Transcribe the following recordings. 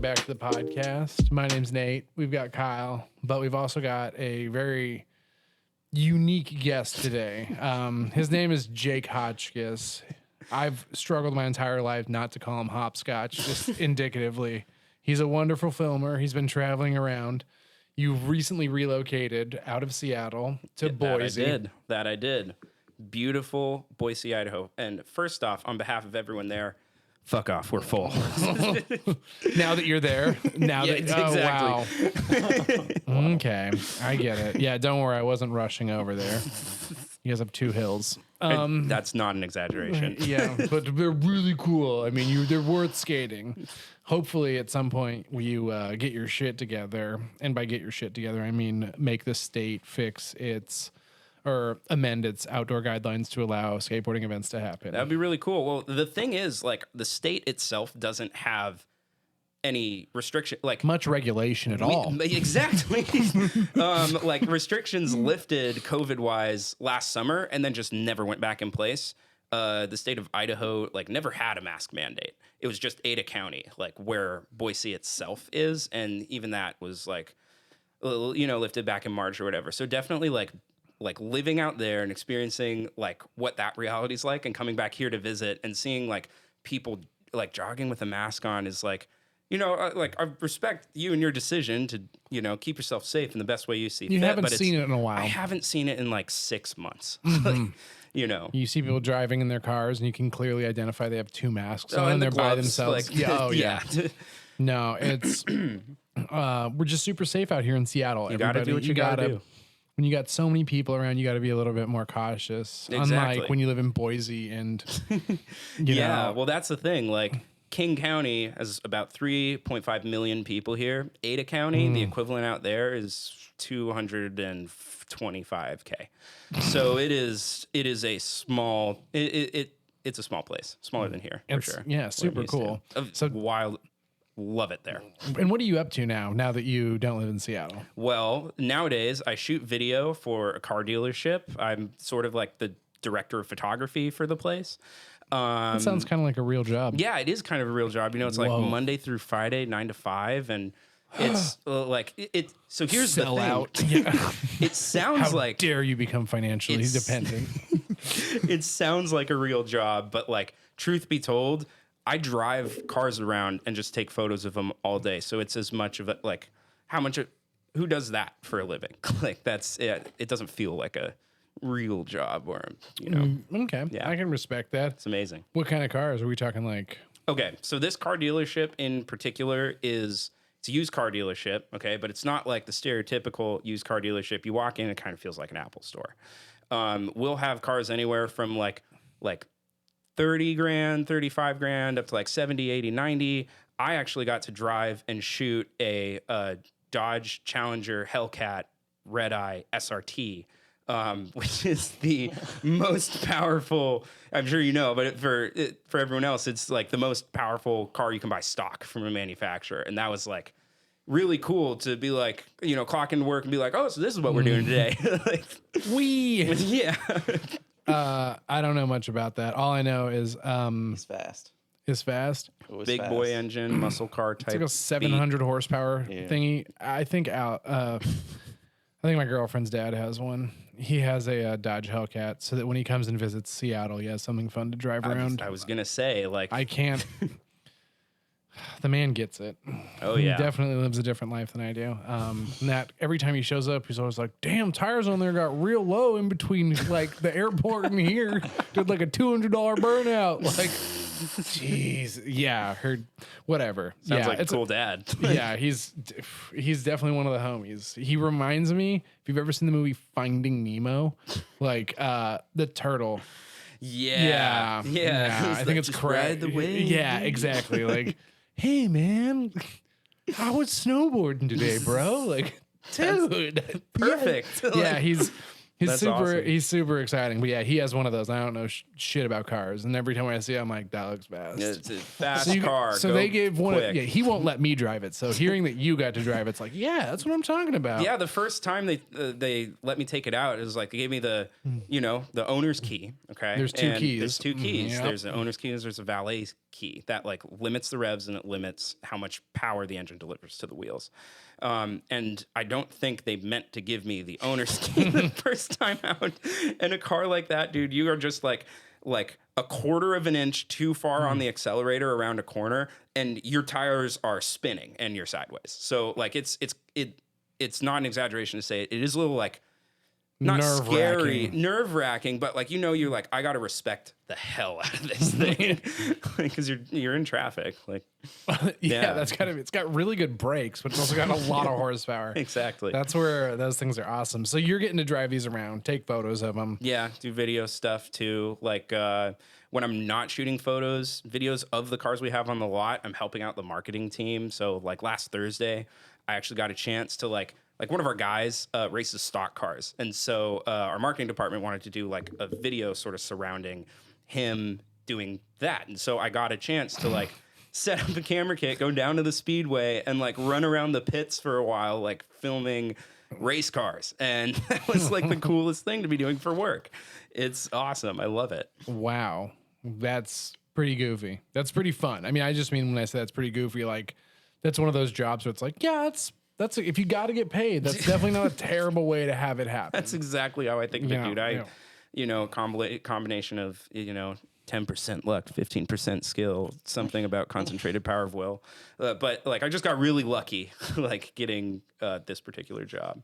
back to the podcast. My name's Nate. We've got Kyle, but we've also got a very unique guest today. His name is Jake Hotchkiss. I've struggled my entire life not to call him Hopscotch, just indicatively. He's a wonderful filmer. He's been traveling around. You've recently relocated out of Seattle to Boise. That I did. Beautiful Boise, Idaho. And first off, on behalf of everyone there, fuck off. We're full. Now that you're there. Exactly. Wow. Okay. I get it. Yeah, don't worry. I wasn't rushing over there. You guys have two hills. That's not an exaggeration. Yeah, but they're really cool. I mean, they're worth skating. Hopefully, at some point, you get your shit together. And by get your shit together, I mean make the state fix its or amend its outdoor guidelines to allow skateboarding events to happen. That'd be really cool. Well, the thing is, like, the state itself doesn't have any restriction, like much regulation at all. Exactly. Like restrictions lifted COVID wise last summer and then just never went back in place. The state of Idaho like never had a mask mandate. It was just Ada County, like where Boise itself is, and even that was like, lifted back in March or whatever. So definitely like living out there and experiencing like what that reality is like, and coming back here to visit and seeing like people like jogging with a mask on is like, like I respect you and your decision to, keep yourself safe in the best way you see fit. You haven't seen it in a while. I haven't seen it in like 6 months. Mm-hmm. You see people driving in their cars and you can clearly identify they have two masks on and and they're by gloves, themselves. like, yeah. No, it's we're just super safe out here in Seattle. You got to do what you got to do. When you got so many people around, you got to be a little bit more cautious. Exactly. Unlike when you live in Boise and yeah, well, that's the thing. Like King County has about 3.5 million people here. Ada County, the equivalent out there is 225K. So it is a small. It's a small place, smaller than here for sure. Yeah, super cool. So wild. Love it there. And what are you up to now that you don't live in Seattle? Well, nowadays I shoot video for a car dealership. I'm sort of like the director of photography for the place. That sounds kind of like a real job. Yeah, it is kind of a real job. It's like Monday through Friday, 9 to 5. And it's like it. So here's the thing. Out. Yeah. It sounds How like. dare you become financially dependent? It sounds like a real job, but like, truth be told, I drive cars around and just take photos of them all day. So it's as much of it, like who does that for a living? Like that's it. It doesn't feel like a real job or, Okay. Yeah. I can respect that. It's amazing. What kind of cars are we talking like? Okay. So this car dealership in particular it's a used car dealership. Okay. But it's not like the stereotypical used car dealership. You walk in, it kind of feels like an Apple store. We'll have cars anywhere from like 30 grand, 35 grand, up to like 70, 80, 90. I actually got to drive and shoot a Dodge Challenger Hellcat Red Eye SRT, which is the most powerful, I'm sure you know, but for everyone else, it's like the most powerful car you can buy stock from a manufacturer. And that was like really cool to be like, clock into work and be like, oh, so this is what we're doing today. Like, yeah. I don't know much about that. All I know is He's fast. Is fast. Big fast. boy engine, muscle car type. It's like a 700 horsepower thingy. I think my girlfriend's dad has one. He has a Dodge Hellcat, so that when he comes and visits Seattle, he has something fun to drive around. I was gonna say, like, I can't. The man gets it. Oh yeah, he definitely lives a different life than I do. And that every time he shows up, he's always like, "Damn, tires on there got real low in between like the airport and here. Did like a $200 burnout." Like, jeez, yeah, heard whatever. Sounds like a cool dad. Yeah, he's definitely one of the homies. He reminds me, if you've ever seen the movie Finding Nemo, like the turtle. Yeah. I think it's ride the wave. Yeah, exactly. Like, hey man, I was snowboarding today, bro. Like, dude, perfect. Yeah, he's That's awesome. He's super exciting. But yeah, he has one of those. I don't know shit about cars, and every time I see it, I'm like, that looks fast. It's a fast car. So Go they gave one. quick. Yeah, he won't let me drive it. So hearing that you got to drive, it's like, yeah, that's what I'm talking about. Yeah, the first time they let me take it out, it was like they gave me the the owner's key. Okay, There's two keys. There's two keys. Yep. There's an owner's key and there's a valet key that like limits the revs and it limits how much power the engine delivers to the wheels. And I don't think they meant to give me the owner's key the first time out. And a car like that, dude, you are just like a quarter of an inch too far on the accelerator around a corner, and your tires are spinning and you're sideways. So like it's not an exaggeration to say it is a little like not scary, nerve-wracking, but like you're like, I gotta respect the hell out of this thing because you're in traffic. Like, yeah, it's got really good brakes, but it's also got a lot of horsepower. Exactly. That's where those things are awesome. So you're getting to drive these around, take photos of them. Yeah, do video stuff too. Like when I'm not shooting videos of the cars we have on the lot, I'm helping out the marketing team. So like last Thursday, I actually got a chance to like one of our guys races stock cars. And so our marketing department wanted to do like a video sort of surrounding him doing that. And so I got a chance to like set up a camera kit, go down to the speedway and like run around the pits for a while, like filming race cars. And that was like the coolest thing to be doing for work. It's awesome. I love it. Wow. That's pretty goofy. That's pretty fun. I mean, I just mean when I say that's pretty goofy, like that's one of those jobs where it's like, yeah, that's if you got to get paid, that's definitely not a terrible way to have it happen. That's exactly how I think of it, dude. Combination of 10% luck, 15% skill, something about concentrated power of will. But like, I just got really lucky, like getting this particular job.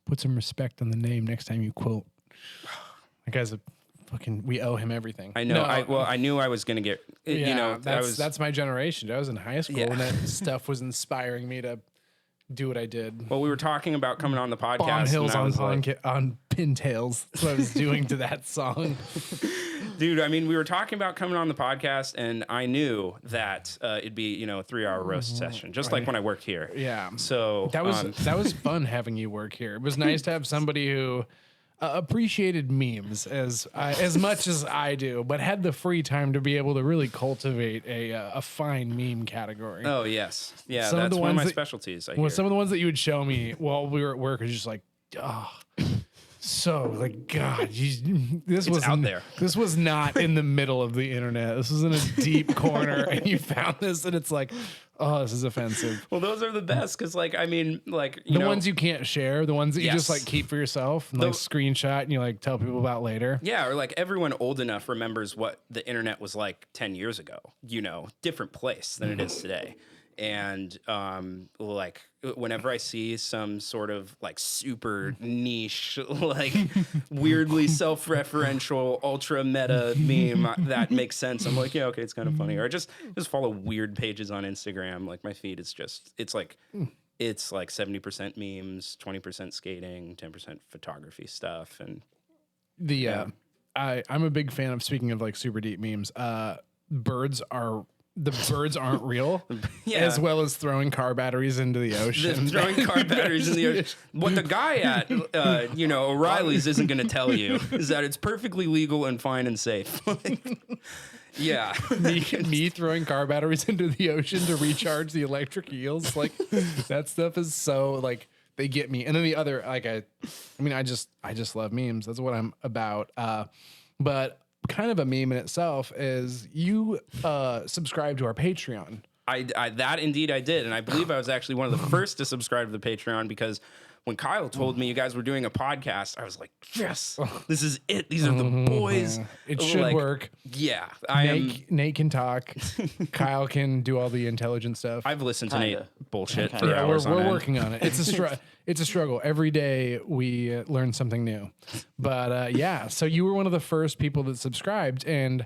Put some respect on the name next time you quote. That guy's we owe him everything. I know. No. I knew I was going to get, that's my generation. I was in high school when that stuff was inspiring me to do what I did. Well, we were talking about coming on the podcast. Bomb hills on pintails. That's what I was doing to that song. Dude, I mean, we were talking about coming on the podcast, and I knew that it'd be, a 3-hour roast session, just like when I worked here. Yeah. So that was fun having you work here. It was nice to have somebody who appreciated memes as much as I do, but had the free time to be able to really cultivate a fine meme category. Oh yes, yeah, that's one of my specialties. Some of the ones that you would show me while we were at work was just like, so like God, this was out there. This was not in the middle of the internet. This was in a deep corner, and you found this, and it's like, oh, this is offensive. Well, those are the best because, like, I mean, like the ones you can't share, the ones that you just like keep for yourself, and like screenshot, and you like tell people about later. Yeah, or like everyone old enough remembers what the internet was like 10 years ago. Different place than it is today. And like whenever I see some sort of like super niche, like weirdly self-referential, ultra meta meme that makes sense, I'm like, yeah, okay, it's kind of funny. Or I just follow weird pages on Instagram. Like my feed is it's like 70% memes, 20% skating, 10% photography stuff, and I'm a big fan of, speaking of like super deep memes. The birds aren't real, as well as throwing car batteries into the ocean. Throwing car batteries in the ocean. What the guy at, O'Reilly's isn't going to tell you is that it's perfectly legal and fine and safe. Yeah. me throwing car batteries into the ocean to recharge the electric eels. Like that stuff is so like, they get me. And then the other, like, I just love memes. That's what I'm about. But kind of a meme in itself is you subscribe to our Patreon. I that indeed I did, and I believe I was actually one of the first to subscribe to the Patreon because when Kyle told me you guys were doing a podcast, I was like, yes, this is it. These are the boys. It should work. Yeah, Nate can talk. Kyle can do all the intelligent stuff. I've listened to Nate bullshit for hours. We're working on it. It's a struggle. Every day we learn something new. But so you were one of the first people that subscribed, and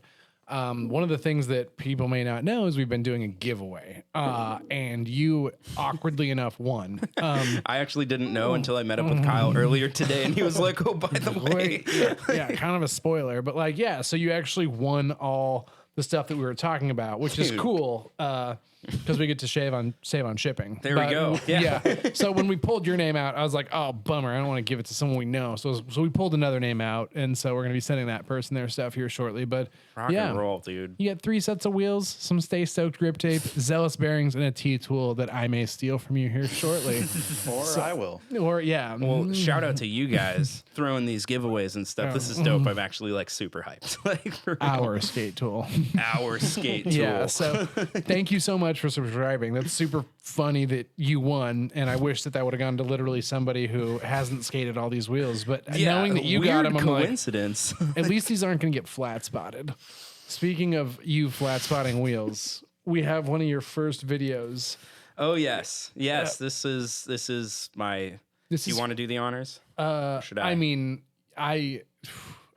one of the things that people may not know is we've been doing a giveaway, and you awkwardly enough won. I actually didn't know until I met up with Kyle earlier today, and he was like, "Oh, by the way, yeah, kind of a spoiler, but like, yeah." So you actually won all the stuff that we were talking about, which is cool because we get to save on shipping. There we go. Yeah. So when we pulled your name out, I was like, oh, bummer. I don't want to give it to someone we know. So we pulled another name out, and so we're going to be sending that person their stuff here shortly. But Rock and roll, dude. You get 3 sets of wheels, some Stay Stoked grip tape, Zealous bearings, and a T-tool that I may steal from you here shortly. I will. Or yeah. Well, shout out to you guys throwing these giveaways and stuff. This is dope. I'm actually like super hyped. Like for our skate tool. Our skate tool. Yeah. So thank you so much for subscribing. That's super funny that you won, and I wish that would have gone to literally somebody who hasn't skated all these wheels. But knowing that you got them, I'm coincidence. like, at least these aren't going to get flat spotted. Speaking of you flat spotting wheels, we have one of your first videos. Oh yes. This is my. You want to do the honors? Should I? I mean, I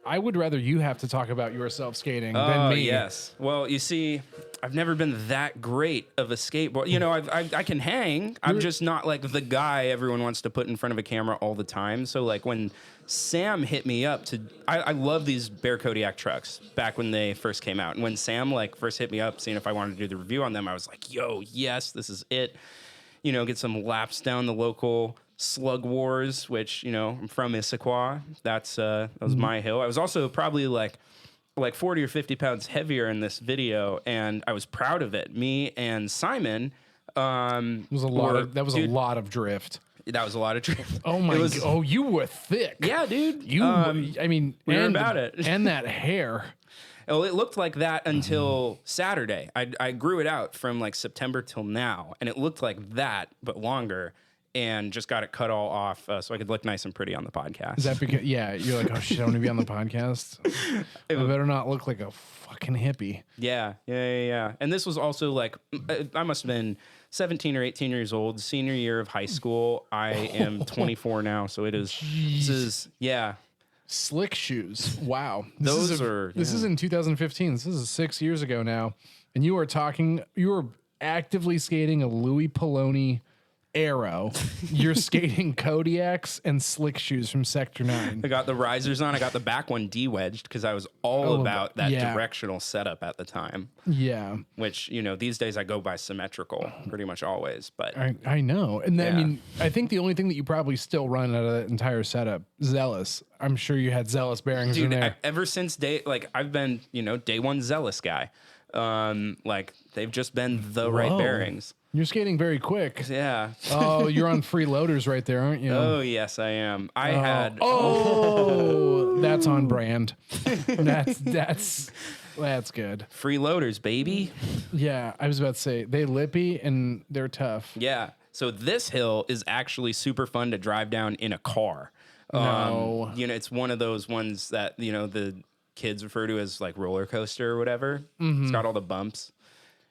would rather you have to talk about yourself skating than me. Yes. Well, you see, I've never been that great of a skateboard. You know, I can hang. I'm just not like the guy everyone wants to put in front of a camera all the time. So like when Sam hit me up I love these Bear Kodiak trucks back when they first came out. And when Sam like first hit me up, seeing if I wanted to do the review on them, I was like, yo, yes, this is it. You know, get some laps down the local Slug Wars, which, you know, I'm from Issaquah. That was my hill. I was also probably like 40 or 50 pounds heavier in this video, and I was proud of it. Me and Simon. It was a lot of drift. That was a lot of drift. Oh my! Oh, you were thick. Yeah, dude. I mean, we were about it. And that hair. Well, it looked like that until Saturday. I grew it out from like September till now, and it looked like that, but longer. And just got it cut all off so I could look nice and pretty on the podcast. Is that because, you're like, oh shit, I want to be on the podcast? I better not look like a fucking hippie. Yeah. And this was also like, I must have been 17 or 18 years old, senior year of high school. I am 24 now, so this is. Slick shoes. Wow. This is in 2015. This is 6 years ago now. And you were actively skating a Louis Poloni Arrow. You're skating Kodiaks and slick shoes from Sector 9. I got the risers on. I got the back one de-wedged because I was all about that directional setup at the time. Yeah. Which, you know, these days I go by symmetrical pretty much always. But I know. And I mean, I think the only thing that you probably still run out of that entire setup, Zealous. I'm sure you had Zealous bearings in there. Ever since I've been, you know, day one Zealous guy. Like they've just been the right bearings. You're skating very quick. Yeah. Oh, you're on freeloaders right there, aren't you? Oh, yes, I am. That's on brand. That's good. Freeloaders, baby. Yeah, I was about to say they lippy and they're tough. Yeah. So this hill is actually super fun to drive down in a car. No. You know, it's one of those ones that, you know, the kids refer to as like roller coaster or whatever. Mm-hmm. It's got all the bumps.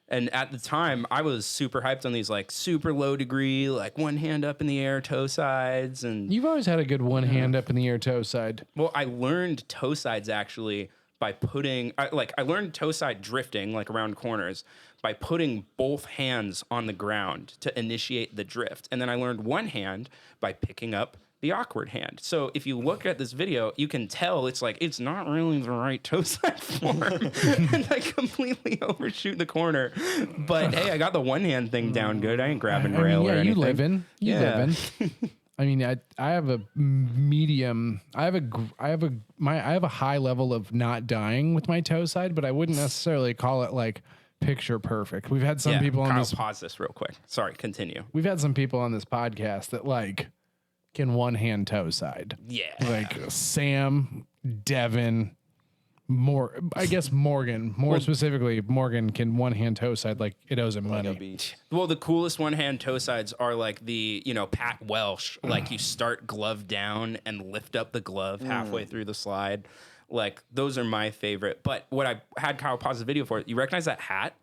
And at the time, I was super hyped on these like super low degree, like one hand up in the air toe sides. And you've always had a good one hand up in the air toe side. Well, I learned toe sides actually by I learned toe side drifting like around corners by putting both hands on the ground to initiate the drift. And then I learned one hand by picking up the awkward hand. So if you look at this video, you can tell it's not really the right toe side form. And I completely overshoot the corner. But hey, I got the one hand thing down good. I ain't grabbing rail or anything. You living. I mean, I have a medium. I have a high level of not dying with my toe side, but I wouldn't necessarily call it like picture perfect. We've had some people on this. Pause this real quick. Sorry, continue. We've had some people on this podcast that like can one hand toe side. Yeah. Like Sam, Devin, Morgan, specifically, Morgan can one hand toe side like it owes him money. Well, the coolest one hand toe sides are like the, you know, Pat Welsh, like you start glove down and lift up the glove halfway through the slide. Like those are my favorite. But what I had Kyle pause the video for, you recognize that hat?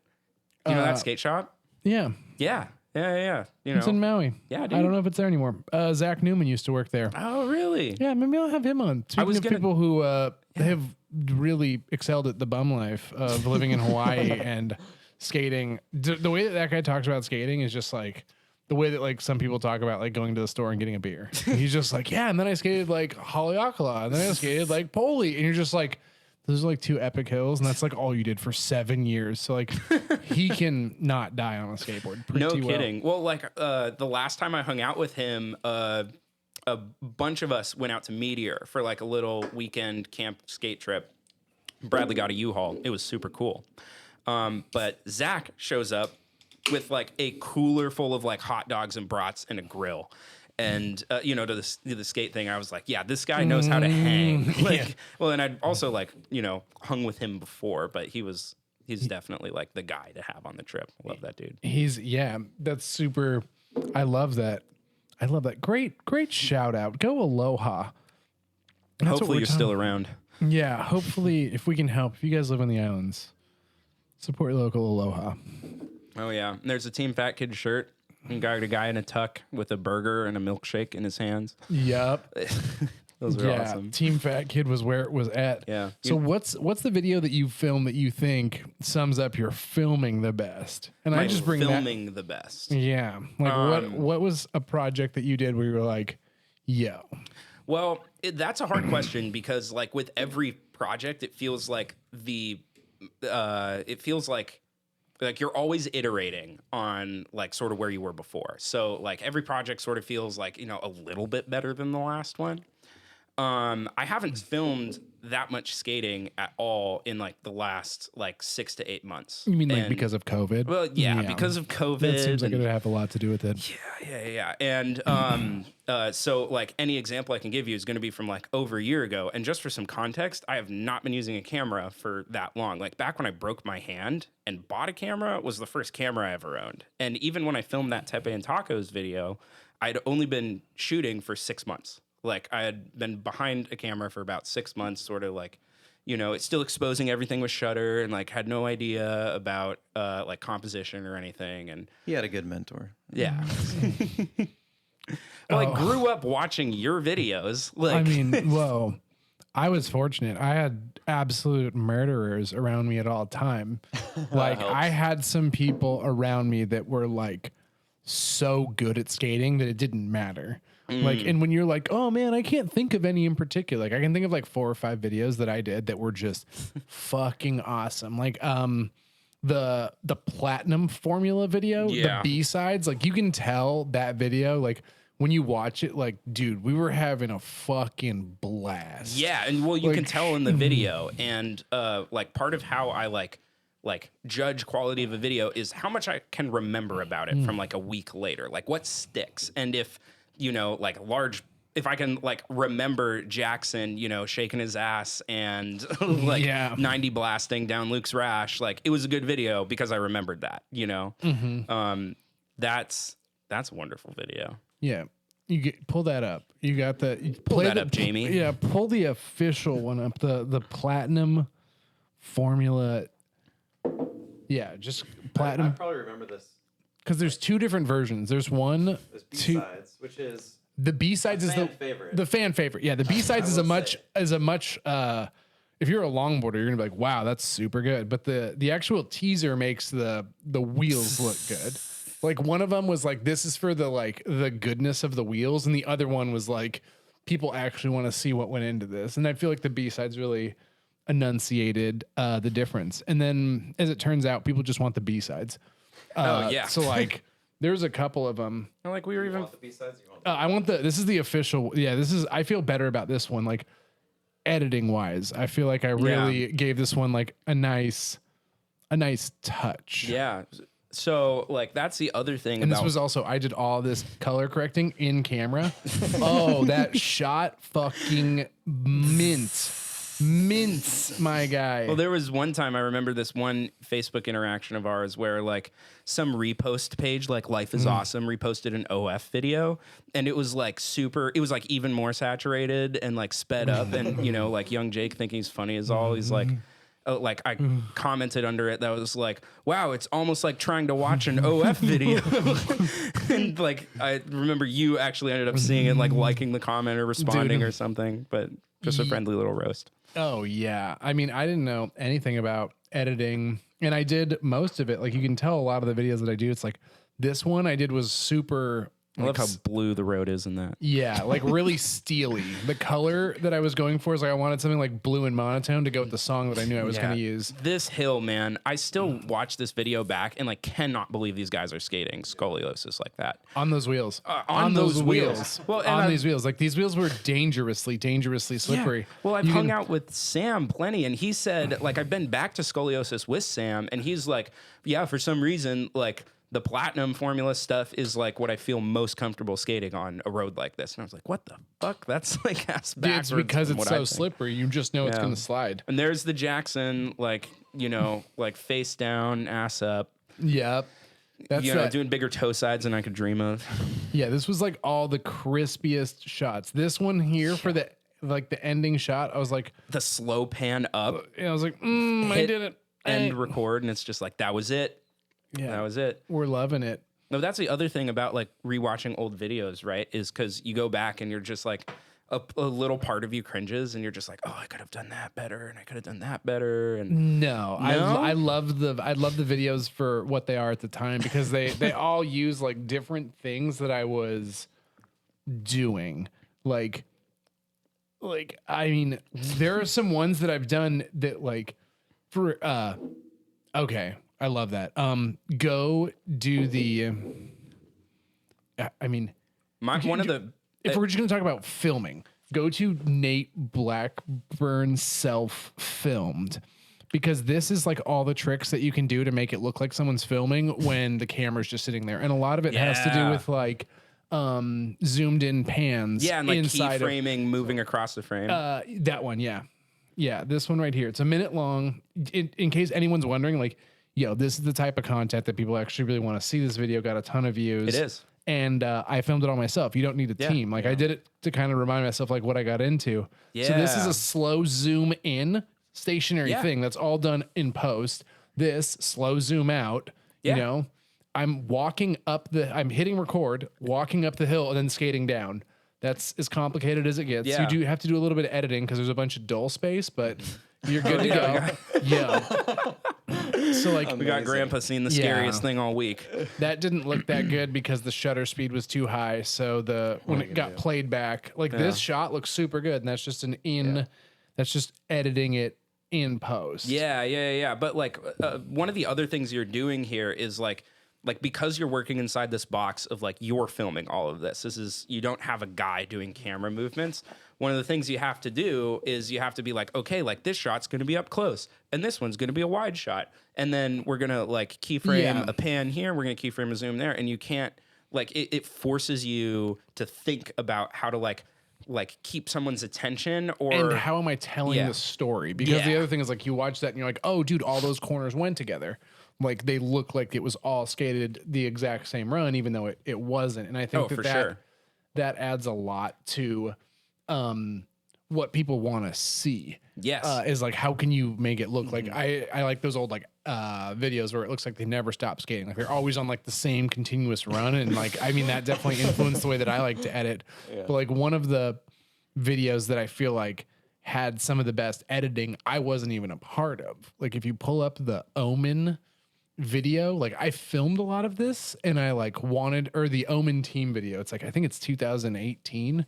You know that skate shop? Yeah. Yeah. You know, it's in Maui. Yeah, dude. I don't know if it's there anymore. Zach Newman used to work there. Oh, really? Yeah, maybe I'll have him on. Speaking of people who have really excelled at the bum life of living in Hawaii and skating. The way that guy talks about skating is just like the way that like some people talk about like going to the store and getting a beer. He's just like, yeah, and then I skated like Haleakala, and then I skated like Poli, and you're just like, those are like 2 epic hills, and that's like all you did for 7 years. So like he can not die on a skateboard. No Pretty well. kidding. Well, like the last time I hung out with him, a bunch of us went out to Meteor for like a little weekend camp skate trip. Bradley got a U-Haul. It was super cool. But Zach shows up with like a cooler full of like hot dogs and brats and a grill. And, you know, to the skate thing, I was like, yeah, this guy knows how to hang. Like, well, and I'd also like, you know, hung with him before, but he's definitely like the guy to have on the trip. Love that dude. That's super. I love that. Great shout out. Go Aloha. That's Hopefully you're still around. Yeah. Hopefully if we can help, if you guys live on the islands, support your local Aloha. Oh yeah. And there's a Team Fat Kid shirt. And got a guy in a tuck with a burger and a milkshake in his hands. Yep. Those are awesome. Team Fat Kid was where it was at. Yeah. So what's the video that you filmed that you think sums up your filming the best? And I just bring filming the best. Yeah. Like what was a project that you did where you were like, yo? Well, that's a hard question because like with every project, it feels like like you're always iterating on like sort of where you were before. So like every project sort of feels like, you know, a little bit better than the last one. I haven't filmed that much skating at all in like the last like 6 to 8 months. You mean like because of COVID? Well, yeah, because of COVID. That seems like it would have a lot to do with it. Yeah. And so like any example I can give you is going to be from like over a year ago. And just for some context, I have not been using a camera for that long. Like back when I broke my hand and bought a camera was the first camera I ever owned. And even when I filmed that Tepe and Tacos video, I'd only been shooting for 6 months. Like I had been behind a camera for about 6 months, sort of like, you know, it's still exposing everything with shutter and like had no idea about like composition or anything. And he had a good mentor. Yeah. Well, I grew up watching your videos. Like, I mean, well, I was fortunate. I had absolute murderers around me at all time. Like I had some people around me that were like so good at skating that it didn't matter. Like, and when you're like, oh man, I can't think of any in particular. Like I can think of like 4 or 5 videos that I did that were just fucking awesome. Like, the platinum formula video, the B-sides, like you can tell that video, like when you watch it, like, dude, we were having a fucking blast. Yeah. And well, you can tell in the video and, like part of how I like judge quality of a video is how much I can remember about it from like a week later, like what sticks. And if, you know, like if I can like remember Jackson, you know, shaking his ass and like 90 blasting down Luke's rash, like it was a good video because I remembered that, you know. That's a wonderful video. Yeah. Pull that up. You got the pull that up, Jamie. Yeah, pull the official one up, the platinum formula. Yeah, just platinum. I probably remember this. Because there's 2 different versions. There's one, there's B-sides, which is the B-sides is the fan favorite. Yeah, the B-sides is a much if you're a longboarder, you're gonna be like, wow, that's super good. But the actual teaser makes the wheels look good. Like one of them was like, this is for the goodness of the wheels, and the other one was like, people actually want to see what went into this. And I feel like the B-sides really enunciated the difference. And then as it turns out, people just want the B-sides. So like there's a couple of them. Like we were even want the B-sides, I want this is the official. Yeah, I feel better about this one. Like editing wise, I feel like I really gave this one like a nice touch. Yeah. So like that's the other thing. And this was also, I did all this color correcting in camera. Oh, that shot fucking mints, my guy. Well, there was one time I remember this one Facebook interaction of ours where like some repost page, like Life is Awesome, reposted an OF video, and it was like it was like even more saturated and like sped up, and you know, like young Jake thinking he's funny as all, he's like I commented under it that was like, wow, it's almost like trying to watch an OF video. And like I remember you actually ended up seeing it, like liking the comment or responding or something, but just a friendly little roast. Oh yeah. I mean, I didn't know anything about editing, and I did most of it. Like you can tell a lot of the videos that I do, it's like this one I did was super I love Like, how blue the road is in that. yeah, like really steely. The color that I was going for is like I wanted something like blue and monotone to go with the song that I knew I was going to use. This hill, man, I still watch this video back and like cannot believe these guys are skating scoliosis like that. On those wheels. On those wheels. Well, and on I've- these wheels. Like these wheels were dangerously slippery. Yeah. Well, I've You hung can- out with Sam plenty, and he said, like, I've been back to scoliosis with Sam, and he's like, yeah, for some reason, like, the platinum formula stuff is like what I feel most comfortable skating on a road like this. And I was like, what the fuck? That's like ass backwards. It's because from it's what I so think. slippery. You just know it's Yeah. going to slide. And there's the Jackson, like, you know, like face down, ass up, Yep. That's you know, that. doing bigger toe sides than I could dream of. Yeah, this was like all the crispiest shots. This one here for the ending shot, I was like, The slow pan up, I was like, I Hit did it. end record, and it's just like, that was it. Yeah, That was it. we're loving it. No, that's the other thing about like rewatching old videos, right? Is because you go back and you're just like a little part of you cringes, and you're just like, oh, I could have done that better, and I could have done that better, and No, No? I love the videos for what they are at the time because they all use like different things that I was doing. Like I mean, there are some ones that I've done that like for okay, I love that. Go do the I mean, one of the if we're just going to talk about filming, go to Nate Blackburn self-filmed because this is like all the tricks that you can do to make it look like someone's filming when the camera's just sitting there. And a lot of it has to do Yeah. with like zoomed in pans. and like inside of, keyframing, moving across the frame. that one. Yeah. Yeah. This one right here. It's a minute long. In case anyone's wondering, like, yo, this is the type of content that people actually really want to see. This video got a ton of views. It is. And I filmed it all myself. You don't need a team. Like I did it to kind of remind myself like what I got into. So this is Yeah. a slow zoom in stationary Yeah. thing that's all done in post. This slow zoom out, Yeah. you know, I'm hitting record, walking up the hill and then skating down. That's as complicated as it gets. Yeah. You do have to do a little bit of editing because there's a bunch of dull space, but you're good to go. Yeah. So like we got Amazing. Grandpa seeing the Yeah. scariest thing all week. that didn't look that good because the shutter speed was too high. So when it got played back, like this shot looks super good, and that's just that's just editing it in post. Yeah. But like one of the other things you're doing here is like because you're working inside this box of like you're filming all of this. You don't have a guy doing camera movements. One of the things you have to do is you have to be like, okay, like this shot's going to be up close and this one's going to be a wide shot. And then we're going to like keyframe a pan here. We're going to keyframe a zoom there. And you can't like, it forces you to think about how to like keep someone's attention or And how am I telling Yeah. the story? Because the Yeah. other thing is like you watch that and you're like, oh, dude, all those corners went together. Like they look like it was all skated the exact same run, even though it wasn't. And I think for sure. that adds a lot to what people want to see. Yes. Is like how can you make it look like I like those old like videos where it looks like they never stop skating, like they're always on like the same continuous run, and like I mean that definitely influenced the way that I like to edit. But like one of the videos that I feel like had some of the best editing I wasn't even a part of, like if you pull up the Omen video, like I filmed a lot of this and I like or the Omen team video, it's like I think it's 2018.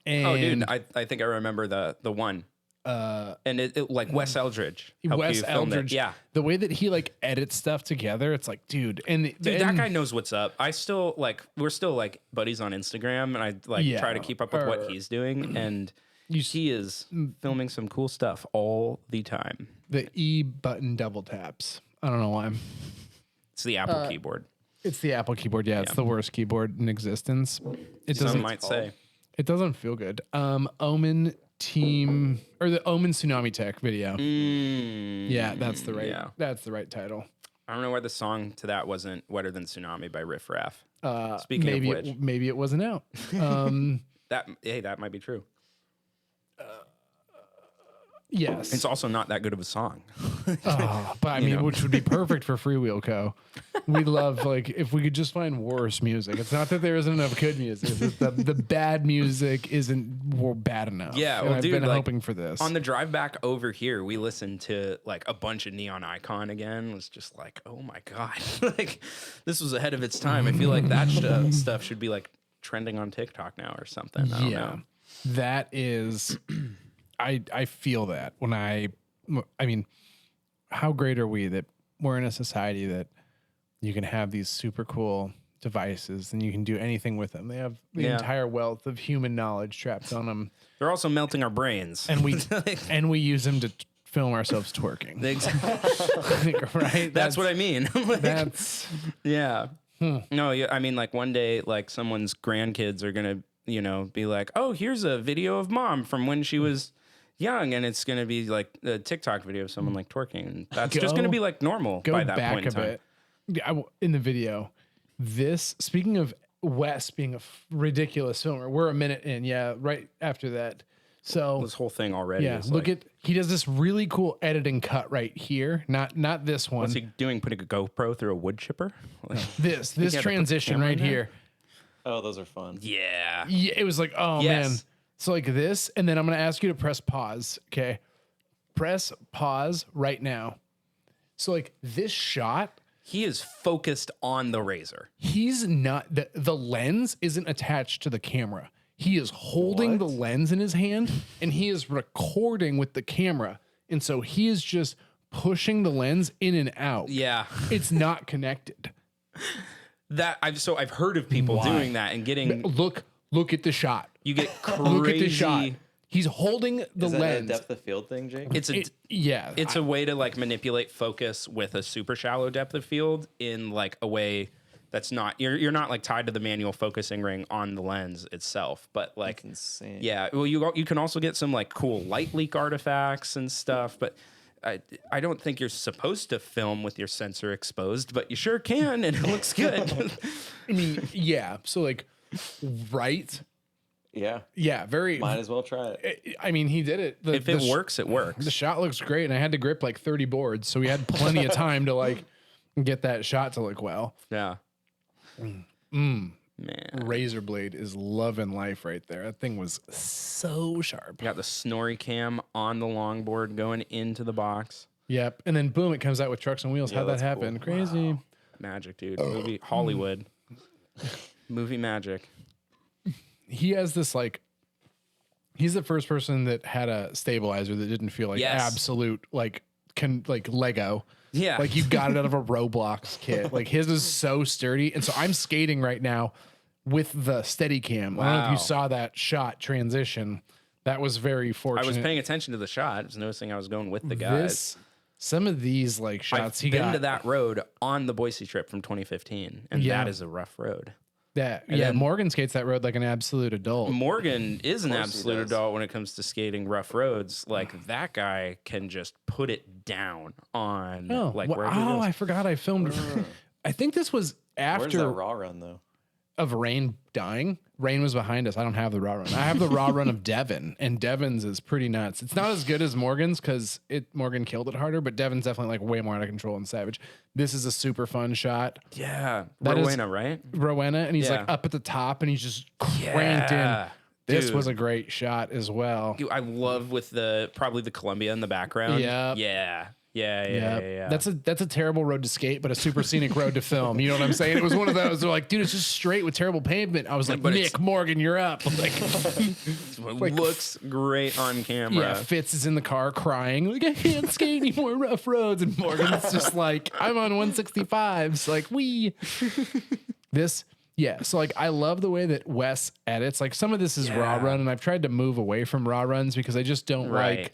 And Oh, dude, I think I remember the one. And it like Wes Eldridge. helped Wes you film it. Eldridge, Yeah. the way that he like edits stuff together, it's like, dude, Dude, that guy knows what's up. We're still like buddies on Instagram, and I like Yeah, try to keep up with what he's doing. And he is filming some cool stuff all the time. the E button double taps. I don't know why. It's the Apple keyboard. It's the Apple keyboard. Yeah, it's the worst keyboard in existence. It Some doesn't. might say. It doesn't feel good. Omen team or the Omen Tsunami Tech video. Yeah, that's the right. yeah. That's the right title. I don't know why the song to that wasn't "Wetter Than Tsunami" by Riff Raff. Speaking maybe of which, maybe it wasn't out. that might be true. Yes. It's also not that good of a song. But I mean, which would be perfect for Freewheel Co. We love, like, if we could just find worse music. It's not that there isn't enough good music. It's that the bad music isn't bad enough. Yeah, And well, I've dude, been like, hoping for this. On the drive back over here, we listened to like a bunch of Neon Icon again. It was just like, oh my God. Like, this was ahead of its time. I feel like that stuff should be like trending on TikTok now or something. I don't know. That is, I feel that when I mean, how great are we that we're in a society that you can have these super cool devices and you can do anything with them. They have the entire wealth of human knowledge trapped on them. They're also melting our brains. And we use them to film ourselves twerking. Right? That's what I mean. Like, that's yeah. No, yeah, I mean, like one day, like someone's grandkids are gonna, be like, oh, here's a video of mom from when she was young, and it's gonna be like a TikTok video of someone like twerking, and that's just gonna be like normal by that back point in a time. bit. In the video, speaking of Wes being a ridiculous filmer, we're a minute in, right after that. So This whole thing already. yeah, is look like, at he does this really cool editing cut right here, not this one. what's he doing? Putting a GoPro through a wood chipper? Like, This had to put the transition camera right in there? here. Oh, those are fun. yeah. Yeah, it was like, oh Yes. man. So like this, and then I'm gonna ask you to press pause. Okay. Press pause right now. So like this shot, He is focused on the razor. he's not the lens isn't attached to the camera. He is holding the lens in his hand and he is recording with the camera. And so he is just pushing the lens in and out. Yeah. It's not connected. I've heard of people doing that and getting Look at the shot. you get crazy. Look at the shot. He's holding the Is that a lens. depth of field thing, Jake? It's a way to like manipulate focus with a super shallow depth of field in like a way that's not you're not like tied to the manual focusing ring on the lens itself, but like That's insane. yeah, well you can also get some like cool light leak artifacts and stuff, but I don't think you're supposed to film with your sensor exposed, but you sure can, and it looks good. I mean, yeah. So like, right? Yeah. Yeah, very. Might as well try it. I mean, he did it. If it works, it works. The shot looks great, and I had to grip like 30 boards, so we had plenty of time to like get that shot to look well. Yeah. Man. Razor blade is loving life right there. That thing was so sharp. Got the snorri cam on the longboard going into the box. Yep. And then boom, it comes out with trucks and wheels. Yeah, How'd that that's happen? cool. Crazy. Magic, dude. Movie Hollywood. Movie magic. He has this like. He's the first person that had a stabilizer that didn't feel like Yes. absolute like Lego. Yeah. Like you got it out of a Roblox kit. Like his is so sturdy. And so I'm skating right now with the Steadicam. I don't know if Wow. you saw that shot transition. That was very I fortunate. was paying attention to the shot. I was noticing I was going with the guys. Some of these like shots I've he been got to that road on the Boise trip from 2015, and Yeah. that is a rough road. yeah, then- Morgan skates that road like an absolute adult. Morgan is an course he absolute does. adult when it comes to skating rough roads. Like that guy can just put it down on like wherever he goes. I forgot I filmed. I think this was Where's that after raw run, though? of Rain dying. Rain was behind us. I don't have the raw run. I have the raw run of Devon, and Devon's is pretty nuts. It's not as good as Morgan's because Morgan killed it harder, but Devon's definitely like way more out of control and savage. This is a super fun shot. Yeah, That is- Rowena, right? Rowena, and he's Yeah. like up at the top, and he's just cranked Yeah, in. This dude. was a great shot as well. Dude, I love with probably the Columbia in the background. Yep. Yeah. That's a terrible road to skate, but a super scenic road to film. You know what I'm saying? It was one of those. They're like, dude, it's just straight with terrible pavement. I was like, But Nick it's- Morgan, you're up. Like, It looks great on camera. yeah, Fitz is in the car crying, like I can't skate any more rough roads, and Morgan's just like, I'm on 165s, like this. Yeah, so like I love the way that Wes edits. Like some of this is raw Yeah. run, and I've tried to move away from raw runs because I just don't Right. like.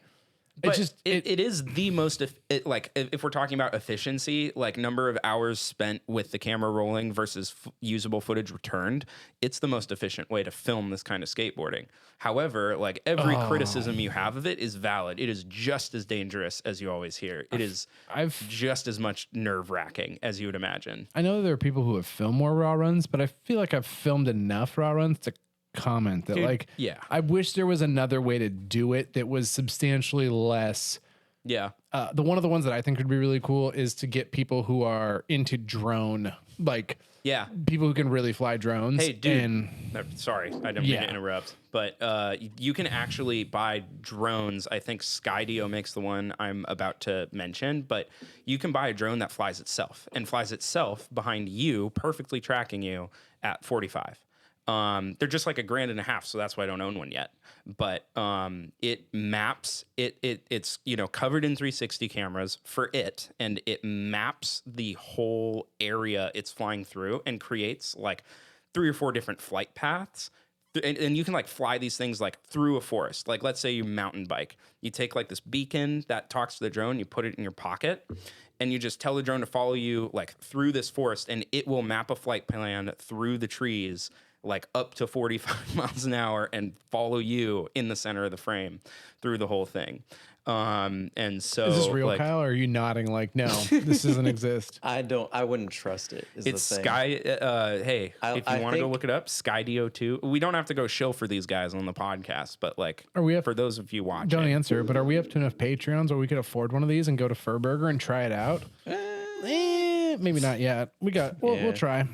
But It it is the most like if we're talking about efficiency, like number of hours spent with the camera rolling versus usable footage returned, it's the most efficient way to film this kind of skateboarding. However, like every criticism you have of it is valid. It is just as dangerous as you always hear. It is just as much nerve-wracking as you would imagine. I know there are people who have filmed more raw runs, but I feel like I've filmed enough raw runs to comment that Dude, like, yeah. I wish there was another way to do it that was substantially less. Yeah. One of the ones that I think would be really cool is to get people who are into drone, like Yeah. people who can really fly drones. Hey, dude. And Sorry, I didn't mean to interrupt. But you can actually buy drones. I think Skydio makes the one I'm about to mention. But you can buy a drone that flies itself behind you, perfectly tracking you at 45. They're just like $1,500, so that's why I don't own one yet. But it maps it's covered in 360 cameras for it, and it maps the whole area it's flying through and creates like 3 or 4 different flight paths. And you can like fly these things like through a forest. Like let's say you mountain bike, you take like this beacon that talks to the drone, you put it in your pocket, and you just tell the drone to follow you like through this forest, and it will map a flight plan through the trees like up to 45 miles an hour and follow you in the center of the frame through the whole thing. And so is this real, like, Kyle? Or are you nodding like, no, this doesn't exist? I wouldn't trust it. It's the thing. Sky. Hey, if you want to go think- look it up, Skydio 2. We don't have to go shill for these guys on the podcast, but like, Are we up? for those of you watching, Don't answer, but are we up to enough Patreons where we could afford one of these and go to Furburger and try it out? Maybe not yet. We'll try.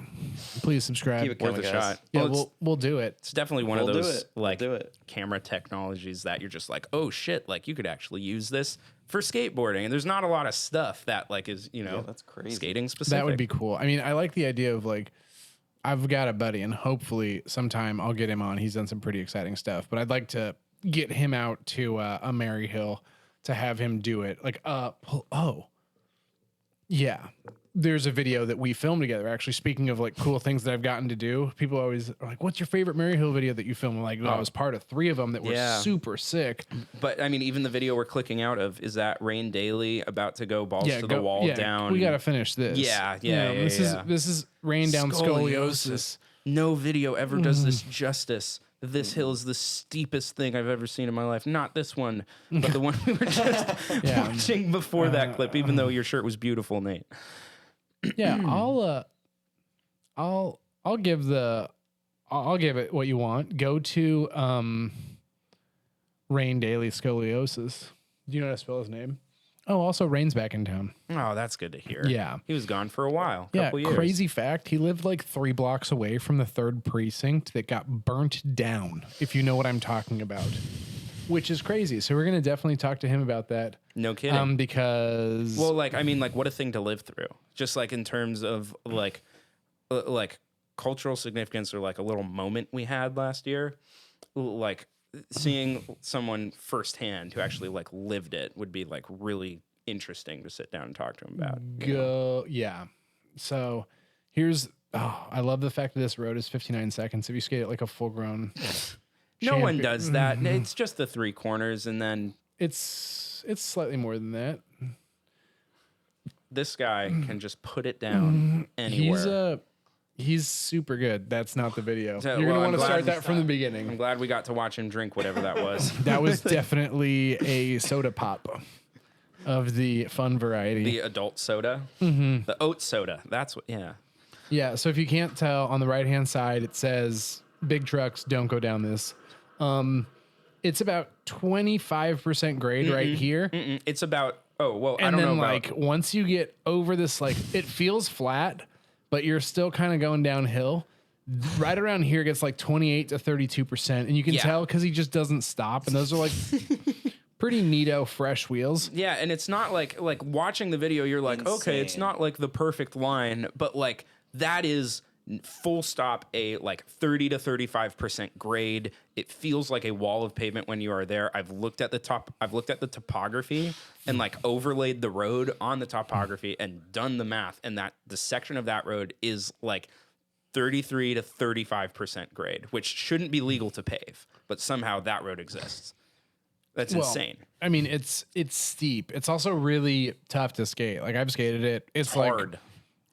Please subscribe. Keep it worth coming, a guys. shot. Yeah, Well, we'll do it. it's definitely one of We'll do those it. We'll like do it. camera technologies that you're just like, oh shit, like you could actually use this for skateboarding. And there's not a lot of stuff that like is, that's crazy. skating specific. That would be cool. I mean, I like the idea of like, I've got a buddy, and hopefully sometime I'll get him on. He's done some pretty exciting stuff, but I'd like to get him out to a Mary Hill to have him do it. Like, yeah. There's a video that we filmed together. Actually, speaking of like cool things that I've gotten to do, people always are like, "What's your favorite Mary Hill video that you filmed?" I'm like, I was part of 3 of them that were super sick. But I mean, even the video we're clicking out of is that Rain Daily about to go balls to the wall down. We got to finish this. This is rain down scoliosis. No video ever does this justice. This hill is the steepest thing I've ever seen in my life. Not this one, but the one we were just watching before that clip. Even though your shirt was beautiful, Nate. Yeah, I'll give it what you want. Go to Rain Daily Scoliosis. Do you know how to spell his name? Oh, also Rain's back in town. Oh, that's good to hear. Yeah. He was gone for a while. Yeah, Couple years. crazy fact. He lived like 3 blocks away from the 3rd precinct that got burnt down, if you know what I'm talking about. Which is crazy. So we're going to definitely talk to him about that. No kidding. Because... Well, like, I mean, like, what a thing to live through. Just like in terms of like cultural significance, or like a little moment we had last year, like seeing someone firsthand who actually like lived it would be like really interesting to sit down and talk to him about. Yeah. So here's, I love the fact that this road is 59 seconds. If you skate it like a full grown... No one does that. It's just the 3 corners, and then it's slightly more than that. This guy can just put it down anywhere. He's super good. That's not the video. So, You're well, gonna I'm want to glad start that from the beginning. I'm glad we got to watch him drink whatever that was. That was definitely a soda pop of the fun variety. The adult soda, the oat soda. That's what. Yeah. Yeah. So if you can't tell, on the right hand side it says "Big trucks don't go down this." It's about 25% grade right here. It's about, I don't And know then about, like once you get over this, like it feels flat, but you're still kind of going downhill. Right around here gets like 28 to 32%. And you can tell because he just doesn't stop. And those are like pretty neato fresh wheels. Yeah, and it's not like watching the video, you're like, okay, it's Insane. not like the perfect line, but like that is full stop a like 30 to 35% grade. It feels like a wall of pavement when you are there. I've looked at the topography and like overlaid the road on the topography and done the math, and that the section of that road is like 33 to 35% grade, which shouldn't be legal to pave, but somehow that road exists. That's insane. I mean, it's steep. It's also really tough to skate. Like I've skated it. It's Hard. Like,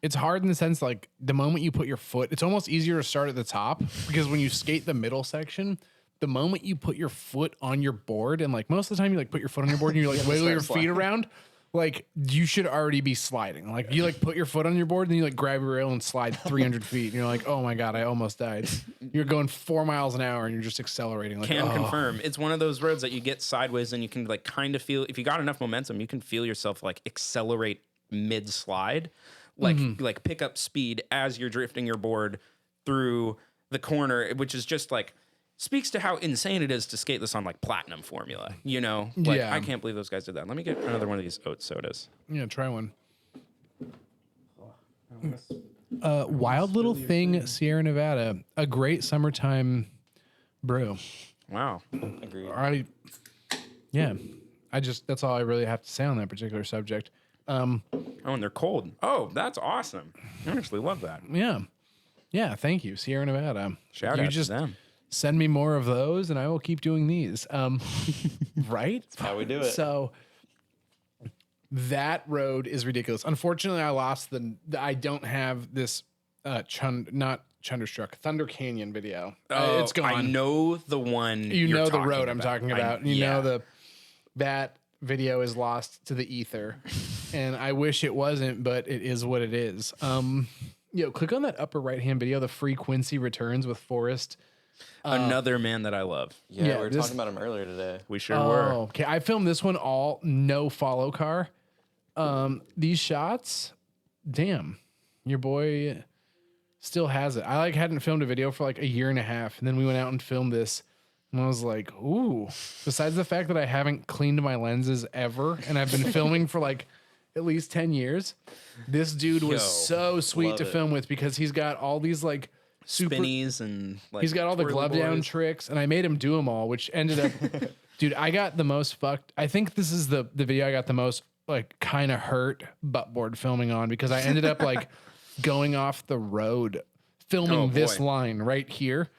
it's hard in the sense like the moment you put your foot, it's almost easier to start at the top, because when you skate the middle section, the moment you put your foot on your board, and like most of the time you like put your foot on your board and you like wiggle your feet around, like you should already be sliding. Like you like put your foot on your board and then you like grab your rail and slide 300 feet. And you're like, oh my God, I almost died. You're going 4 miles an hour and you're just accelerating. Like, Can confirm. It's one of those roads that you get sideways and you can like kind of feel, if you got enough momentum, you can feel yourself like accelerate mid slide, like pick up speed as you're drifting your board through the corner, which is just like speaks to how insane it is to skate this on like platinum formula, you know? Like Yeah. I can't believe those guys did that. Let me get another one of these oat sodas. Yeah, try one. Wild Little Thing, Sierra Nevada, a great summertime brew. Wow. Agreed. That's all I really have to say on that particular subject. Oh, and they're cold. Oh, that's awesome. I actually love that. Yeah, thank you, Sierra Nevada. Shout you out just to them. send me more of those and I will keep doing these. Right? That's how we do it. So that road is ridiculous. Unfortunately, I lost I don't have this not Chunderstruck, Thunder Canyon video. Oh, It's gone. I know the one. You you're know the talking road I'm talking about. You yeah. know that video is lost to the ether. And I wish it wasn't, but it is what it is. Click on that upper right-hand video, the Frequency Returns with Forrest. Another man that I love. Yeah, Yeah, we were this- talking about him earlier today. We sure were. Okay. I filmed this one all no follow car. These shots, damn, your boy still has it. I hadn't filmed a video for like a year and a half, and then we went out and filmed this, and I was like, ooh. Besides the fact that I haven't cleaned my lenses ever, and I've been filming for like at least 10 years, this dude was so sweet love to it. film with because he's got all these like super. Spinnies and like He's got all the twirly glove down boards. tricks, and I made him do them all, which ended up, dude. I got the most fucked. I think this is the video I got the most like kind of hurt butt board filming on because I ended up like going off the road filming Oh, this boy. line right here.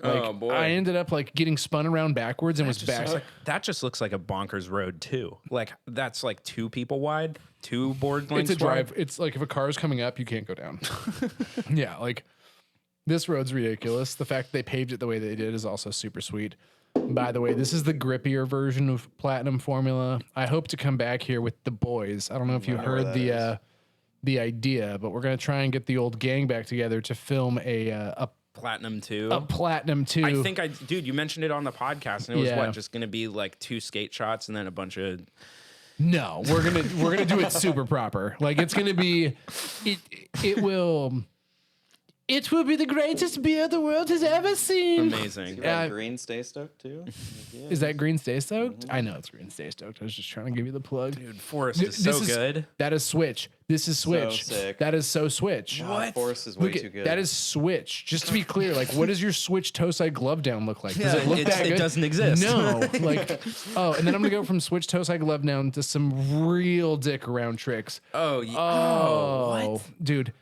Like, Oh, boy. I ended up like getting spun around backwards and was back. That just looks like a bonkers road too. Like that's like 2 people wide, 2 board lengths It's a drive. wide. It's like if a car is coming up, you can't go down. Yeah, like this road's ridiculous. The fact they paved it the way they did is also super sweet. By the way, this is the grippier version of Platinum Formula. I hope to come back here with the boys. I don't know if you I know where heard that the idea, but we're gonna try and get the old gang back together to film a Platinum 2. Platinum 2. I think dude, you mentioned it on the podcast, and it was Yeah. just gonna be like 2 skate shots and then a bunch of. No, we're gonna do it super proper. Like it's gonna be, it will be the greatest beer the world has ever seen. Amazing. You got green Stay Stoked too? Yeah. Is that Green Stay Stoked? I know it's Green Stay Stoked. I was just trying to give you the plug. Dude, Forrest Th- is so this is- good. That is Switch. This is Switch. sick. That is so Switch. God, Forrest is way Look too at, good. that is Switch. Just to be clear, like, what does your Switch toe side glove down look like? Does Yeah, it look it's- that it good? doesn't exist. No. Like, and then I'm gonna go from Switch toe side glove down to some real dick around tricks. Oh, yeah. Oh, what? dude.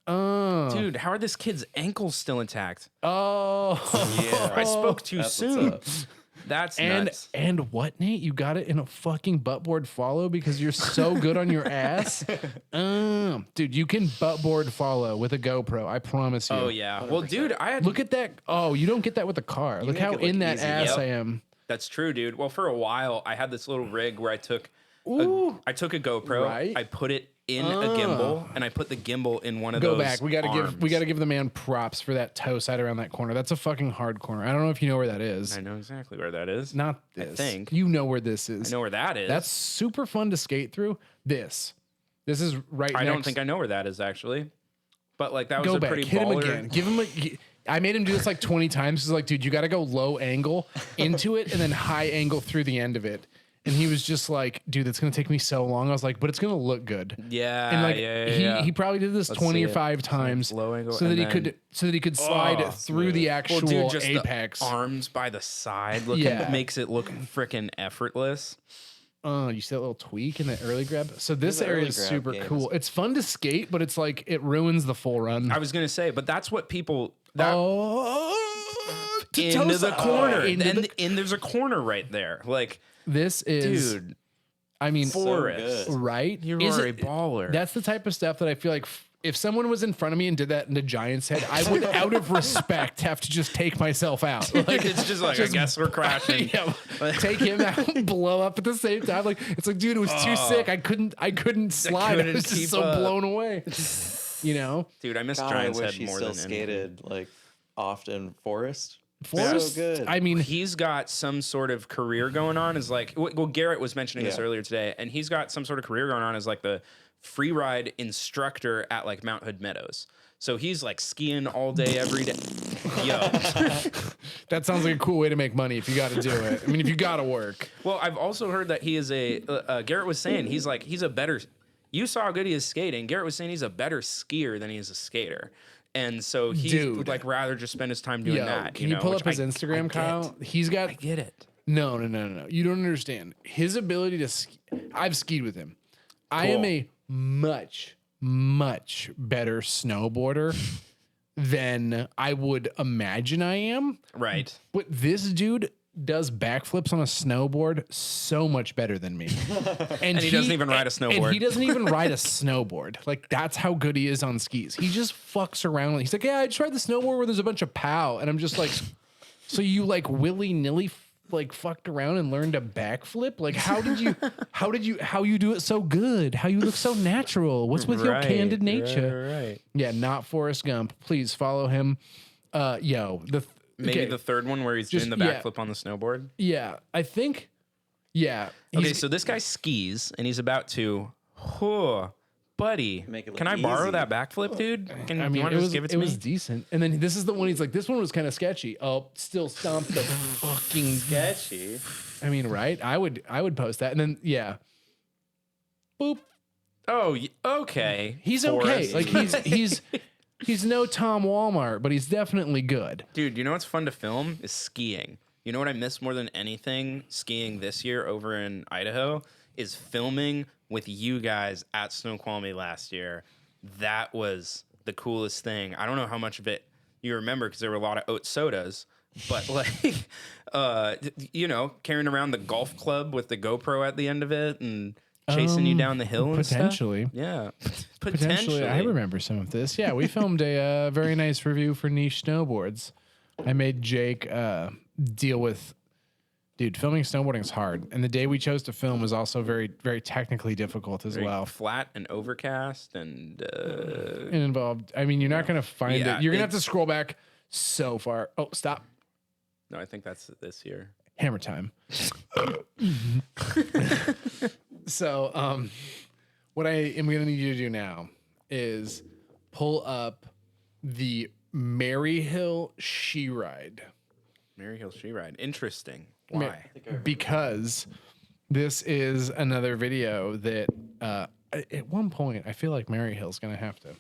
Oh, Dude, how are this kid's ankles still intact? Oh, Yeah. I spoke too That's soon. what's up. That's and nuts. and what, Nate? You got it in a fucking buttboard follow because you're so good on your ass. Dude, you can buttboard follow with a GoPro. I promise you. Oh yeah. Well, dude, I had Look at that. Oh, you don't get that with a car. Look make how it look in that easy. ass Yep. I am. That's true, dude. Well, for a while, I had this little rig where I took a GoPro, Right. I put it in a gimbal, and I put the gimbal in one of Go those. back. We gotta arms. give the man props for that toe side around that corner. That's a fucking hard corner. I don't know if you know where that is. I know exactly where that is. Not this. think. You know where this is. I know where that is. That's super fun to skate through. This is right. I next. don't think I know where that is actually, but like that was Go a back. pretty Hit him baller. again. Give him a. I made him do this like 20 times. He's like, dude, you got to go low angle into it and then high angle through the end of it. And he was just like, dude, that's going to take me so long. I was like, but it's going to look good. Yeah, And like yeah. he probably did this 20 see or it. 5 times low angle so that and he then- could slide through the actual Well, dude, just apex. the arms by the side looking Yeah. makes it look freaking effortless. You see that little tweak in the early grab? So this The area early is grab super game cool. It's fun to skate, but it's like it ruins the full run. I was gonna say, but that's what people that To into toes the up. corner, Into and, the- and there's a corner right there. Like, this is, dude, I mean, So Forrest, good. right? you Is are a it- baller. That's the type of stuff that I feel like if someone was in front of me and did that in a giant's head, I would, out of respect, have to just take myself out. Like, It's just like, I guess we're crashing. yeah, take him out, blow up at the same time. Like, it's like, dude, it was too sick. I couldn't slide. I couldn't was just keep so up. blown away. You know, Dude, I miss God, I Giant's wish Head he more still than anything. skated like often. Forest. Forrest. So good. I mean, He's got some sort of career going on as like, well, Garrett was mentioning this Yeah. earlier today, and he's got some sort of career going on as like the free ride instructor at like Mount Hood Meadows. So he's like skiing all day, every day. Yo. that sounds like a cool way to make money if you got to do it. I mean, if you got to work. Well, I've also heard that he is Garrett was saying he's a better, you saw how good he is skating. Garrett was saying he's a better skier than he is a skater. And so he Dude. would like rather just spend his time doing Yo, that. can you pull which up his I Instagram, get. Kyle? He's got I get it. no. You don't understand his ability to. I've skied with him. I am Cool. a much better snowboarder than I would imagine I am. Right. But this dude does backflips on a snowboard so much better than me. And he doesn't even ride a snowboard. And he doesn't even ride a snowboard. Like, that's how good he is on skis. He just fucks around. He's like, yeah, I tried the snowboard where there's a bunch of pow. And I'm just like, so you like willy-nilly like fucked around and learned a backflip? Like, how you do it so good? How you look so natural? What's with your candid nature? Right. Yeah, not Forrest Gump. Please follow him. Maybe Okay. the third one where he's Just- doing the yeah. backflip on the snowboard. Yeah, I think. Yeah. Okay, he's- so this guy skis and he's about to, buddy, Make it look can I borrow easy. that backflip, dude? I You mean, want it to was just give it to it me? was decent. And then this is the one he's like, this one was kind of sketchy. Oh, still stomp the fucking. Sketchy. I mean, right? I would post that, and then yeah. Boop. Oh, okay. He's Forrest. okay. Like he's no Tom Walmart, but he's definitely good. Dude, you know what's fun to film is skiing. You know what I miss more than anything skiing this year over in Idaho is filming with you guys at Snoqualmie last year. That was the coolest thing. I don't know how much of it you remember because there were a lot of oat sodas, but like, carrying around the golf club with the GoPro at the end of it and chasing you down the hill and stuff. Potentially. Yeah. Potentially, I remember some of this. Yeah, we filmed a very nice review for Niche Snowboards. I made Jake deal with, dude, filming snowboarding is hard, and the day we chose to film was also very, very technically difficult as Very well. flat and overcast and It involved. I mean, you're not gonna find Yeah, it. You're gonna have to scroll back so far. Oh, stop. no, I think that's this year. Hammer time. So, what I am going to need you to do now is pull up the Maryhill She Ride. Maryhill She Ride. Interesting. Why? Because this is another video that at one point I feel like Maryhill's going to have to,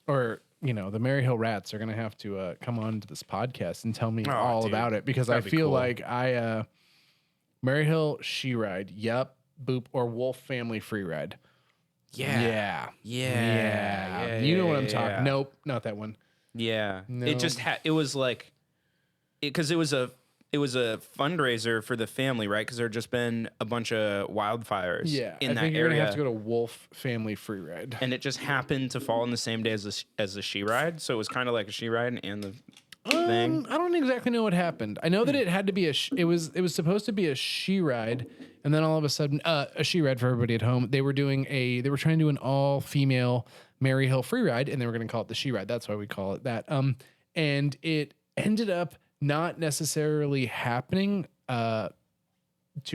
or the Maryhill Rats are going to have to come on to this podcast and tell me all dude. about it, because I That'd be feel cool. like Maryhill She Ride, yep, boop, or Wolf Family Free Ride. Yeah. Yeah. You know what I'm talking. yeah. Nope, not that one. Yeah. No. It just it was like because it was a fundraiser for the family, right? Because there had just been a bunch of wildfires Yeah, in I that think you're area. gonna have to go to Wolf Family Free Ride. and it just happened to fall on the same day as the she ride, so it was kind of like a she ride and the thing. I don't exactly know what happened. I know that it had to be it was supposed to be a she ride, and then all of a sudden, a she ride for everybody at home. They were trying to do an all female Maryhill free ride, and they were going to call it the she ride. That's why we call it that. And it ended up not necessarily happening to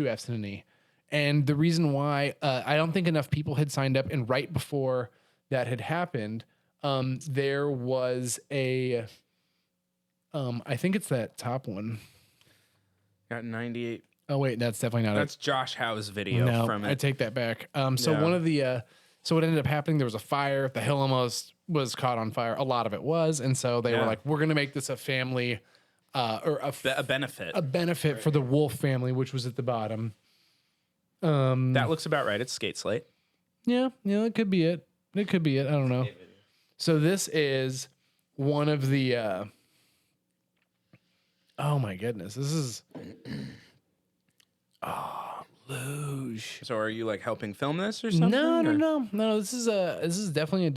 F's and an E. And the reason why I don't think enough people had signed up, and right before that had happened, there was a. I think it's that top one. Got 98. Oh wait, that's definitely not That's Josh Howe's video No, from it. I take that back. So Yeah. one of the so what ended up happening, there was a fire. The hill almost was caught on fire. A lot of it was, and so they were Yeah. like, "We're gonna make this a family, or a benefit. a benefit for the Wolf family," which was at the bottom. That looks about right. It's skate slate. Yeah, it could be it. It could be it. I don't know. So this is one of the. Oh my goodness, this is. Oh, Luge. So are you like helping film this or something? No. This is definitely a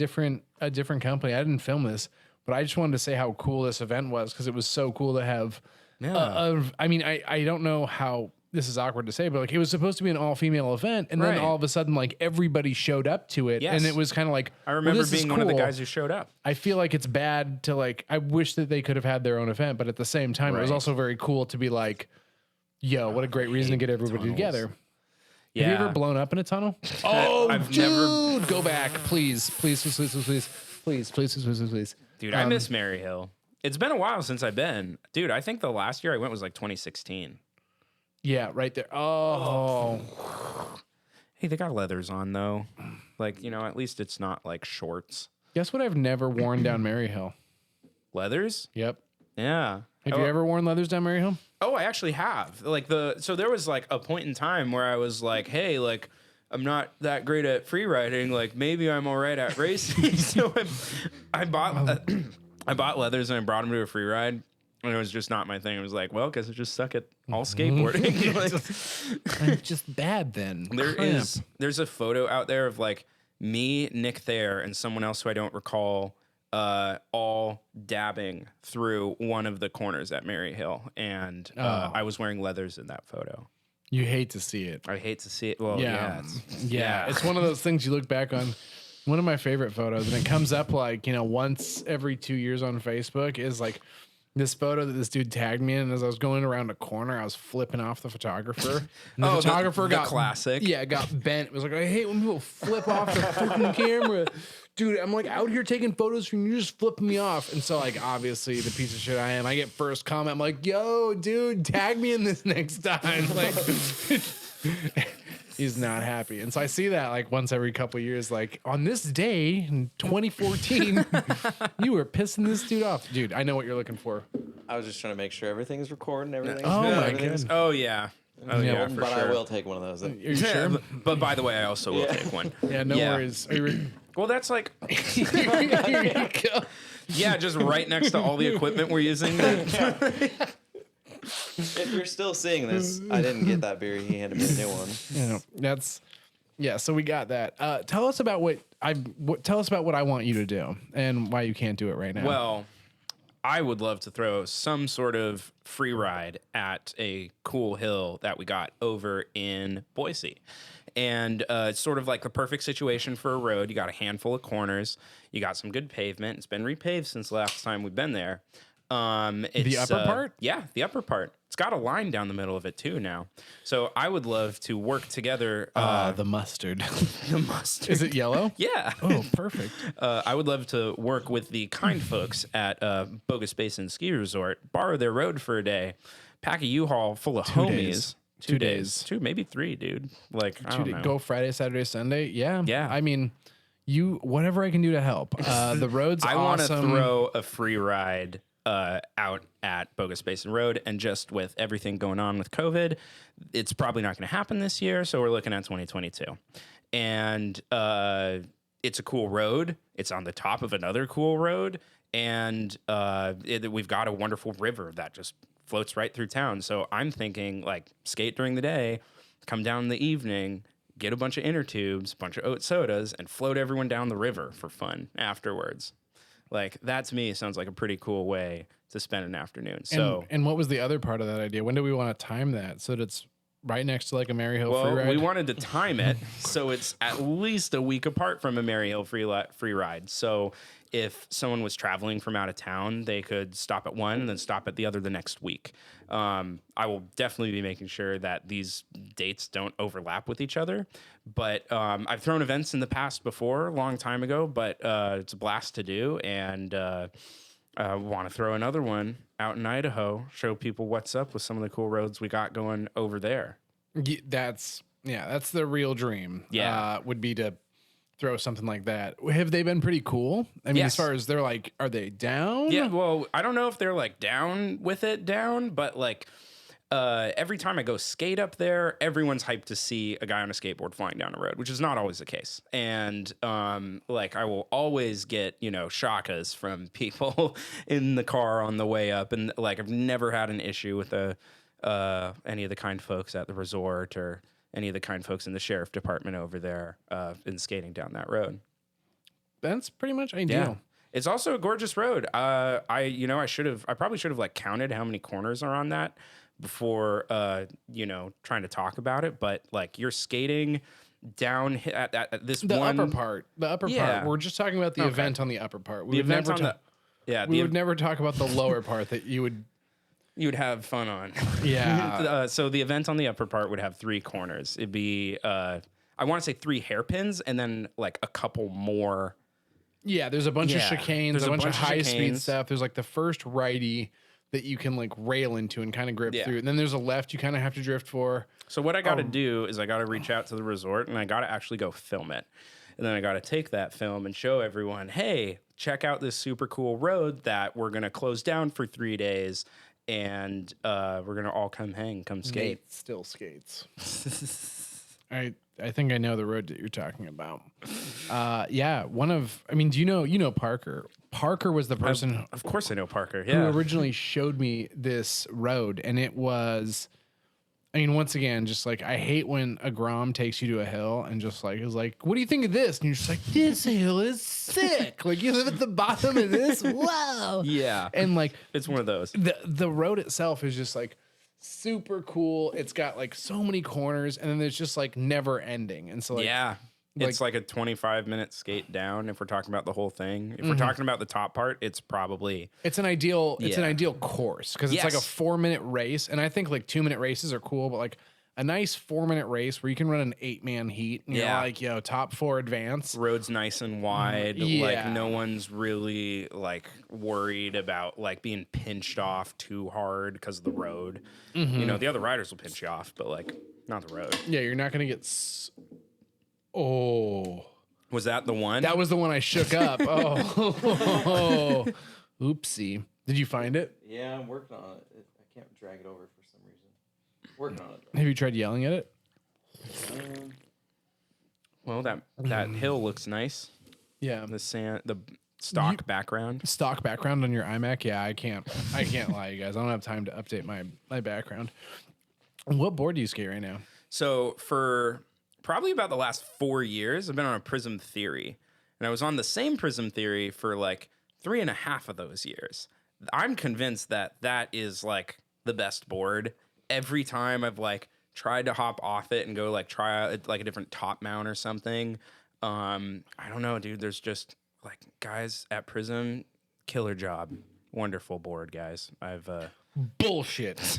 different company. I didn't film this, but I just wanted to say how cool this event was because it was so cool to have. Yeah. I mean, I don't know how this is awkward to say, but like it was supposed to be an all-female event, and then Right. all of a sudden, like everybody showed up to it, Yes. and it was kind of like I remember this is being one of the cool. guys who showed up. I feel like it's bad to like. I wish that they could have had their own event, but at the same time, it was Right. also very cool to be like, "Yo, what a great reason to get everybody tunnels. together." Yeah. Have you ever blown up in a tunnel? I've never. Go back, please. Dude, I miss Maryhill. It's been a while since I've been. Dude, I think the last year I went was like 2016. Yeah, right there. Oh, Hey, they got leathers on though. Like, at least it's not like shorts. guess what? I've never worn down Maryhill. Leathers? Yep. Yeah. Have you ever worn leathers down Maryhill? Oh, I actually have. So there was like a point in time where I was like, hey, like I'm not that great at free riding. Like maybe I'm all right at racing. So I bought leathers and I brought them to a free ride. And it was just not my thing. It was like, well, guess I just suck at all skateboarding. Like, I'm just bad then. there's a photo out there of like me, Nick Thayer, and someone else who I don't recall, all dabbing through one of the corners at Maryhill, and I was wearing leathers in that photo. You hate to see it. I hate to see it. Well, yeah, It's one of those things you look back on. One of my favorite photos, and it comes up like, once every 2 years on Facebook, is like this photo that this dude tagged me in. And as I was going around a corner, I was flipping off the photographer. And the photographer the got classic. Yeah, got bent. It was like, I hate when people flip off the freaking camera. Dude, I'm like out here taking photos from you, you're just flipping me off. And so, like, obviously, the piece of shit I am, I get first comment. I'm like, yo, dude, tag me in this next time. Like, he's not happy. And so I see that like once every couple of years, like on this day in 2014, you were pissing this dude off. Dude, I know what you're looking for. I was just trying to make sure everything's recording, everything. Oh my everything's God. Oh yeah. Oh yeah, for but sure. I will take one of those. Are you sure? But by the way, I also will take one. Yeah, no worries. Are you Well, that's like, Here you go. yeah, just right next to all the equipment we're using. If you're still seeing this, I didn't get that beer. He handed me a new one. So we got that. Tell us about what I want you to do and why you can't do it right now. Well, I would love to throw some sort of free ride at a cool hill that we got over in Boise. And it's sort of like the perfect situation for a road. You got a handful of corners. You got some good pavement. It's been repaved since the last time we've been there. It's, the upper part? Yeah, the upper part. It's got a line down the middle of it too now. So I would love to work together. The mustard. The mustard. Is it yellow? Yeah. Oh, perfect. I would love to work with the kind folks at Bogus Basin Ski Resort, borrow their road for a day, pack a U-Haul full of homies. days. 2 days. 2, maybe 3, dude. Like, I don't know. Go Friday, Saturday, Sunday. Yeah. Yeah. I mean, whatever I can do to help. The road's I want to awesome. throw a free ride out at Bogus Basin Road, and just with everything going on with COVID, it's probably not going to happen this year. So we're looking at 2022, and it's a cool road. It's on the top of another cool road, and we've got a wonderful river that just floats right through town. So I'm thinking like skate during the day, come down in the evening, get a bunch of inner tubes, a bunch of oat sodas, and float everyone down the river for fun afterwards. Like, that to me sounds like a pretty cool way to spend an afternoon. So, and what was the other part of that idea? When do we want to time that so that it's right next to like a Maryhill free ride? we wanted to time it so it's at least a week apart from a Maryhill free ride. So if someone was traveling from out of town, they could stop at one and then stop at the other the next week. I will definitely be making sure that these dates don't overlap with each other. But I've thrown events in the past before, a long time ago, but it's a blast to do. And I want to throw another one out in Idaho, show people what's up with some of the cool roads we got going over there. That's the real dream. Yeah. Would be to throw something like that. Have they been pretty cool? I mean, Yes. as far as they're like, are they down? Yeah, well, I don't know if they're like down with it, but like every time I go skate up there, everyone's hyped to see a guy on a skateboard flying down a road, which is not always the case. And like I will always get, shakas from people in the car on the way up. And like I've never had an issue with any of the kind folks at the resort or any of the kind folks in the sheriff department over there in skating down that road. That's pretty much ideal. Yeah. It's also a gorgeous road. I probably should have like counted how many corners are on that before, trying to talk about it. But like you're skating down at this upper part. We're just talking about the event on the upper part. We would never talk about the lower part that you would have fun on. Yeah. So the event on the upper part would have 3 corners. It'd be, I want to say 3 hairpins and then like a couple more. Yeah, there's a bunch of chicanes, there's a bunch of high-speed stuff. There's like the first righty that you can like rail into and kind of grip through. And then there's a left you kind of have to drift for. So what I got to do is I got to reach out to the resort and I got to actually go film it. And then I got to take that film and show everyone, hey, check out this super cool road that we're going to close down for 3 days. And we're going to all come skate. Nate still skates. I think I know the road that you're talking about. Do you know Parker? Parker was the person. Of course I know Parker. Who originally showed me this road. And it was, once again, just like, I hate when a Grom takes you to a hill and just like, is like, what do you think of this? And you're just like, this hill is sick. Like you live at the bottom of this. Wow. Yeah. And like, it's one of those. The road itself is just like, super cool. It's got like so many corners and then there's just like never ending. And so like, it's like a 25-minute skate down if we're talking about the whole thing. If we're talking about the top part, it's an ideal course because it's like a 4-minute race. And I think like 2-minute races are cool, but like a nice 4-minute race where you can run an 8-man heat and you're like, top 4 advance. Road's nice and wide. Like no one's really like worried about like being pinched off too hard because of the road. The other riders will pinch you off, but like not the road. Yeah, you're not going to get... Was that the one? That was the one I shook up. Oh. Oopsie. Did you find it? Yeah, I'm working on it. I can't drag it over for some reason. Working on it. Have you tried yelling at it? Well, that hill looks nice. Yeah. The stock background. Stock background on your iMac? Yeah, I can't lie, you guys. I don't have time to update my background. What board do you skate right now? So for probably about the last 4 years, I've been on a Prism Theory. And I was on the same Prism Theory for like 3.5 of those years. I'm convinced that is like the best board. Every time I've like tried to hop off it and go like try out like a different top mount or something. I don't know, dude. There's just like guys at Prism, killer job. Wonderful board, guys. Bullshit.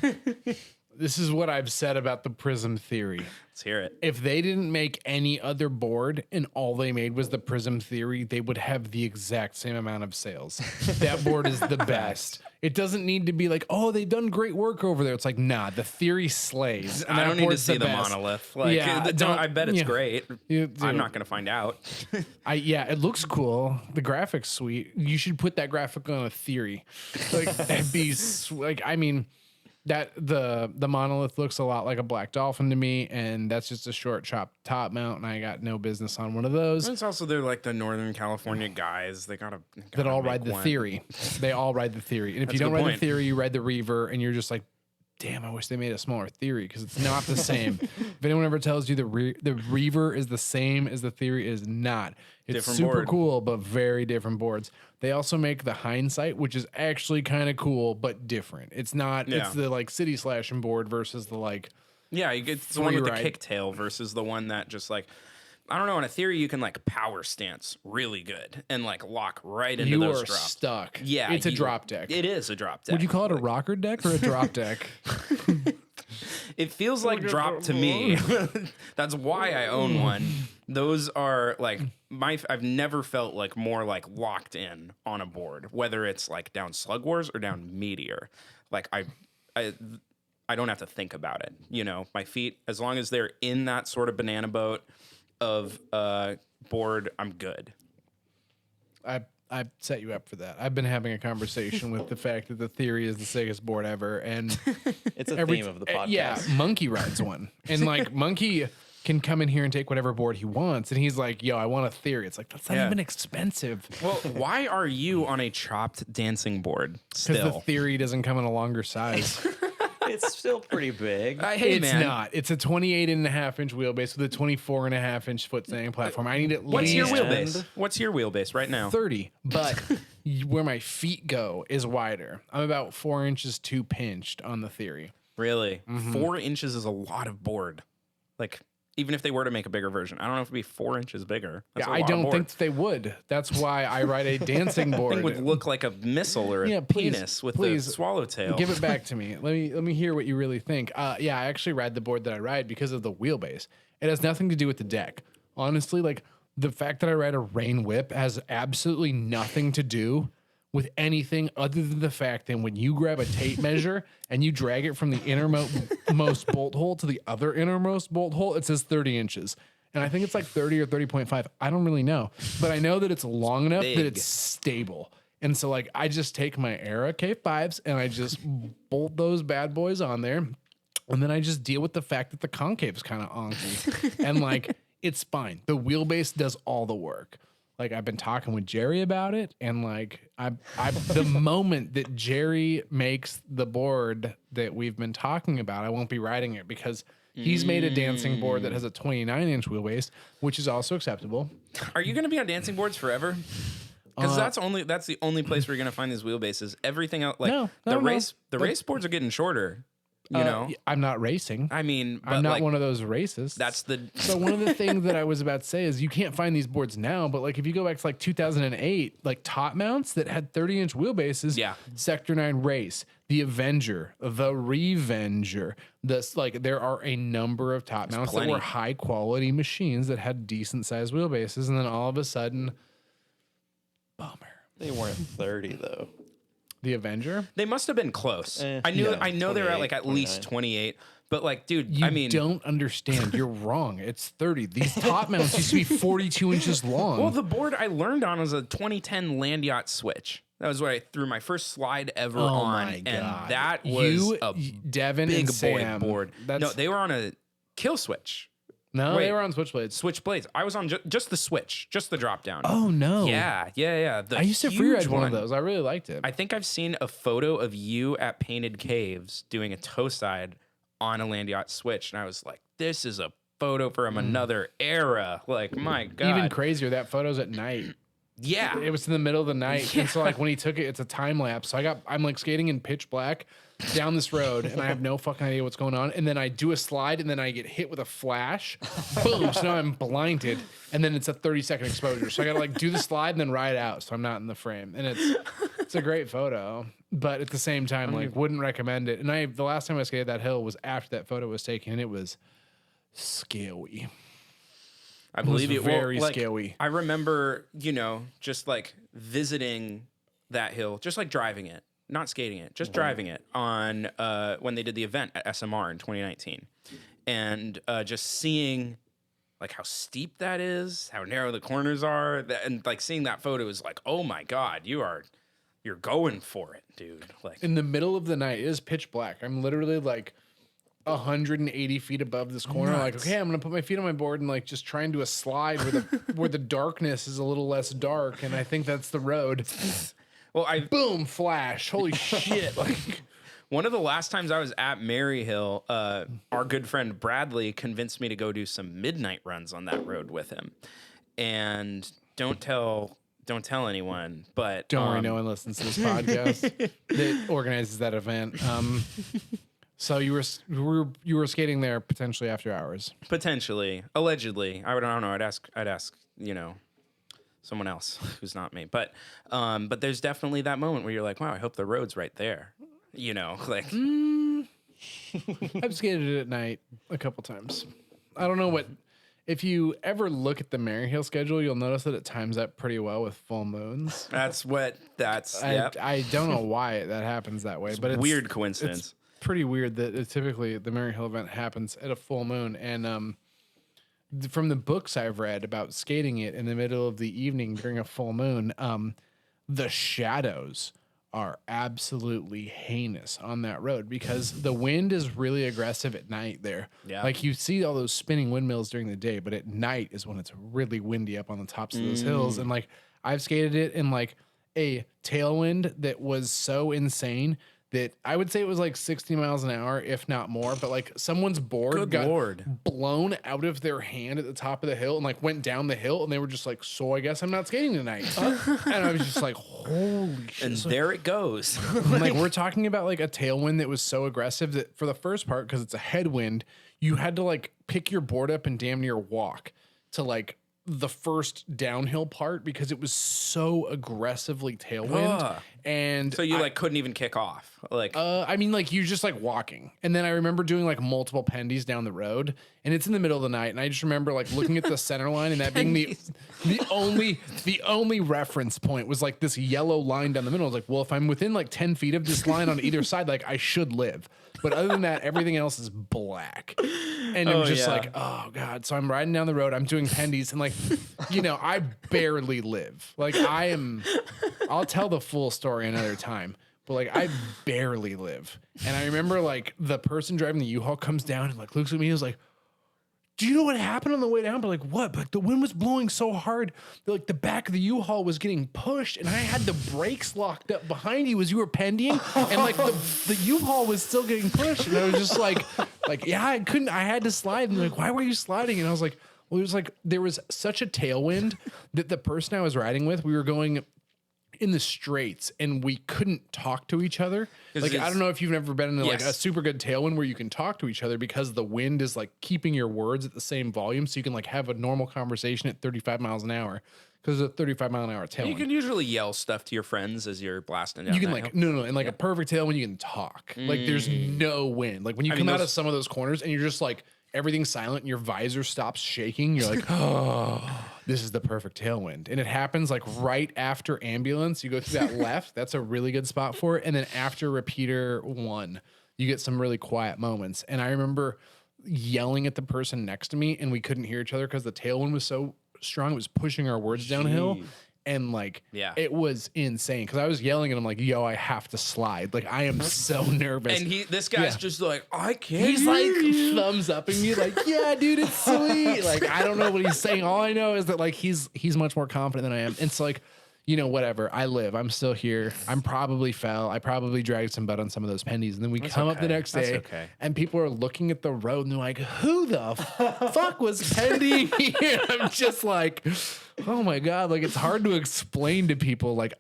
This is what I've said about the Prism Theory. Let's hear it. If they didn't make any other board and all they made was the Prism Theory, they would have the exact same amount of sales. That board is the best. It doesn't need to be like, oh, they've done great work over there. It's like, nah, the Theory slays. I don't need to see the monolith. Like, I bet it's great. I'm not going to find out. It looks cool. The graphic's sweet. You should put that graphic on a Theory. Like, that'd be like, that the monolith looks a lot like a Black Dolphin to me, and that's just a short chop top mount, and I got no business on one of those. It's also they're like the Northern California guys. They gotta that all ride the Theory. They all ride the Theory, and if you don't ride the Theory, you ride the Reaver, and you're just like, damn, I wish they made a smaller Theory because it's not the same. If anyone ever tells you the Reaver is the same as the Theory, it is not. It's different super board. cool, but very different boards. They also make the Hindsight, which is actually kind of cool, but different. It's not. It's the like city slashing board versus the like. Yeah, you get the one with the kicktail versus the one that just like. I don't know. On a Theory, you can like power stance really good and like lock right into those drops. You are stuck. Yeah, it's a drop deck. It is a drop deck. Would you call it a rocker deck or a drop deck? It feels like drop to me. That's why I own one. Those are like I've never felt like more like locked in on a board, whether it's like down Slug Wars or down Meteor. Like I don't have to think about it. You know, my feet, as long as they're in that sort of banana boat of board, I'm good. I set you up for that. I've been having a conversation with the fact that the Theory is the sickest board ever, and it's a theme of the podcast. Yeah, Monkey rides one, and like Monkey can come in here and take whatever board he wants, and he's like, "Yo, I want a Theory." It's like that's not even expensive. Well, why are you on a chopped dancing board still? Because the Theory doesn't come in a longer size. It's still pretty big. Hey, It's man. not. It's a 28.5-inch wheelbase with a 24.5-inch foot standing platform. I need at What's least your wheelbase? What's your wheelbase right now? 30, but where my feet go is wider. I'm about 4 inches too pinched on the Theory. Really? 4 inches is a lot of board. Like, even if they were to make a bigger version, I don't know if it'd be 4 inches bigger. That's Yeah, a I lot of don't board. think that they would. That's why I ride a dancing board. Thing would look like a missile or a Yeah, please, penis with please, a swallowtail. Give it back to me. Let me hear what you really think. Yeah, I actually ride the board that I ride because of the wheelbase. It has nothing to do with the deck. Honestly, like the fact that I ride a rain whip has absolutely nothing to do with anything other than the fact that when you grab a tape measure and you drag it from the innermost bolt hole to the other innermost bolt hole, it says 30 inches. And I think it's like 30 or 30.5. I don't really know. But I know that it's long enough that it's stable. And so like I just take my Era K5s and I just bolt those bad boys on there. And then I just deal with the fact that the concave is kind of onky. And like it's fine. The wheelbase does all the work. Like I've been talking with Jerry about it, and like I the moment that Jerry makes the board that we've been talking about, I won't be riding it because he's made a dancing board that has a 29-inch wheelbase, which is also acceptable. Are you going to be on dancing boards forever? Because that's the only place where you're going to find these wheelbases. Everything else, like the race boards are getting shorter. You know, I'm not racing. I mean, I'm not like, one of those racists. That's the so one of the things that I was about to say is you can't find these boards now, but like if you go back to like 2008, like top mounts that had 30-inch wheelbases, Sector 9 Race, the Avenger, the Revenger, this like there are a number of top mounts that were high quality machines that had decent sized wheelbases, and then all of a sudden, bummer. They weren't 30 though. The Avenger? They must have been close. I know they were at like at least 28. But like, dude, you don't understand. You're wrong. It's 30. These top mounts used to be 42 inches long. Well, the board I learned on was a 2010 Land Yacht Switch. That was what I threw my first slide ever on. My God. And that was a Devin big and Sam, boy board. No, they were on a kill switch. No, they were on switchblades. Switchblades. I was on just the switch, just the drop down. Oh, no. Yeah. I used to free ride one of those. I really liked it. I think I've seen a photo of you at Painted Caves doing a toe side on a Land Yacht Switch. And I was like, this is a photo from another era. Like, my God. Even crazier, that photo's at night. Yeah. It was in the middle of the night. Yeah. And so like when he took it, it's a time lapse. So I'm like skating in pitch black down this road and I have no fucking idea what's going on. And then I do a slide and then I get hit with a flash. Boom. So now I'm blinded. And then it's a 30-second exposure. So I gotta like do the slide and then ride out. So I'm not in the frame. And it's a great photo. But at the same time, like wouldn't recommend it. And the last time I skated that hill was after that photo was taken and it was scary. I believe it. Very scary. I remember, just like visiting that hill, just like driving it, not skating it, just driving it on when they did the event at SMR in 2019, and just seeing like how steep that is, how narrow the corners are, and like seeing that photo is like, oh my God, you're going for it, dude. Like in the middle of the night, it is pitch black. I'm literally like 180 feet above this corner. Like, okay, I'm gonna put my feet on my board and like just try and do a slide where the darkness is a little less dark, and I think that's the road. Well, boom, flash, holy shit! Like one of the last times I was at Maryhill, our good friend Bradley convinced me to go do some midnight runs on that road with him, and don't tell anyone, but don't worry, no one listens to this podcast that organizes that event. So you were skating there potentially after hours. Potentially, allegedly. I don't know. I'd ask, someone else who's not me. But there's definitely that moment where you're like, wow, I hope the road's right there. Like I've skated it at night a couple times. I don't know what. If you ever look at the Maryhill schedule, you'll notice that it times up pretty well with full moons. I don't know why that happens that way, but it's weird coincidence. It's pretty weird that typically the Maryhill event happens at a full moon. And from the books I've read about skating it in the middle of the evening during a full moon, the shadows are absolutely heinous on that road because the wind is really aggressive at night there. Yeah. Like you see all those spinning windmills during the day, but at night is when it's really windy up on the tops of those hills. And like I've skated it in like a tailwind that was so insane that I would say it was like 60 miles an hour, if not more, but like someone's board Good got Lord. blown out of their hand at the top of the hill and like went down the hill, and they were just like, so I guess I'm not skating tonight. And I was just like, holy shit. And So, there it goes. like we're talking about like a tailwind that was so aggressive that for the first part, because it's a headwind, you had to like pick your board up and damn near walk to like the first downhill part because it was so aggressively tailwind. Ugh. And So you like couldn't even kick off. Like I mean, like you just like walking, and then I remember doing like multiple pendies down the road, and it's in the middle of the night, and I just remember like looking at the center line, and that being the only reference point was like this yellow line down the middle. I was like, well, if I'm within like 10 feet of this line on either side, like I should live. But other than that, everything else is black, and it was just like, oh god. So I'm riding down the road, I'm doing pendies, and like, you know, I barely live. Like I'll tell the full story another time. But like I barely live. And I remember like the person driving the U-Haul comes down and like looks at me and is like, do you know what happened on the way down? But like, what? But like, the wind was blowing so hard that like the back of the U-Haul was getting pushed, and I had the brakes locked up behind you as you were pendying, and like the U-Haul was still getting pushed. And I was just like, yeah, I had to slide. And they're like, why were you sliding? And I was like, well, it was like there was such a tailwind that the person I was riding with, we were going in the straights and we couldn't talk to each other. Like, I don't know if you've ever been in like a super good tailwind where you can talk to each other because the wind is like keeping your words at the same volume. So you can like have a normal conversation at 35 miles an hour because it's a 35 mile an hour tailwind. you can usually yell stuff to your friends as you're blasting down. You can like, no, in like a perfect tailwind, you can talk. Like there's no wind. Like when you come out of some of those corners and you're just like, everything's silent and your visor stops shaking. You're like, oh, this is the perfect tailwind. And it happens like right after ambulance. You go through that left. That's a really good spot for it. And then after repeater 1, you get some really quiet moments. And I remember yelling at the person next to me, and we couldn't hear each other because the tailwind was so strong. It was pushing our words downhill. And like, it was insane because I was yelling and I'm like, yo, I have to slide. Like, I am so nervous. And this guy's just like, I can't. He's like thumbs upping me, like, yeah, dude, it's sweet. Like, I don't know what he's saying. All I know is that like he's much more confident than I am. And it's like, you know, whatever. I live. I'm still here. I'm probably fell. I probably dragged some butt on some of those pendies. And then we come up the next day, and people are looking at the road and they're like, who the fuck was pending here? I'm just like, oh my god, like it's hard to explain to people. Like,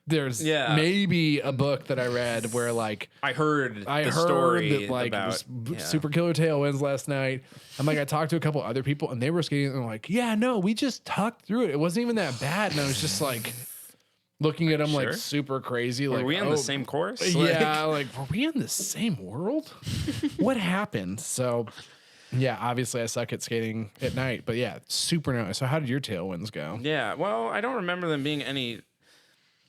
there's maybe a book that I read where like I heard the story that like about super killer tailwinds last night. I'm like, I talked to a couple other people and they were skating and they're like, yeah, no, we just talked through it. It wasn't even that bad. And I was just like looking at them like super crazy. Like, were we in the same course? Yeah, like were we in the same world? What happened? So. Yeah, obviously I suck at skating at night, but yeah, super nice. So how did your tailwinds go? Yeah, well, I don't remember them being any.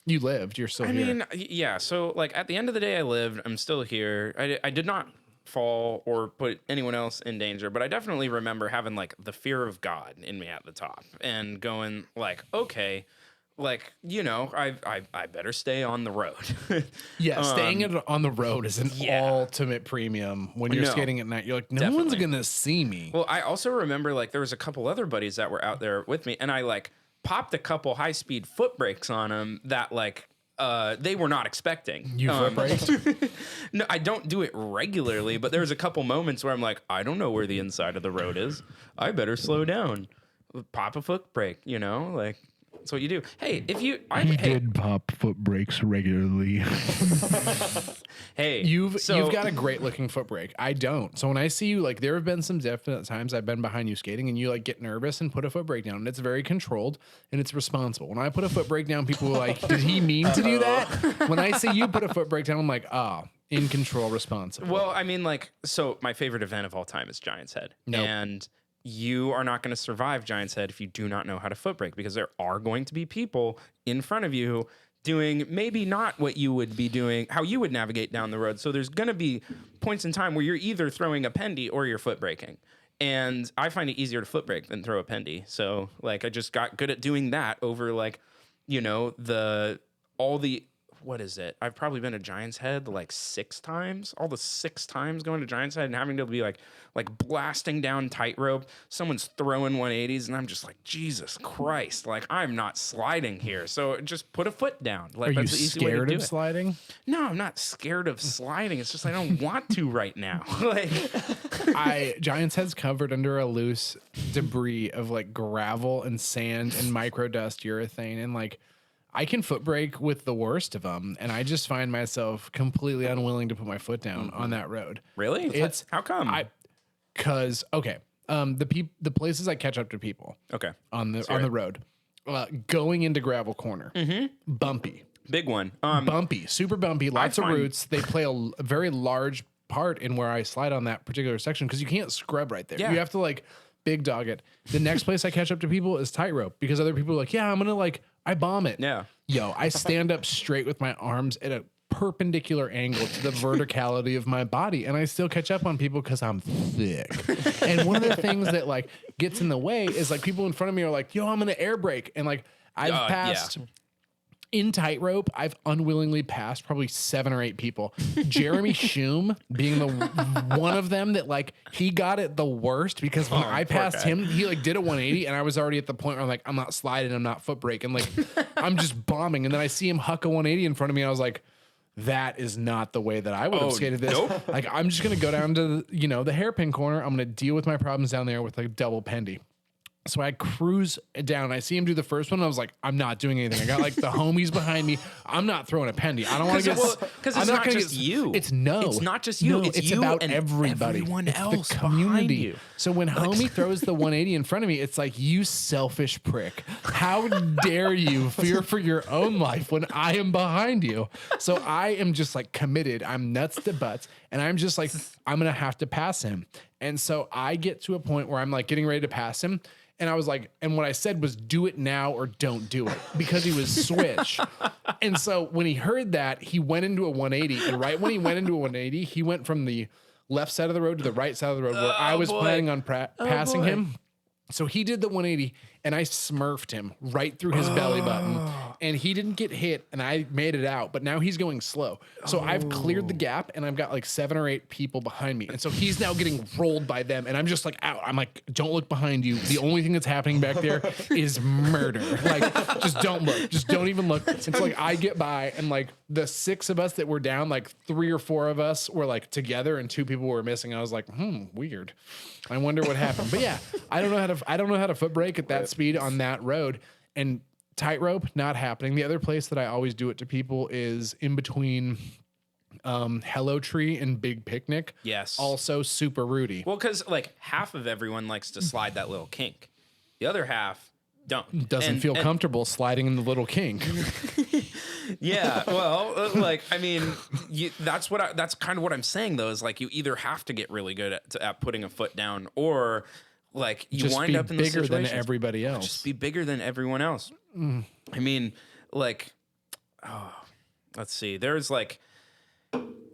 You lived. You're still here. I mean, yeah. So like at the end of the day, I lived. I'm still here. I did not fall or put anyone else in danger, but I definitely remember having like the fear of God in me at the top and going like, okay. Like, you know, I better stay on the road. Yeah, staying on the road is an ultimate premium when you're skating at night. You're like, no one's going to see me. Well, I also remember, like, there was a couple other buddies that were out there with me, and I, like, popped a couple high-speed foot brakes on them that, like, they were not expecting. You foot braked? No, I don't do it regularly, but there was a couple moments where I'm like, I don't know where the inside of the road is. I better slow down. Pop a foot brake, you know, like... That's what you do. Hey, if you... He did pop foot brakes regularly. Hey, you've got a great looking foot brake. I don't. So when I see you, like, there have been some definite times I've been behind you skating and you like get nervous and put a foot brake down, and it's very controlled and it's responsible. When I put a foot brake down, people are like, did he mean to do that? When I see you put a foot brake down, I'm like, in control, responsible. Well, I mean, like, so my favorite event of all time is Giant's Head. Nope. And you are not going to survive Giant's Head if you do not know how to foot brake, because there are going to be people in front of you doing maybe not what you would be doing, how you would navigate down the road. So there's going to be points in time where you're either throwing a pendy or you're foot braking. And I find it easier to foot brake than throw a pendy. So like I just got good at doing that over like, you know, all the what is it? I've probably been to Giant's Head like 6 times. All the 6 times going to Giant's Head and having to be like blasting down tightrope. Someone's throwing 180s, and I'm just like, Jesus Christ! Like, I'm not sliding here. So just put a foot down. Like, Are you that's the easy way to scared do of it. sliding? No, I'm not scared of sliding. It's just I don't want to right now. Like, Giant's Head's covered under a loose debris of like gravel and sand and microdust urethane, and like I can foot brake with the worst of them, and I just find myself completely unwilling to put my foot down on that road. really? It's How come? The places I catch up to people Okay. on the road, going into gravel corner, bumpy, Big one. super bumpy, lots of find- roots. They play a very large part in where I slide on that particular section because you can't scrub right there. Yeah. You have to like big dog it. The next place I catch up to people is tightrope because other people are like, yeah, I'm gonna like I bomb it. Yeah. Yo, I stand up straight with my arms at a perpendicular angle to the verticality of my body, and I still catch up on people because I'm thick. And one of the things that like gets in the way is like people in front of me are like, yo, I'm gonna air brake, and like I've passed. In tightrope, I've unwillingly passed probably 7 or 8 people. Jeremy Shum being the one of them that like he got it the worst because when I passed him, he like did a 180 and I was already at the point where I'm like, I'm not sliding, I'm not foot braking, like I'm just bombing. And then I see him huck a 180 in front of me, and I was like, that is not the way that I would have skated this. Nope. Like I'm just gonna go down to the hairpin corner. I'm gonna deal with my problems down there with like double pendy. So I cruise down. I see him do the first one. I was like, I'm not doing anything. I got like the homies behind me. I'm not throwing a pendy. I don't want to get. Because it's not just you. It's not just you. No, it's it's you about and everybody. Everyone it's else the community. behind you. So when homie throws the 180 in front of me, it's like, you selfish prick. How dare you fear for your own life when I am behind you? So I am just like committed. I'm nuts to butts, and I'm just like, I'm gonna have to pass him. And so I get to a point where I'm like getting ready to pass him. And I was like, and what I said was, do it now or don't do it, because he was switch. And so when he heard that, he went into a 180. And right when he went into a 180, he went from the left side of the road to the right side of the road where I was planning on passing him. So he did the 180, and I smurfed him right through his belly button, and he didn't get hit, and I made it out, but now he's going slow. So I've cleared the gap, and I've got like 7 or 8 people behind me. And so he's now getting rolled by them, and I'm just like out. I'm like, don't look behind you. The only thing that's happening back there is murder. Like, just don't look. Just don't even look. It's like I get by, and like the 6 of us that were down, like 3 or 4 of us were like together, and 2 people were missing. I was like, weird. I wonder what happened. But yeah, I don't know how to foot brake at that speed on that road. And tightrope, not happening. The other place that I always do it to people is in between Hello Tree and Big Picnic. Yes. Also super rooty. Well, because like half of everyone likes to slide that little kink. The other half don't. Doesn't feel comfortable sliding in the little kink. Yeah, well, like I mean, that's kind of what I'm saying though. Is like you either have to get really good at putting a foot down, or like you just wind be up in the bigger than situations. everybody else. Just be bigger than everyone else. I mean, like, let's see. There's like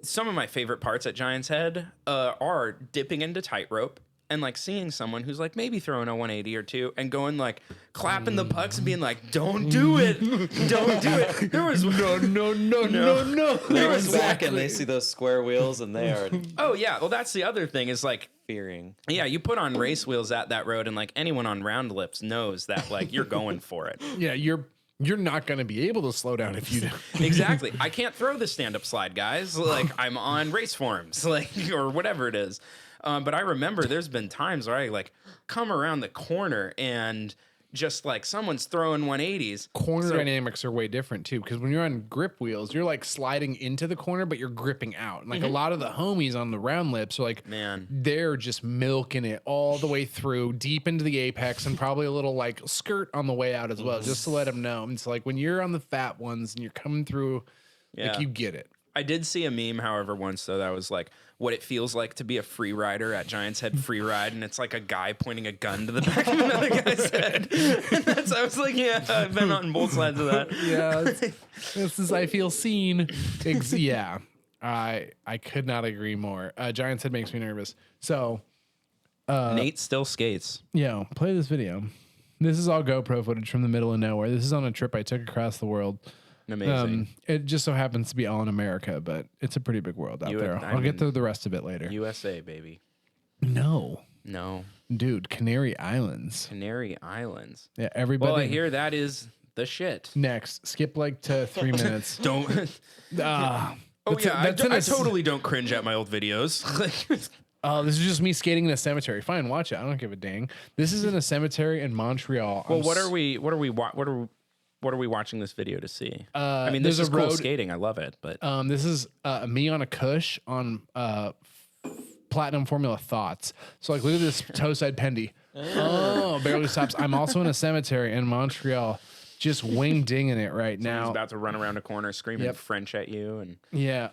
some of my favorite parts at Giant's Head are dipping into tightrope. And like seeing someone who's like maybe throwing a 180 or 2 and going like clapping the pucks and being like, don't do it. Don't do it. There was no. They look back and they see those square wheels and they are Oh yeah. Well, that's the other thing is like, fearing. yeah, you put on race wheels at that road and like anyone on round lips knows that like you're going for it. Yeah, you're not going to be able to slow down if you do. Exactly. I can't throw the stand-up slide, guys. Like I'm on race forms, like or whatever it is. But I remember there's been times where I like come around the corner and just like someone's throwing 180s. Corner dynamics are way different too, because when you're on grip wheels, you're like sliding into the corner, but you're gripping out. And like a lot of the homies on the round lips are like, Man. they're just milking it all the way through, deep into the apex, and probably a little like skirt on the way out as well, just to let them know. And it's like when you're on the fat ones and you're coming through, like you get it. I did see a meme, however, once though that was like what it feels like to be a free rider at Giant's Head free ride, and it's like a guy pointing a gun to the back of another guy's head. And I was like, yeah, I've been on both sides of that. Yeah, this is I feel seen. Yeah, I could not agree more. Giant's Head makes me nervous. So Nate still skates. Play this video. This is all GoPro footage from the middle of nowhere. This is on a trip I took across the world. Amazing. It just so happens to be all in America, but it's a pretty big world out there. I'll get to the rest of it later. USA, baby. No, Dude, Canary Islands. Canary Islands. Yeah, everybody. Well, I hear that is the shit. Next, skip like to 3 minutes. Don't. Ah. Oh, That's yeah. a- that's in I a- totally don't cringe at my old videos. Oh, this is just me skating in a cemetery. Fine, watch it. I don't give a dang. This is in a cemetery in Montreal. Well, what are we watching this video to see? I mean, there's this is a cool road- skating. I love it, but This is me on a Cush on Platinum Formula Thoughts. So like, look at this toe side pendy. Oh, barely stops. I'm also in a cemetery in Montreal, just wing dinging it right he's now. about to run around a corner screaming Yep. French at you, and Yeah.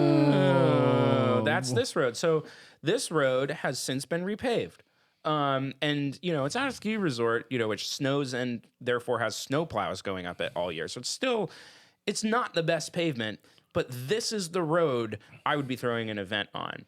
Oh, that's this road. So this road has since been repaved. And it's at a ski resort, which snows and therefore has snow plows going up it all year. So it's not the best pavement, but this is the road I would be throwing an event on.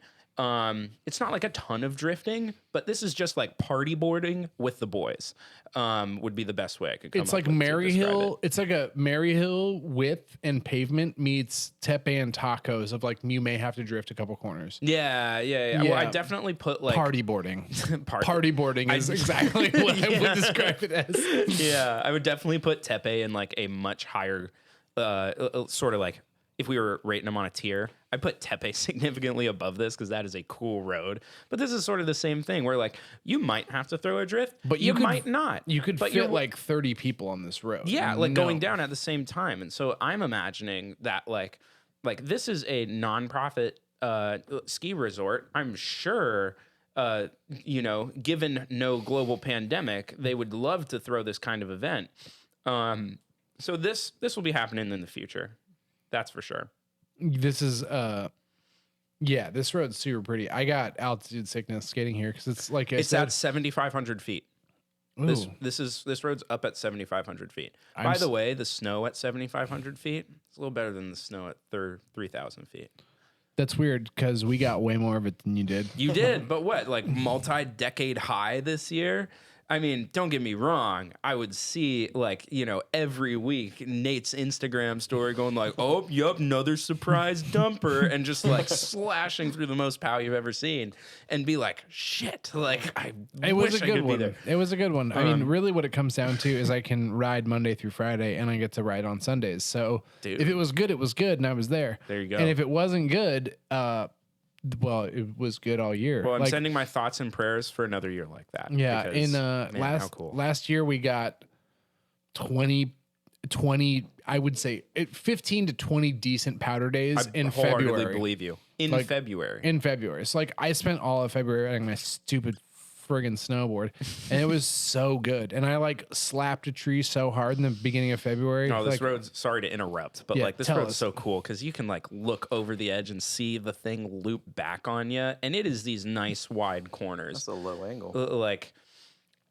It's not like a ton of drifting, but this is just like party boarding with the boys. Would be the best way I could come it's up like with to Maryhill. describe it. It's like a Maryhill width and pavement meets tepe and tacos of like you may have to drift a couple corners. Yeah. Well, I Yeah. definitely put like Party boarding. Party- Party boarding is exactly what I would describe it as. Yeah, I would definitely put Tepe in like a much higher, sort of like if we were rating them on a tier, I put Tepe significantly above this because that is a cool road. But this is sort of the same thing where like you might have to throw a drift, But you you could- might not. You could but fit you're- like 30 people on this road. yeah, like No. going down at the same time. And so I'm imagining that like this is a nonprofit ski resort. I'm sure. Given no global pandemic, they would love to throw this kind of event. So this will be happening in the future. That's for sure. This is this road's super pretty. I got altitude sickness skating here because it's like It's at 7,500 feet. Ooh. This road's up at 7,500 feet. I'm By s- the way, the snow at 7,500 feet, it's a little better than the snow at 3,000 feet. That's weird because we got way more of it than you did. You did, but what? Like multi-decade high this year? I mean, don't get me wrong. I would see like, every week Nate's Instagram story going like, oh, yep, another surprise dumper, and just like slashing through the most pow you've ever seen and be like, shit, like It was wish a I good could be one. there. It was a good one. I mean, really what it comes down to is I can ride Monday through Friday and I get to ride on Sundays. So Dude. if it was good, it was good and I was there. There you go. And if it wasn't good, well, it was good all year. Well, I'm Like, sending my thoughts and prayers for another year like that. yeah, because, in man, how last cool. last year we got 20 I would say 15 to 20 decent powder days I in wholeheartedly February. believe you. In Like, February. In February. It's like I spent all of February riding my stupid friggin' snowboard and it was so good. And I like slapped a tree so hard in the beginning of February. No, this like, road's sorry to interrupt, but Yeah, like this tell road's us. so cool because you can like look over the edge and see the thing loop back on you, and it is these nice wide corners. That's a low angle. Like,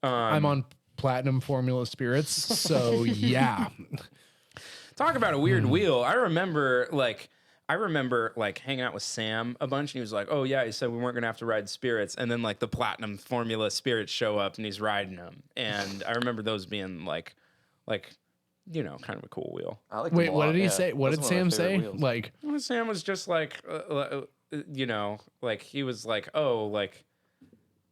I'm on Platinum Formula Spirits, so yeah. talk about a weird wheel. I remember hanging out with Sam a bunch, and he was like, "Oh yeah," he said we weren't gonna have to ride Spirits, and then like the Platinum Formula Spirits show up, and he's riding them, and I remember those being like, kind of a cool wheel. I like them Wait, a what lot, did he yeah. say? What Those did are one Sam of my say? favorite wheels. Like, Well, Sam was just like, like he was like, oh, like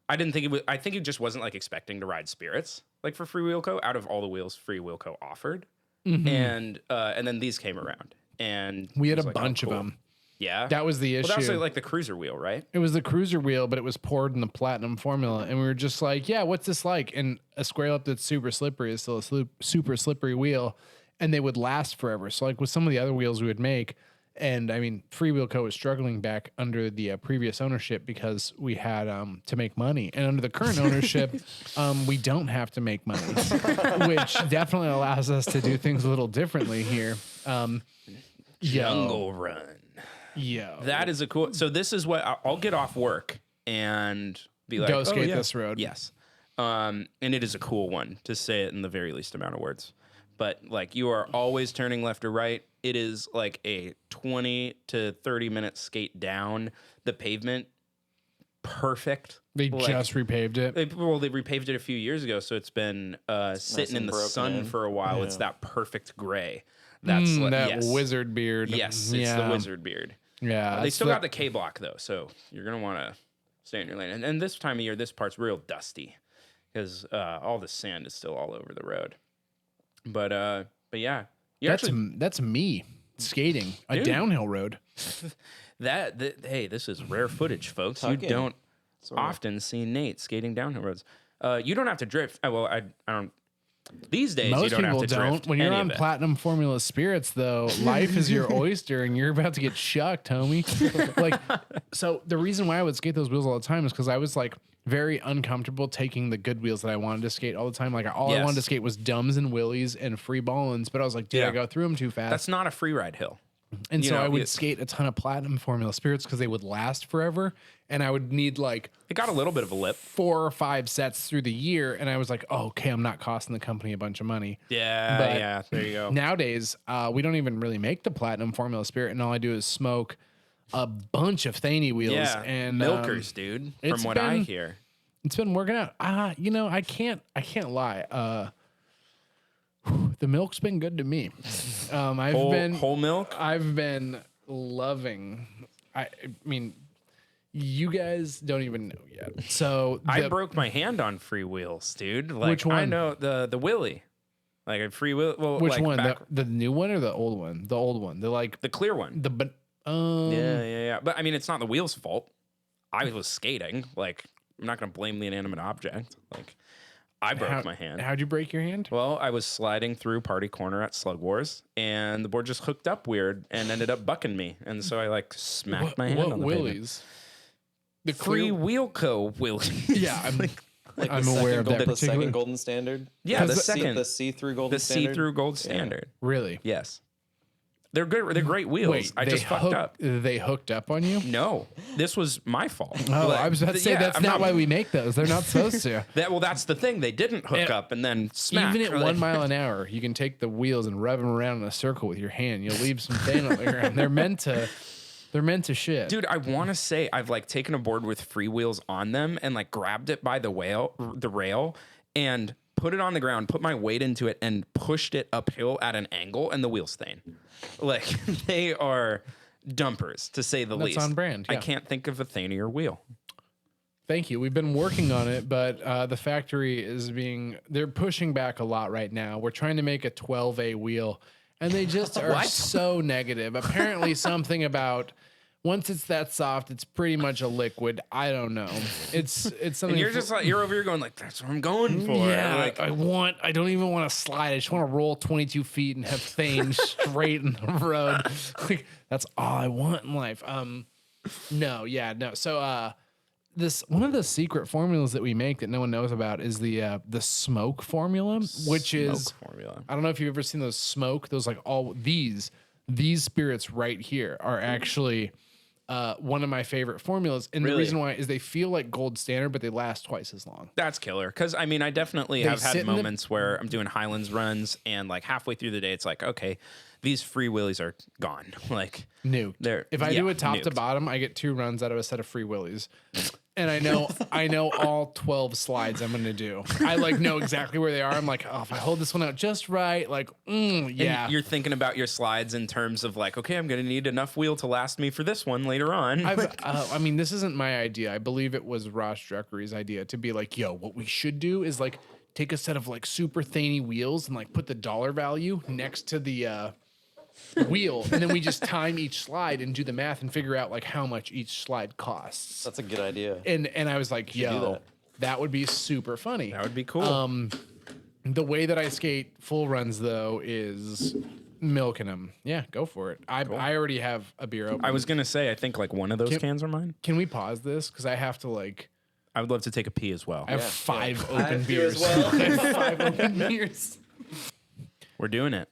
I didn't think it was. I think he just wasn't like expecting to ride Spirits like for Free Wheel Co. out of all the wheels Free Wheel Co. offered, and then these came around, and we had he a was like, oh, bunch cool. of them. Yeah, That was the issue. Well, that was like the cruiser wheel, right? It was the cruiser wheel, but it was poured in the Platinum Formula, and we were just like, "Yeah, what's this like?" And a square lip that's super slippery is still a super slippery wheel, and they would last forever. So, like with some of the other wheels we would make, and I mean, Free Wheel Co. was struggling back under the previous ownership because we had to make money, and under the current ownership, we don't have to make money, which definitely allows us to do things a little differently here. Jungle Run. Yo, That is a cool. So this is what I'll get off work and be like, go oh, skate yeah. this road. Yes. And it is a cool one, to say it in the very least amount of words. But like you are always turning left or right. It is like a 20 to 30 minute skate down the pavement perfect. They Like, just repaved it. they repaved it a few years ago, so it's been sitting in and the broken sun in. for a while. It's that perfect gray. That's like, that yes. wizard beard. Yes, it's the wizard beard. Yeah, They it's still got the K block though, so you're gonna want to stay in your lane. And this time of year, this part's real dusty because all the sand is still all over the road. But yeah, that's me skating a Dude. downhill road. hey, this is rare footage, folks. Tuck You in. don't often see Nate skating downhill roads. You don't have to drift. Well, I don't. These days, you Most don't have people to don't. drift When you're any on of it. Platinum Formula Spirits, though, life is your oyster, and you're about to get shucked, homie. Like, so the reason why I would skate those wheels all the time is because I was like very uncomfortable taking the good wheels that I wanted to skate all the time. Like, all I wanted to skate was dumbs and willies and free ballins, but I was like, dude, I go through them too fast. That's not a free ride hill. And you so know, I would skate a ton of Platinum Formula Spirits because they would last forever, and I would need like It got a little bit of a lip. 4 or 5 sets through the year, and I was like, oh, okay, I'm not costing the company a bunch of money. Yeah, But yeah. There you go. Nowadays, we don't even really make the Platinum Formula Spirit, and all I do is smoke a bunch of Thaney wheels. Yeah, And milkers, dude. From it's what I been- hear. It's been working out. You know, I can't lie. The milk's been good to me. Whole milk. I've been loving. I mean, you guys don't even know yet. So I broke my hand on free wheels, dude. Like, Which one? I know the Willy, like a free wheel. Well, which like one? back- The new one or the old one? The old one. the clear one. Yeah. But I mean, it's not the wheel's fault. I was skating. Like, I'm not gonna blame the inanimate object. Like, I broke my hand. How'd you break your hand? Well, I was sliding through Party Corner at Slug Wars, and the board just hooked up weird and ended up bucking me, and so I like smacked my hand What on the pavement. willies? The Free clear. Wheel Co. Willy. Yeah, I'm The aware of that the particular. second golden standard. Yeah, the the second, the see-through golden the standard. see-through gold standard. Really? Yes, they're good. They're great wheels. Wait, I just fucked up. They hooked up on you? No, this was my fault. Oh, Like, I was about to say yeah, that's I'm not why we make those. They're not supposed to. That's the thing. They didn't hook up and then smack. Even at Like, 1 mile an hour, you can take the wheels and rev them around in a circle with your hand. You'll leave some pain on the ground. They're meant to shit. Dude, I want to say I've like taken a board with free wheels on them and like grabbed it by the rail and put it on the ground, put my weight into it and pushed it uphill at an angle and the wheels stain. Like they are dumpers to say the least. That's on brand. I Yeah. can't think of a Thanier wheel. Thank you. We've been working on it, but the factory they're pushing back a lot right now. We're trying to make a 12A wheel, and they just are so negative. Apparently something about once it's that soft, it's pretty much a liquid. I don't know. It's something. And you're just like, you're over here going like, that's what I'm going for. Yeah, Like, I don't even want to slide. I just want to roll 22 feet and have Thane straight in the road. Like, that's all I want in life. No. So, one of the secret formulas that we make that no one knows about is the smoke formula, which is formula. I don't know if you've ever seen those smoke. Those like all these spirits right here are actually one of my favorite formulas, and the reason why is they feel like gold standard, but they last twice as long. That's killer. Because I mean, I definitely have sit had in the- moments where I'm doing Highlands runs, and like halfway through the day, it's like, okay, these free willies are gone. Like Nuked. If I do a top to nuked. bottom, I get 2 runs out of a set of free willies. And I know all 12 slides I'm gonna do. I like know exactly where they are. I'm like, oh, if I hold this one out just right, like, yeah. And you're thinking about your slides in terms of like, okay, I'm going to need enough wheel to last me for this one later on. I mean, this isn't my idea. I believe it was Ross Druckery's idea to be like, yo, what we should do is like take a set of like super Thaney wheels and like put the dollar value next to the wheel, and then we just time each slide and do the math and figure out like how much each slide costs. That's a good idea. And I was like, do yo, that would be super funny. That would be cool. The way that I skate full runs though is milking them. Yeah, go for it. I already have a beer open. I was going to say, I think like one of those cans are mine. Can we pause this? Because I have to like. I would love to take a pee as well. I have 5 open have beer beers. as well. I have 5 open beers. We're doing it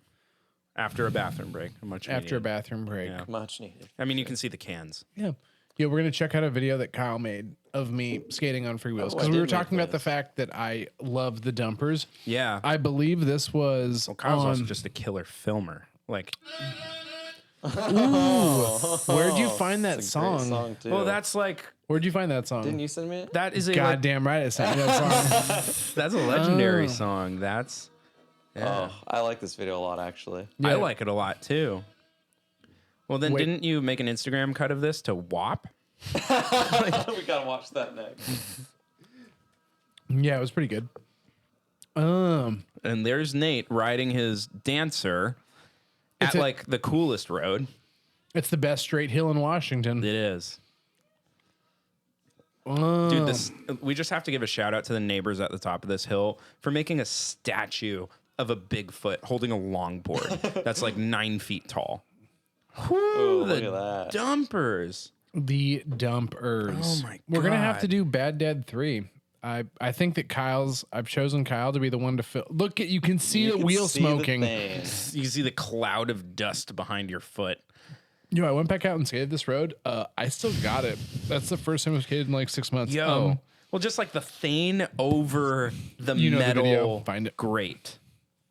after a bathroom break. Much After a needed. bathroom break. Yeah. Much needed. I mean, you can see the cans. Yeah. Yeah, we're going to check out a video that Kyle made of me skating on free wheels. Oh, Because I we were did make talking about the this. fact that I love the dumpers. Yeah. I believe this was Kyle's also on... just a killer filmer. Like, Where'd you find that It's a great song? song too. well, that's like Where'd you find that song? Didn't you send me it? That is a Goddamn right, I sent you that song. that's a legendary song. That's Oh, I like this video a lot, actually. I like it a lot too. Well, then Wait. didn't you make an Instagram cut of this to WAP? We gotta watch that next. Yeah, it was pretty good. And there's Nate riding his dancer at a- like the coolest road. It's the best straight hill in Washington. It is. Dude, we just have to give a shout out to the neighbors at the top of this hill for making a statue of a Bigfoot holding a longboard that's like 9 feet tall. Oh, the look at that. dumpers. The dumpers. Oh my We're gonna have to God. do Bad Dad 3. I think that I've chosen Kyle to be the one to fill. Look at, you can see the can wheel see the smoking. thing. You see the cloud of dust behind your foot. I went back out and skated this road. I still got it. That's the first time I've skated in like 6 months. Yo. Well, just like the thane over the You know the metal. video. Find it. Great.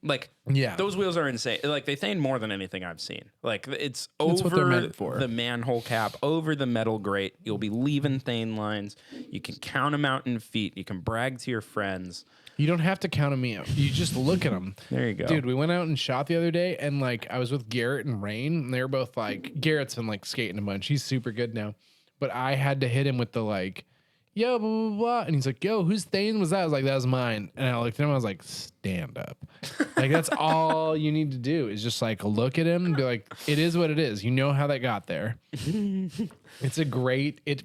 Like, Yeah. those wheels are insane. Like, they thane more than anything I've seen. Like, it's That's what they're over meant for. the manhole cap, over the metal grate. You'll be leaving thane lines. You can count them out in feet. You can brag to your friends. You don't have to count them out. You just look at them. There you go. Dude, we went out and shot the other day, and like I was with Garrett and Rain, and they were both like, Garrett's been like skating a bunch. He's super good now. But I had to hit him with the like, yo, blah, blah, blah. And he's like, yo, whose thing was that? I was like, that was mine. And I looked at him, I was like, stand up. Like, that's all you need to do is just like look at him and be like, it is what it is. You know how that got there. It's a great, it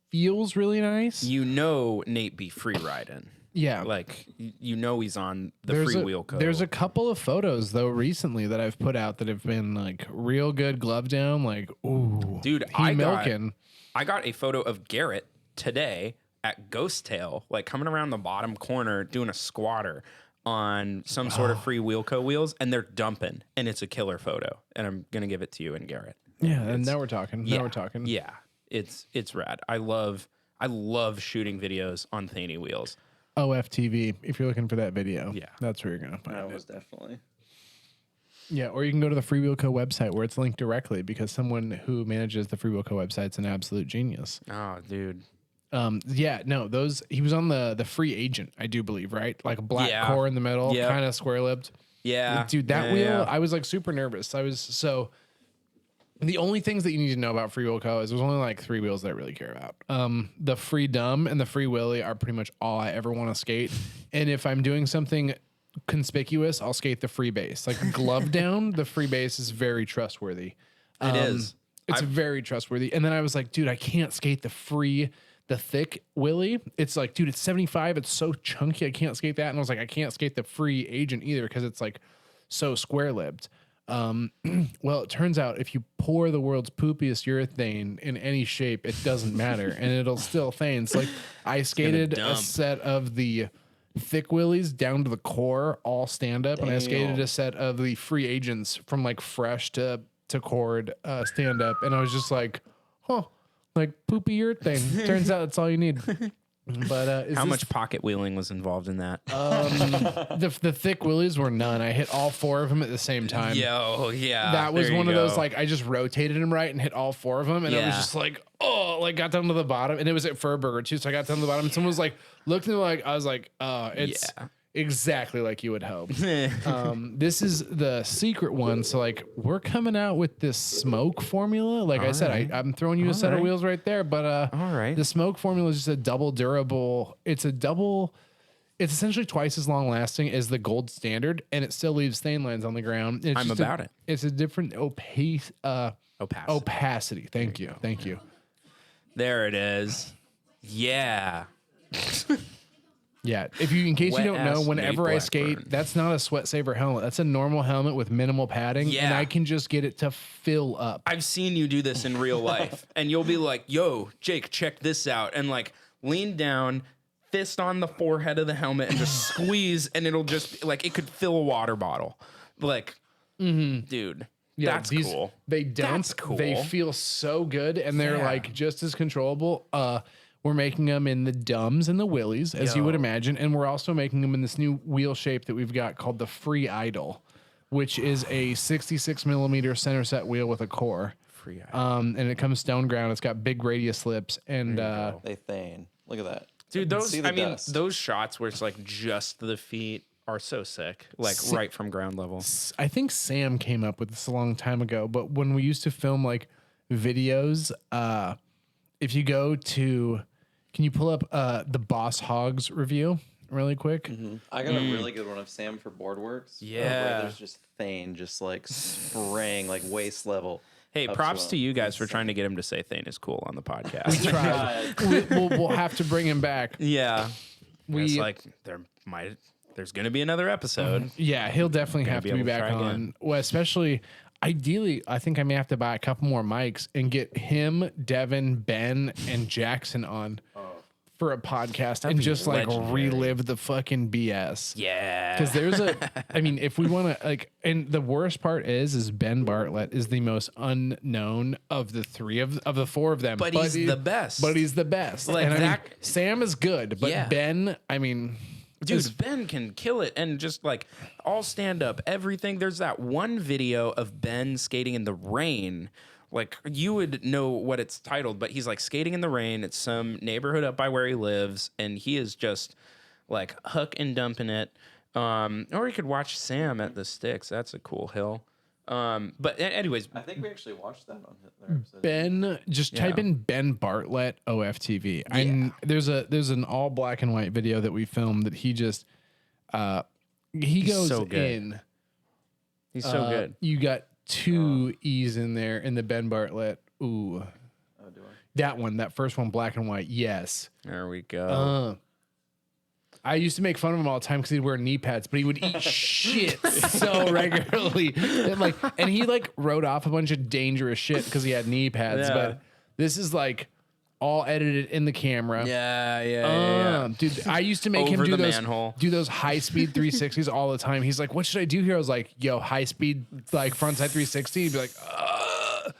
feels really nice. You know Nate be free riding. Yeah. Like, you know he's on the free wheel code. There's a couple of photos though recently that I've put out that have been like real good glove down. Like, ooh, Dude, he I milking. got a photo of Garrett today at Ghost Tail, like coming around the bottom corner doing a squatter on some sort of free wheelco wheels, and they're dumping, and it's a killer photo. And I'm gonna give it to you and Garrett. Yeah, and now we're talking. Yeah, Now we're talking. Yeah, it's rad. I love shooting videos on Thaney wheels. OFTV. If you're looking for that video, Yeah. that's where you're gonna find That it. was definitely. Yeah, or you can go to the Free Wheel Co. website where it's linked directly because someone who manages the Free Wheel Co. website's an absolute genius. Oh, dude. Yeah, no, he was on the free agent, I do believe, right? Like a black Yeah. core in the middle, Yep. kind of square lipped. Yeah, Dude, that yeah, wheel, yeah. I was like super nervous. The only things that you need to know about Free Wheel Co. is there's only like 3 wheels that I really care about. The Free Dumb and the Free Willy are pretty much all I ever want to skate. And if I'm doing something conspicuous, I'll skate the Free Base. Like glove down, the Free Base is very trustworthy. It is. It's very trustworthy. And then I was like, dude, I can't skate the thick Willy. It's like, dude, it's 75. It's so chunky. I can't skate that. And I was like, I can't skate the Free Agent either because it's like so square lipped. Well, it turns out if you pour the world's poopiest urethane in any shape, it doesn't matter and it'll still thane. So like I skated a dump. set of the thick willies down to the core, all stand up, and I skated Damn. a set of the Free Agents from like fresh to cord stand up, and I was just like, huh, like poopy urethane. Turns out that's all you need. But How much pocket wheeling was involved in that? the thick willies were none. I hit all 4 of them at the same time. Yo, yeah. That was there one you of those, go. like, I just rotated them right and hit all 4 of them. And I was Yeah. just like, oh, like, got down to the bottom. And it was at Furburger, too. So I got down to the bottom. And someone was like, looked at me like, I was like, it's Yeah. exactly like you would hope. This is the secret one. So, like, we're coming out with this smoke formula. Like I said, I'm throwing you a set of right. wheels right there. But All right. the smoke formula is just a double durable. It's essentially twice as long lasting as the gold standard, and it still leaves stain lines on the ground. It's I'm just about it. It's a different Opacity. opacity. Thank you. There it is. Yeah. Yeah. If you, in case you don't know, Wet-ass whenever Nate I skate, Blackburn. that's not a Sweat Saver helmet. That's a normal helmet with minimal padding, and Yeah. I can just get it to fill up. I've seen you do this in real life, and you'll be like, yo, Jake, check this out. And like lean down, fist on the forehead of the helmet, and just squeeze, and it'll just like it could fill a water bottle. Like, dude, that's cool. They dump. That's cool. They feel so good, and they're Yeah. like just as controllable. We're making them in the dumbs and the willies, as you would Yo. imagine, and we're also making them in this new wheel shape that we've got called the Free Idol, which is a 66 millimeter center set wheel with a core. Free ice. And it comes stone ground. It's got big radius slips, and They thane. Look at that. Dude, those, See the I mean, dust. those shots where it's like just the feet are so sick. Like right from ground level. I think Sam came up with this a long time ago. But when we used to film like videos, if you go to, can you pull up the Boss Hogs review really quick? I got a really good one of Sam for Boardworks. Yeah. Where there's just Thane just like spraying like waist level. Hey, up props him. to you guys for trying to get him to say Thane is cool on the podcast. We'll have to bring him back. Yeah. It's We like there's going to be another episode. Yeah, he'll definitely have be to be able to back try on. again. Well, especially, ideally, I think I may have to buy a couple more mics and get him, Devin, Ben, and Jackson on for a podcast and be just like legendary. relive the fucking BS. Yeah. Because there's I mean, if we want to like, and the worst part is Ben Bartlett is the most unknown of the three of the four of them. But he's the best. But he's the best. Like and I mean, that- Sam is good, but Yeah. Ben, I mean, Dude, Ben can kill it and just like all stand up, everything. There's that one video of Ben skating in the rain. Like you would know what it's titled, but he's like skating in the rain. It's some neighborhood up by where he lives, and he is just like hook and dumping it. Or you could watch Sam at the Sticks. That's a cool hill. But anyways, I think we actually watched that on their episode. Ben, just type in Ben Bartlett OFTV. There's an all black and white video that we filmed that he just he goes so good. in. he's so good. You got two E's in there in the Ben Bartlett. Ooh, Oh, do I? that first one, black and white. Yes. There we go. I used to make fun of him all the time because he'd wear knee pads, but he would eat shit so regularly. And he like wrote off a bunch of dangerous shit because he had knee pads. Yeah. But this is like all edited in the camera. Yeah. Dude, I used to make Over him the manhole. do those high speed 360s all the time. He's like, "What should I do here?" I was like, "Yo, high speed like frontside 360." He'd be like, "Ugh."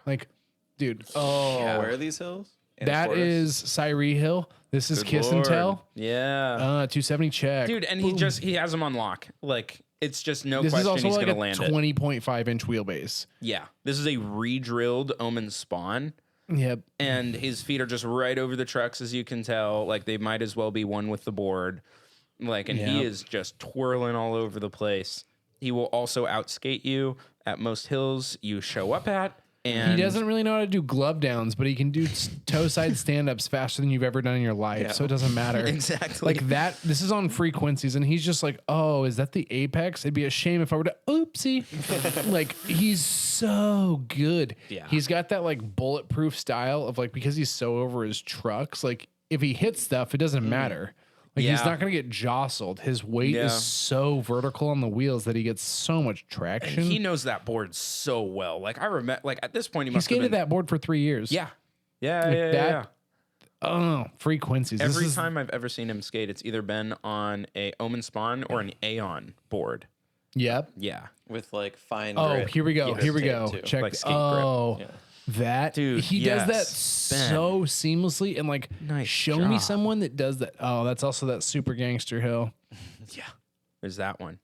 Like, dude, Where are these hills? that is Cyree Hill. This is Kiss and Tell. Yeah. 270 check. Dude, and Boom. he has them on lock. Like it's just no This is question also he's like gonna a land it. 20.5 inch wheelbase. Yeah. This is a re-drilled Omen spawn. Yep. And his feet are just right over the trucks, as you can tell. Like they might as well be one with the board. Like, and he Yep. is just twirling all over the place. He will also outskate you at most hills you show up at. And He doesn't really know how to do glove downs, but he can do toe side stand ups faster than you've ever done in your life. So it doesn't matter. Exactly. Like that. This is on frequencies, and he's just like, "Oh, is that the apex? It'd be a shame if I were to oopsie." Like he's so good. Yeah. He's got that like bulletproof style of like, because he's so over his trucks. Like if he hits stuff, it doesn't matter. Like he's Yeah. not gonna get jostled. His weight Yeah. is so vertical on the wheels that he gets so much traction. he knows that board so well. Like I remember, like at this point, he He must have skated been. that board for 3 years. Yeah. Yeah. that- Oh, frequencies. This Every is- time I've ever seen him skate, it's either been on a Omen Spawn or an Aeon board. Yep. Yeah. with like fine. Oh, grip. here we go. Yeah, Here we tape, go. too. Check. Like skate grip. Oh, Yeah. that Dude, he does that yes, Ben. so seamlessly, and like, Nice show me job. someone that does that. Oh, that's also that super gangster hill. Yeah. There's that one.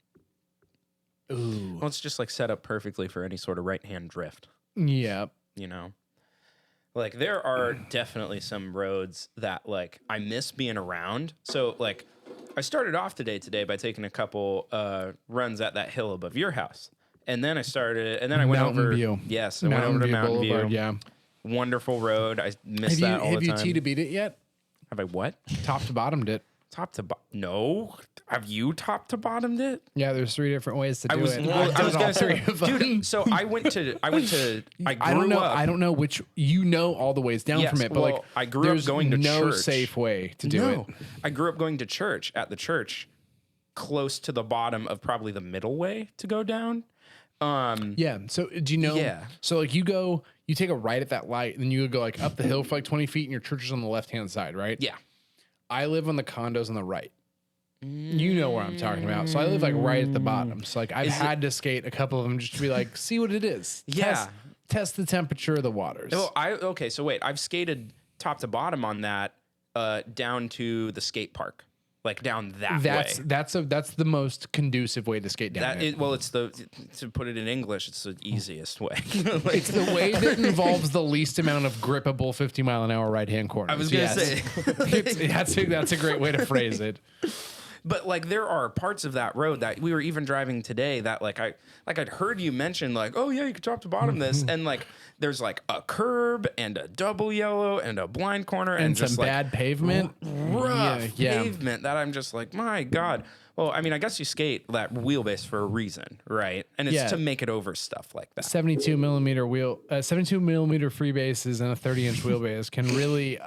Ooh. Well, it's just like set up perfectly for any sort of right hand drift, Yep. you know? Like there are definitely some roads that like I miss being around. So like I started off today by taking a couple runs at that hill above your house. And then I went Mountain over. View. Yes, I went over to View Mountain Boulevard. View. Yeah. Wonderful road. I miss that all Have the you time. T to beat it yet? Have I what? Top to bottomed it. Top to bottom? No. Have you top to bottomed it? Yeah, there's 3 different ways to do I was. it. Well, I did was all gonna say, 3 of them. dude. So I went to. I I don't grew know. up. I don't know which. You know all the ways down Yes, from it, but well, like I grew up there's going to no church. safe way to do it. I grew up going to church at the church, close to the bottom of probably the middle way to go down. Yeah. So do you know? Yeah. So like you take a right at that light, and then you go like up the hill for like 20 feet, and your church is on the left hand side, right? Yeah. I live on the condos on the right. You know where I'm talking about. So I live like right at the bottom. So like I've had to skate a couple of them just to be like, see what it is. Yeah. Test the temperature of the waters. Oh, okay. So wait, I've skated top to bottom on that down to the skate park. like down that That's way. that's the most conducive way to skate down it. It's to put it in English, it's the easiest way. Like, It's the way that involves the least amount of grippable 50-mile-an-hour right-hand corners. I was gonna say, that's a great way to phrase it. but like there are parts of that road that we were even driving today that I'd heard you mention like, oh yeah, you could top to bottom this, and like there's like a curb and a double yellow and a blind corner and Some just like bad pavement. rough pavement that I'm just like, my God. Well, I mean, I guess you skate that wheelbase for a reason, right? And it's to make it over stuff like that. 72 millimeter freebases and a 30-inch wheelbase can really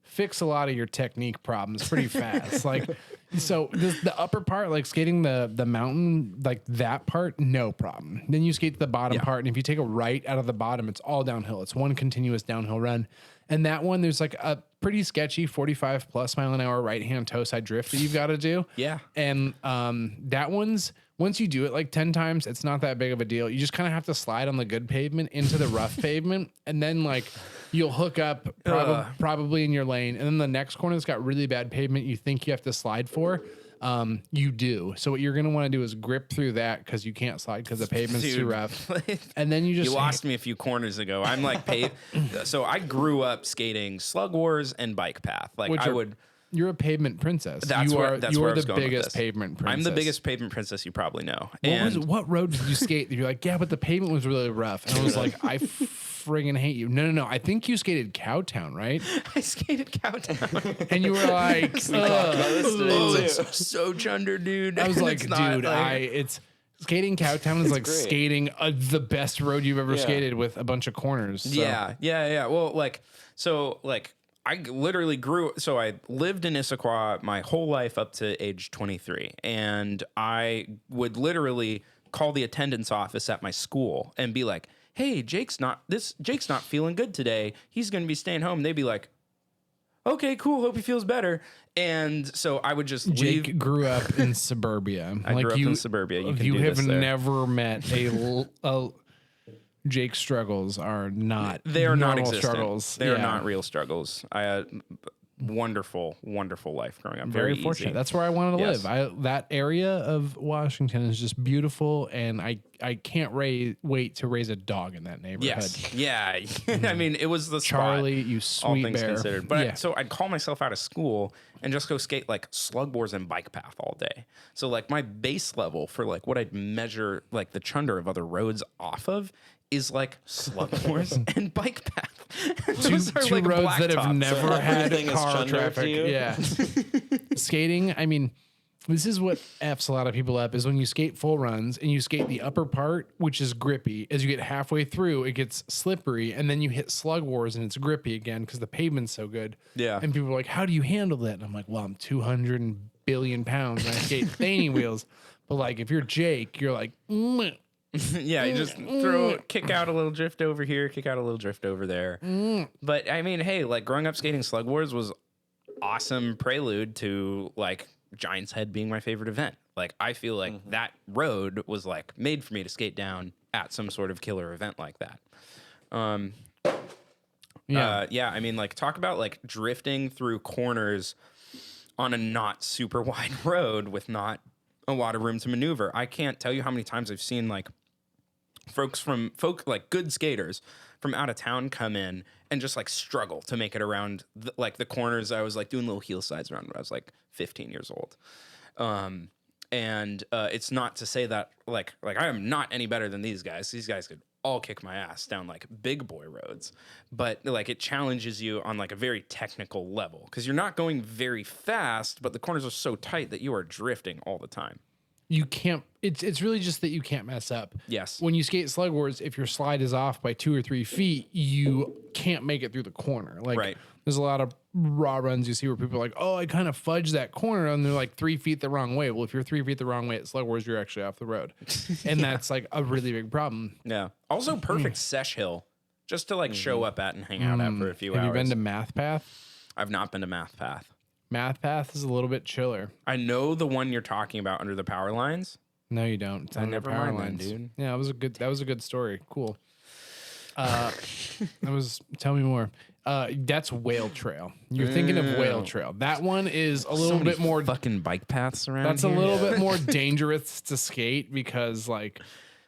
fix a lot of your technique problems pretty fast. Like, so the upper part, like skating the mountain, like that part, no problem. Then you skate the bottom part, and if you take a right out of the bottom, it's all downhill. It's one continuous downhill run. And that one, there's like a pretty sketchy 45 plus mile an hour right hand toe side drift that you've got to do. Yeah. And that one's, once you do it like 10 times, it's not that big of a deal. You just kind of have to slide on the good pavement into the rough pavement. And then like you'll hook up probably in your lane. And then the next corner that's got really bad pavement you think you have to slide for, you do. So what you're going to want to do is grip through that because you can't slide because the pavement's too rough. And then you lost me a few corners ago. I'm like, so I grew up skating slug wars and bike path. Like you're a pavement princess. That's you where are the biggest pavement princess. I'm the biggest pavement princess you probably know. What road did you skate? You're like, yeah, but the pavement was really rough. And I was like, I friggin' hate you. No. I think you skated Cowtown, right? I skated Cowtown. And you were like, it's so chunder, dude. I was like, dude, skating Cowtown is like great. skating the best road you've ever skated with a bunch of corners. So. Yeah. Well, I literally so I lived in Issaquah my whole life up to age 23. And I would literally call the attendance office at my school and be like, hey, Jake's not feeling good today. He's going to be staying home. They'd be like, okay, cool. Hope he feels better. And so I would just Jake leave. grew up in suburbia. I grew up in suburbia. You have never met a Jake's struggles are not. They are not normal existent. struggles. They are not real struggles. I had wonderful life growing up. Very fortunate. Easy. That's where I wanted to Yes. live. That area of Washington is just beautiful, and I can't wait to raise a dog in that neighborhood. Yes. Yeah. I mean, it was the Charlie, spot, you all sweet things bear. considered. But so I'd call myself out of school and just go skate like slug boards and bike path all day. So like my base level for like what I'd measure like the chunder of other roads off of is like slug boards and bike path. Two like roads that have blacktops. never had everything is car chunder to traffic. you? Yeah. Skating, I mean, this is what F's a lot of people up is when you skate full runs and you skate the upper part, which is grippy. As you get halfway through, it gets slippery, and then you hit slug wars and it's grippy again because the pavement's so good. Yeah. And people are like, how do you handle that? And I'm like, well, I'm 200 billion pounds and I skate Thaney wheels. But like, if you're Jake, you're like, Yeah, you just kick out a little drift over here, kick out a little drift over there. But I mean, hey, like growing up skating slug wars was awesome prelude to like Giant's Head being my favorite event. Like I feel like that road was like made for me to skate down at some sort of killer event like that. I mean, like talk about like drifting through corners on a not super wide road with not a lot of room to maneuver. I can't tell you how many times I've seen like like good skaters from out of town come in and just like struggle to make it around the corners. I was like doing little heel slides around when I was like 15 years old. It's not to say that like I am not any better than these guys. These guys could all kick my ass down like big boy roads, but like it challenges you on like a very technical level because you're not going very fast, but the corners are so tight that you are drifting all the time. you can't, it's really just that you can't mess up. Yes. When you skate slug wars, if your slide is off by 2 or 3 feet, you can't make it through the corner. Like Right. there's a lot of raw runs you see where people are like, oh, I kind of fudged that corner, and they're like 3 feet the wrong way. Well, if you're 3 feet the wrong way at slug wars, you're actually off the road. And that's like a really big problem. Yeah. Also perfect sesh hill just to like show up at and hang out at for a few hours. Have you been to Math Path? I've not been to Math Path. Math Path is a little bit chiller. I know the one you're talking about under the power lines. No, you don't. It's under never power mind then, lines, dude. Yeah, that was a good story. Cool. Tell me more. That's Whale Trail. You're thinking of Whale Trail. That one is a little bit more. fucking bike paths around. That's here. a little bit more dangerous to skate because like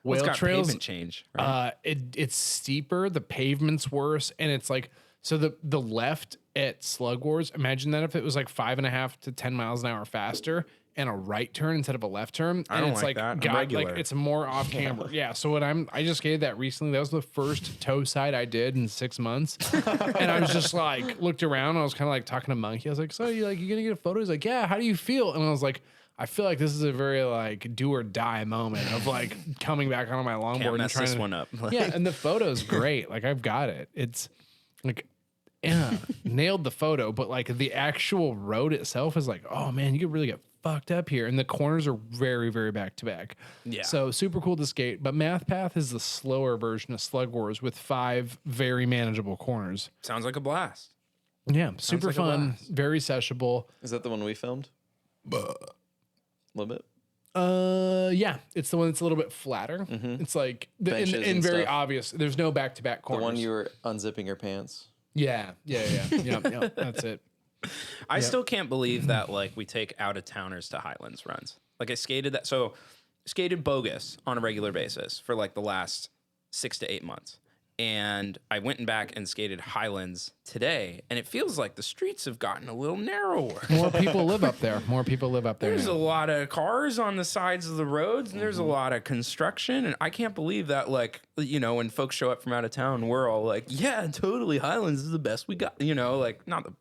Well, it's Whale got Trails. pavement change. Right? It's steeper. The pavement's worse, and it's like so the left at Slug Wars. Imagine that if it was like 5.5 to 10 miles an hour faster. And a right turn instead of a left turn. I And don't it's like that. I'm regular. it's more off camber. Yeah. So I just skated that recently. That was the first toe side I did in 6 months. And I was just like looked around. And I was kind of like talking to Monkey. I was like, so you gonna get a photo? He's like, yeah. How do you feel? And I was like, I feel like this is a very like do or die moment of like coming back on my longboard Can't and mess trying this to, one up. yeah. And the photo's great. Like I've got it. It's like. Yeah, nailed the photo, but like the actual road itself is like, oh man, you could really get fucked up here. And the corners are very, very back to back. Yeah. So super cool to skate. But Math Path is the slower version of Slug Wars with 5 very manageable corners. Sounds like a blast. Yeah, super like a fun, blast. very sessionable. Is that the one we filmed? A little bit. Yeah, it's the one that's a little bit flatter. It's like Benches and and very stuff. obvious. There's no back to back The corners. one you were unzipping your pants. Yeah. Yep, that's it. I still can't believe that like we take out of towners to Highlands runs. Like I skated that, so skated bogus on a regular basis for like the last 6 to 8 months. And I went back and skated Highlands today, and it feels like the streets have gotten a little narrower. More people live up there. There's now. a lot of cars on the sides of the roads, and there's a lot of construction. And I can't believe that, like, you know, when folks show up from out of town, we're all like, yeah, totally, Highlands is the best we got. You know, like, not the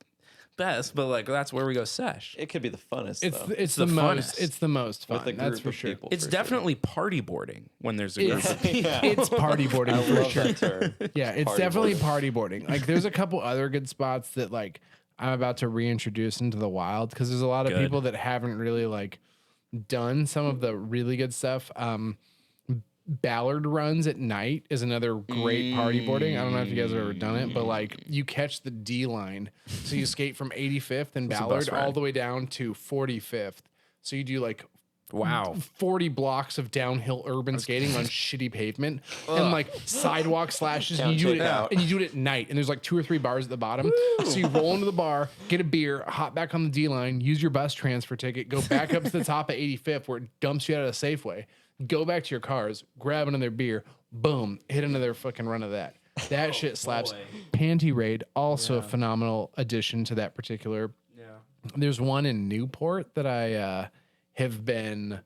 best, but like, that's where we go sesh. It could be the funnest. It's though. it's the the most. funnest. It's the most fun. With a That's group for of sure. people. It's for definitely party boarding when there's a group of people. Yeah. It's party boarding I for love sure. that term. Yeah, it's Party definitely boarding. party boarding. Like, there's a couple other good spots that like I'm about to reintroduce into the wild because there's a lot of Good. people that haven't really like done some of the really good stuff. Ballard runs at night is another great party boarding. I don't know if you guys have ever done it, but like you catch the D line. So you skate from 85th and Ballard all the way down to 45th. So you do like Wow. 40 blocks of downhill urban skating on shitty pavement and like sidewalk slashes. And you do it at night. And there's like 2 or 3 bars at the bottom. So you roll into the bar, get a beer, hop back on the D line, use your bus transfer ticket, go back up to the top of 85th where it dumps you out of the Safeway. Go back to your cars, grab another beer, boom, hit another fucking run of that. That shit slaps. boy. Panty Raid, also a phenomenal addition to that particular. Yeah. There's one in Newport that I have been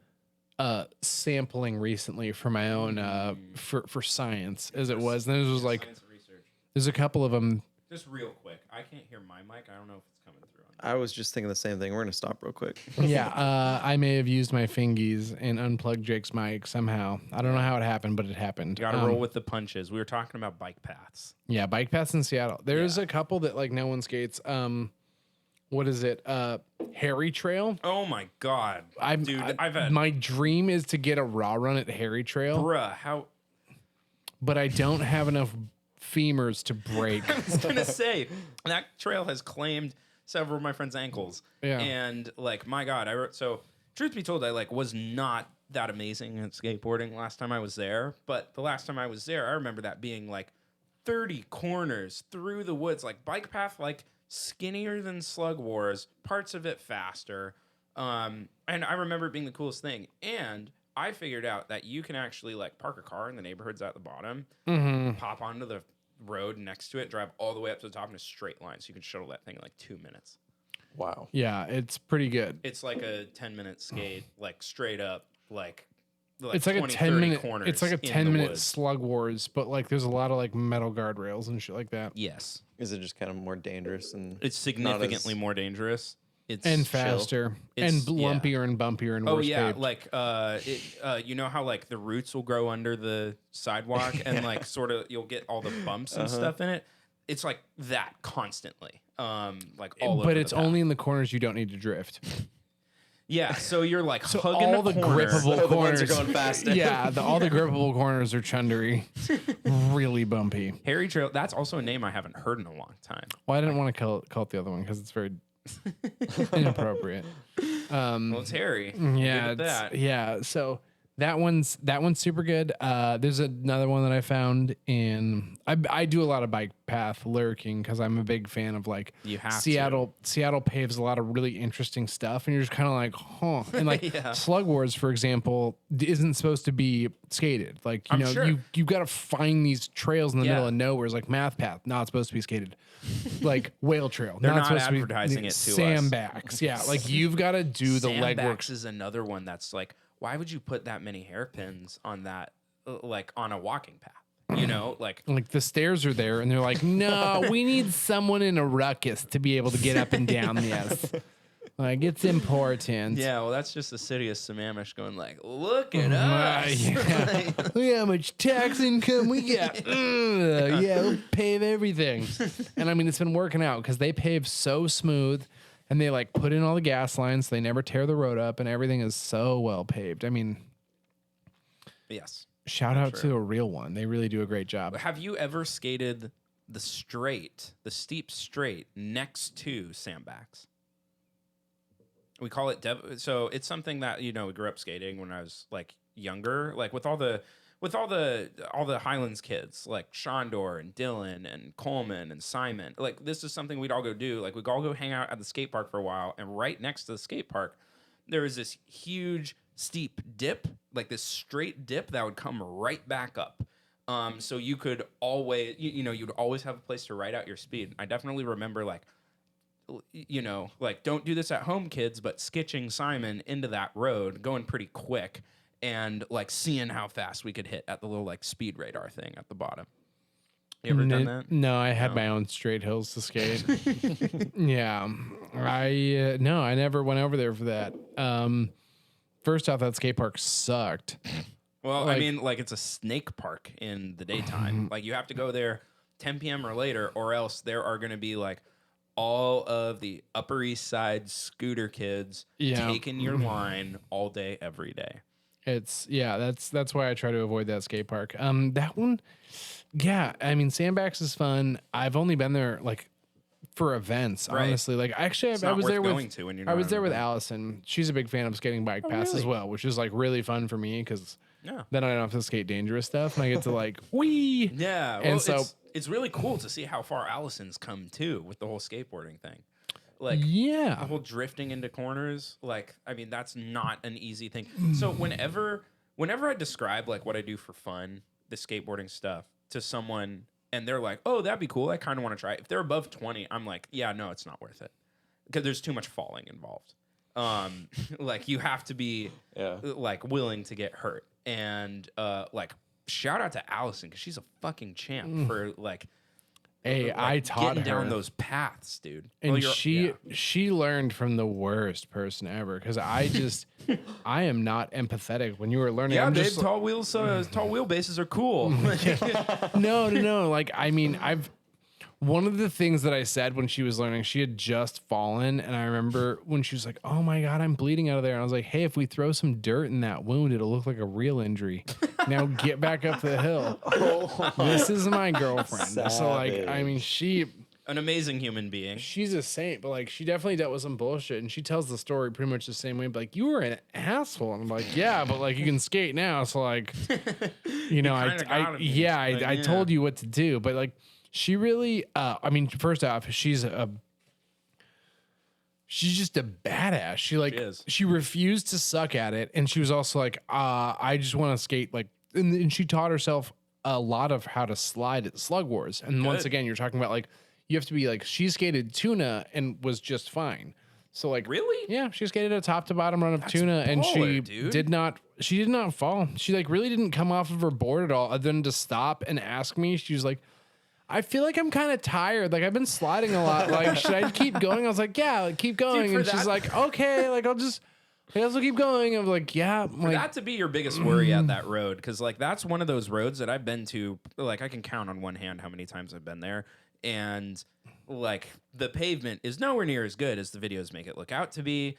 sampling recently for my own for science, as it was. And there was like Science research. there's a couple of them. Just real quick. I can't hear my mic. I don't know if it's coming through. I was just thinking the same thing. We're gonna stop real quick. Yeah, I may have used my fingies and unplugged Jake's mic somehow. I don't know how it happened, but it happened. You got to roll with the punches. We were talking about bike paths. Yeah, bike paths in Seattle. There's a couple that like no one skates. What is it? Harry Trail. Oh my god, I've had My dream is to get a raw run at Harry Trail, bruh. How but I don't have enough femurs to break. I was gonna say that trail has claimed several of my friends' ankles. Yeah. And like, my God, so truth be told, I like was not that amazing at skateboarding last time I was there. But the last time I was there, I remember that being like 30 corners through the woods, like bike path, like skinnier than Slug Wars, parts of it faster. And I remember it being the coolest thing. And I figured out that you can actually like park a car in the neighborhoods at the bottom, pop onto the road next to it, drive all the way up to the top in a straight line. So you can shuttle that thing in like 2 minutes. Wow. Yeah, it's pretty good. It's like a 10-minute skate, like straight up, like It's like 20, a 10-minute. corners. It's like a in the 10-minute woods. Slug Wars, but like there's a lot of like metal guardrails and shit like that, Yes, Is it just kind of more dangerous and it's significantly more dangerous. It's and chill. faster, It's- and lumpier and bumpier and Oh worse yeah, paved. like you know how like the roots will grow under the sidewalk and like sort of you'll get all the bumps and stuff in it. It's like that constantly, like all over but the it's path. only in the corners you don't need to drift. Yeah, so you're like So hugging all the corner. grippable the ones corners are going faster. Yeah, all the grippable corners are chundery, really bumpy. Harry Trail. That's also a name I haven't heard in a long time. Well, I didn't want to call it the other one because it's very inappropriate. Well, it's Harry. Yeah, Good at that. yeah. So That one's super good. There's another one that I found in. I do a lot of bike path lurking because I'm a big fan of like You have Seattle. Seattle paves a lot of really interesting stuff, and you're just kind of like, huh. And like Slug Wars, for example, isn't supposed to be skated. Like you know, sure. you got to find these trails in the middle Yeah. of nowhere. It's like Math Path, not supposed to be skated. Like Whale Trail, They're not supposed advertising to be it to us. Sandbags. Yeah, like you've got to do the legwork. Sandbags is another one that's like, why would you put that many hairpins on that, like on a walking path? You know, like the stairs are there, and they're like, no, we need someone in a ruckus to be able to get up and down this. Like, it's important. yeah, well, that's just the city of Sammamish going like, look at us. Yeah. Look how much tax income we got. Yeah, we'll pave everything. And I mean, it's been working out because they pave so smooth, and they like put in all the gas lines. So they never tear the road up, and everything is so well paved. I mean, Yes. shout out to a real one. They really do a great job. Have you ever skated the steep straight next to sandbags? We call it so it's something that, you know, we grew up skating when I was like younger, like with all the Highlands kids, like Shondor and Dylan and Coleman and Simon. Like, this is something we'd all go do. Like, we'd all go hang out at the skate park for a while, and right next to the skate park there was this huge steep dip, like this straight dip that would come right back up. So you could always, you know, you'd always have a place to ride out your speed. I definitely remember, like, you know, like, don't do this at home, kids, but skitching Simon into that road, going pretty quick, and like seeing how fast we could hit at the little like speed radar thing at the bottom. You ever done that? No, I had my own straight hills to skate. Yeah, I never went over there for that. First off, that skate park sucked. Well, I mean, like, it's a snake park in the daytime. Like, you have to go there 10 p.m. or later, or else there are going to be like all of the Upper East Side scooter kids taking your line all day, every day. That's why I try to avoid that skate park. That one, yeah, I mean, Sandbags is fun. I've only been there like for events, honestly. Like, actually, I was there with Allison. She's a big fan of skating bike pass as well, which is like really fun for me because then I don't have to skate dangerous stuff, and I get to like wee. Yeah, well, and so it's really cool to see how far Allison's come too with the whole skateboarding thing. Like, the whole drifting into corners. Like, I mean, that's not an easy thing. So whenever I describe like what I do for fun, the skateboarding stuff, to someone, and they're like, "Oh, that'd be cool. I kind of want to try it." If they're above 20, I'm like, "Yeah, no, it's not worth it," because there's too much falling involved. Like, you have to be like willing to get hurt, and like, shout out to Allison because she's a fucking champ for like. Hey, like, I taught getting her down those paths, dude. and she learned from the worst person ever because I am not empathetic when you were learning. Yeah, I'm babe, just tall wheelbases are cool. No. Like, I mean, one of the things that I said when she was learning, she had just fallen, and I remember when she was like, "Oh my God, I'm bleeding out of there," and I was like, "Hey, if we throw some dirt in that wound, it'll look like a real injury. Now get back up the hill." This is my girlfriend. So like, I mean, An amazing human being. she's a saint, but like, she definitely dealt with some bullshit, and she tells the story pretty much the same way. But like, you were an asshole, and I'm like, yeah, but like, you can skate now, so like, you know, I told you what to do, but like. She really, I mean, first off, she's just a badass. She refused to suck at it. And she was also like, I just want to skate. Like, and she taught herself a lot of how to slide at Slug Wars. And once again, you're talking about like, you have to be like, she skated tuna and was just fine. So like, really? Yeah, she skated a top to bottom run of tuna, and she did not fall. She like really didn't come off of her board at all, other than to stop and ask me. She was like, I feel like I'm kind of tired. Like, I've been sliding a lot. Like, should I keep going? I was like, yeah, like, keep going. Dude, and she's like, okay, like, I guess I'll keep going. I was like, yeah. For that to be your biggest worry at that road, because like, that's one of those roads that I've been to. Like, I can count on one hand how many times I've been there, and like, the pavement is nowhere near as good as the videos make it look out to be.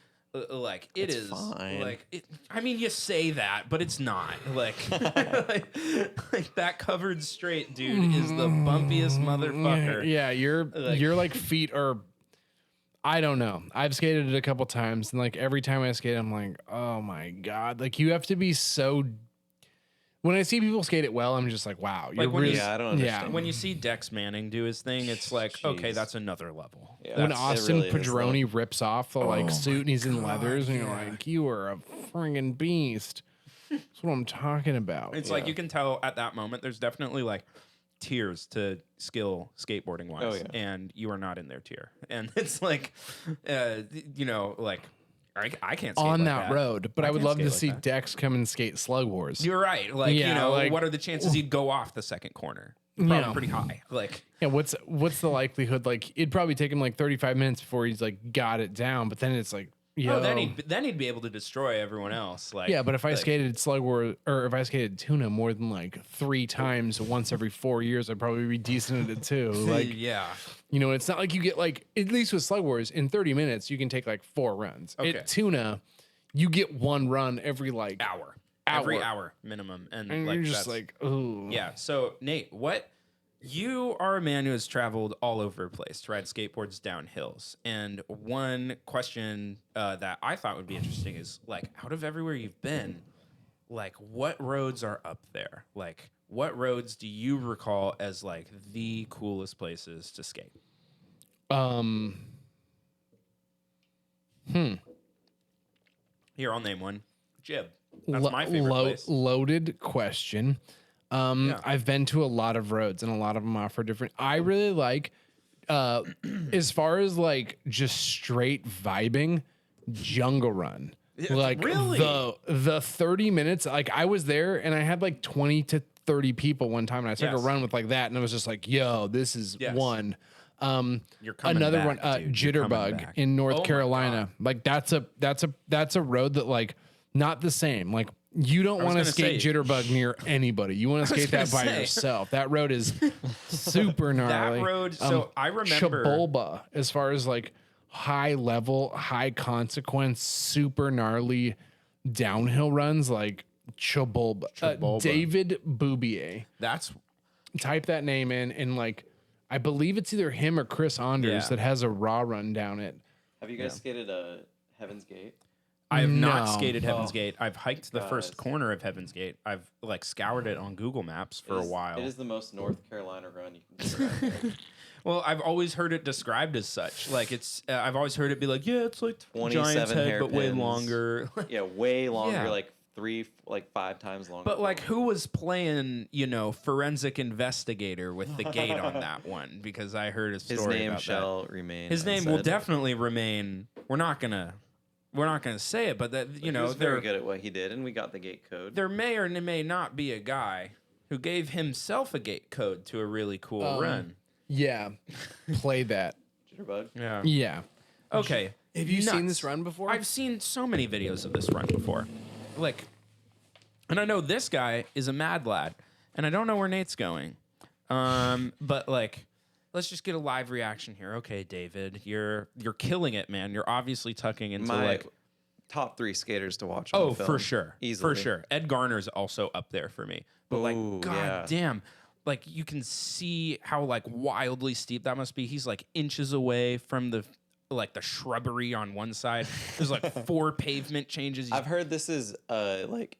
Like, it's fine. Like, I mean, you say that, but it's not. Like, like that covered straight dude is the bumpiest motherfucker. Yeah, your like feet are. I don't know. I've skated it a couple times, and like every time I skate, I'm like, oh my god! Like you have to be so. When I see people skate it well, I'm just like, wow, you're when really. you- Yeah, I don't understand. When you see Dex Manning do his thing, it's like, okay, Jeez. that's another level. Yeah, When it Austin really is, Padroni rips off the like suit and he's in God, leathers, and you're yeah. like, you are a friggin' beast. That's what I'm talking about. It's like you can tell at that moment there's definitely like tiers to skill skateboarding wise, Oh, yeah. and you are not in their tier. And it's like, like I can't skate on like that road, but I would can't love to skate see like that. Dex come and skate Slug Wars. You're right. Like Yeah, like- what are the chances he'd go off the second corner? Probably Yeah. pretty high. Like Yeah, what's the likelihood? Like it'd probably take him like 35 minutes before he's like got it down, but then it's like, yo. then he'd be able to destroy everyone else. Like Yeah, but if I like, skated Slug War or if I skated Tuna more than like 3 times once every 4 years, I'd probably be decent at it too. Like, yeah. you know, it's not like you get like, at least with Slug Wars, in 30 minutes, you can take like 4 runs. Okay. At Tuna, you get 1 run every like Hour. Every hour minimum. And like you're just that's- like, ooh. Yeah. So Nate, you are a man who has traveled all over the place to ride skateboards down hills. And one question that I thought would be interesting is like, out of everywhere you've been, like what roads are up there? Like what roads do you recall as like the coolest places to skate? Here, I'll name one. Jib. That's my favorite place. Loaded question. Yeah. I've been to a lot of roads and a lot of them offer different. I really like, as far as like just straight vibing, Jungle Run. Like really? the 30 minutes. Like I was there and I had like 20 to 30 people one time, and I took a Yes. run with like that, and it was just like, yo, this is Yes. one. You're coming Another back, one, dude. You're coming Jitterbug back. in Oh North my Carolina. Like that's a road that like not the same. Like you don't want to gonna skate say- Jitterbug near anybody. You want to skate that by gonna say. yourself. That road is super gnarly. road- so I remember- Chabolba, as far as like high level, high consequence, super gnarly downhill runs, like Chabolba. David Boubier. That's Type that name in, and like I believe it's either him or Chris Anders Yeah. that has a raw run down it. Have you guys skated Heaven's Gate? I have not No. skated Heaven's Gate. I've hiked the Guys. first corner of Heaven's Gate. I've like scoured it on Google Maps for a while. It is the most North Carolina run you can do. Well, I've always heard it described as such. Like it's, I've always heard it be like, yeah, it's like 27 Giant's Head, but way hairpins. longer. Yeah, way longer, Yeah. like 5 times longer. But like, who was playing, forensic investigator with the gate on that one? Because I heard a story his name about shall remain. that. His name will unsaid. definitely remain. We're not gonna say it, but that He was very there good at what he did, and we got the gate code. there may or may not be a guy who gave himself a gate code to a really cool run. Yeah, play that. Jitterbug. Yeah. Yeah. Okay. Have you seen Nuts. this run before? I've seen so many videos of this run before. Like, and I know this guy is a mad lad, and I don't know where Nate's going. But like, let's just get a live reaction here. Okay, David, you're killing it, man. You're obviously tucking into My like, top 3 skaters to watch. oh, on film, for sure, easily. for sure. Ed Garner's also up there for me. But like, Ooh, god yeah. damn. Like you can see how like wildly steep that must be. He's like inches away from the shrubbery on one side. There's like 4 pavement changes. I've heard this is like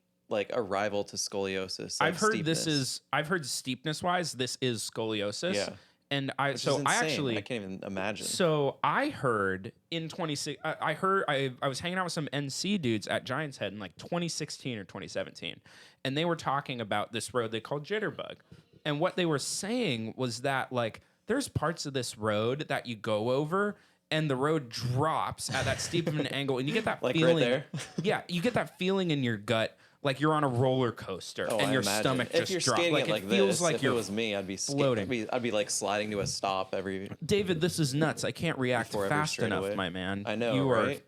a rival to scoliosis. Like I've heard steepness. I've heard steepness wise, this is scoliosis. Yeah. And Which is insane. I can't even imagine. So I heard in 26, I was hanging out with some NC dudes at Giant's Head in like 2016 or 2017, and they were talking about this road they called Jitterbug. And what they were saying was that like there's parts of this road that you go over and the road drops at that steep of an angle, and you get that Like right feeling. there? Yeah, you get that feeling in your gut like you're on a roller coaster Oh, and I your imagine. stomach if just you're drops. skating Like it like it feels this, like if you're it was me, I'd be floating. I'd be like sliding to a stop every. David, this is nuts. I can't react Before every fast enough, straightaway. my man. I know, you right?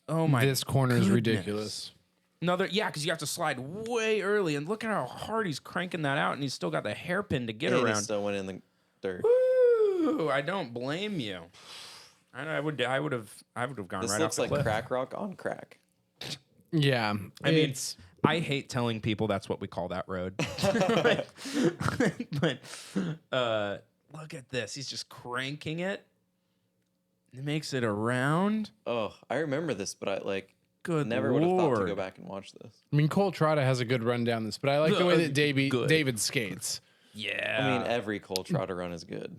Are. Oh my! This corner is goodness. ridiculous. Yeah, because you have to slide way early, and look at how hard he's cranking that out, and he's still got the hairpin to get And he around. still went in the dirt. Woo! I don't blame you. I would have gone This right looks off like the cliff. crack rock on crack. Yeah. I mean, it's I hate telling people that's what we call that road. but look at this. He's just cranking it. It makes it around. Oh, I remember this, but I like Good never would have thought to Lord. go back and watch this. I mean, Cole Trotta has a good run down this, but I like the way that Good. David skates. Yeah. I mean, every Cole Trotter run is good.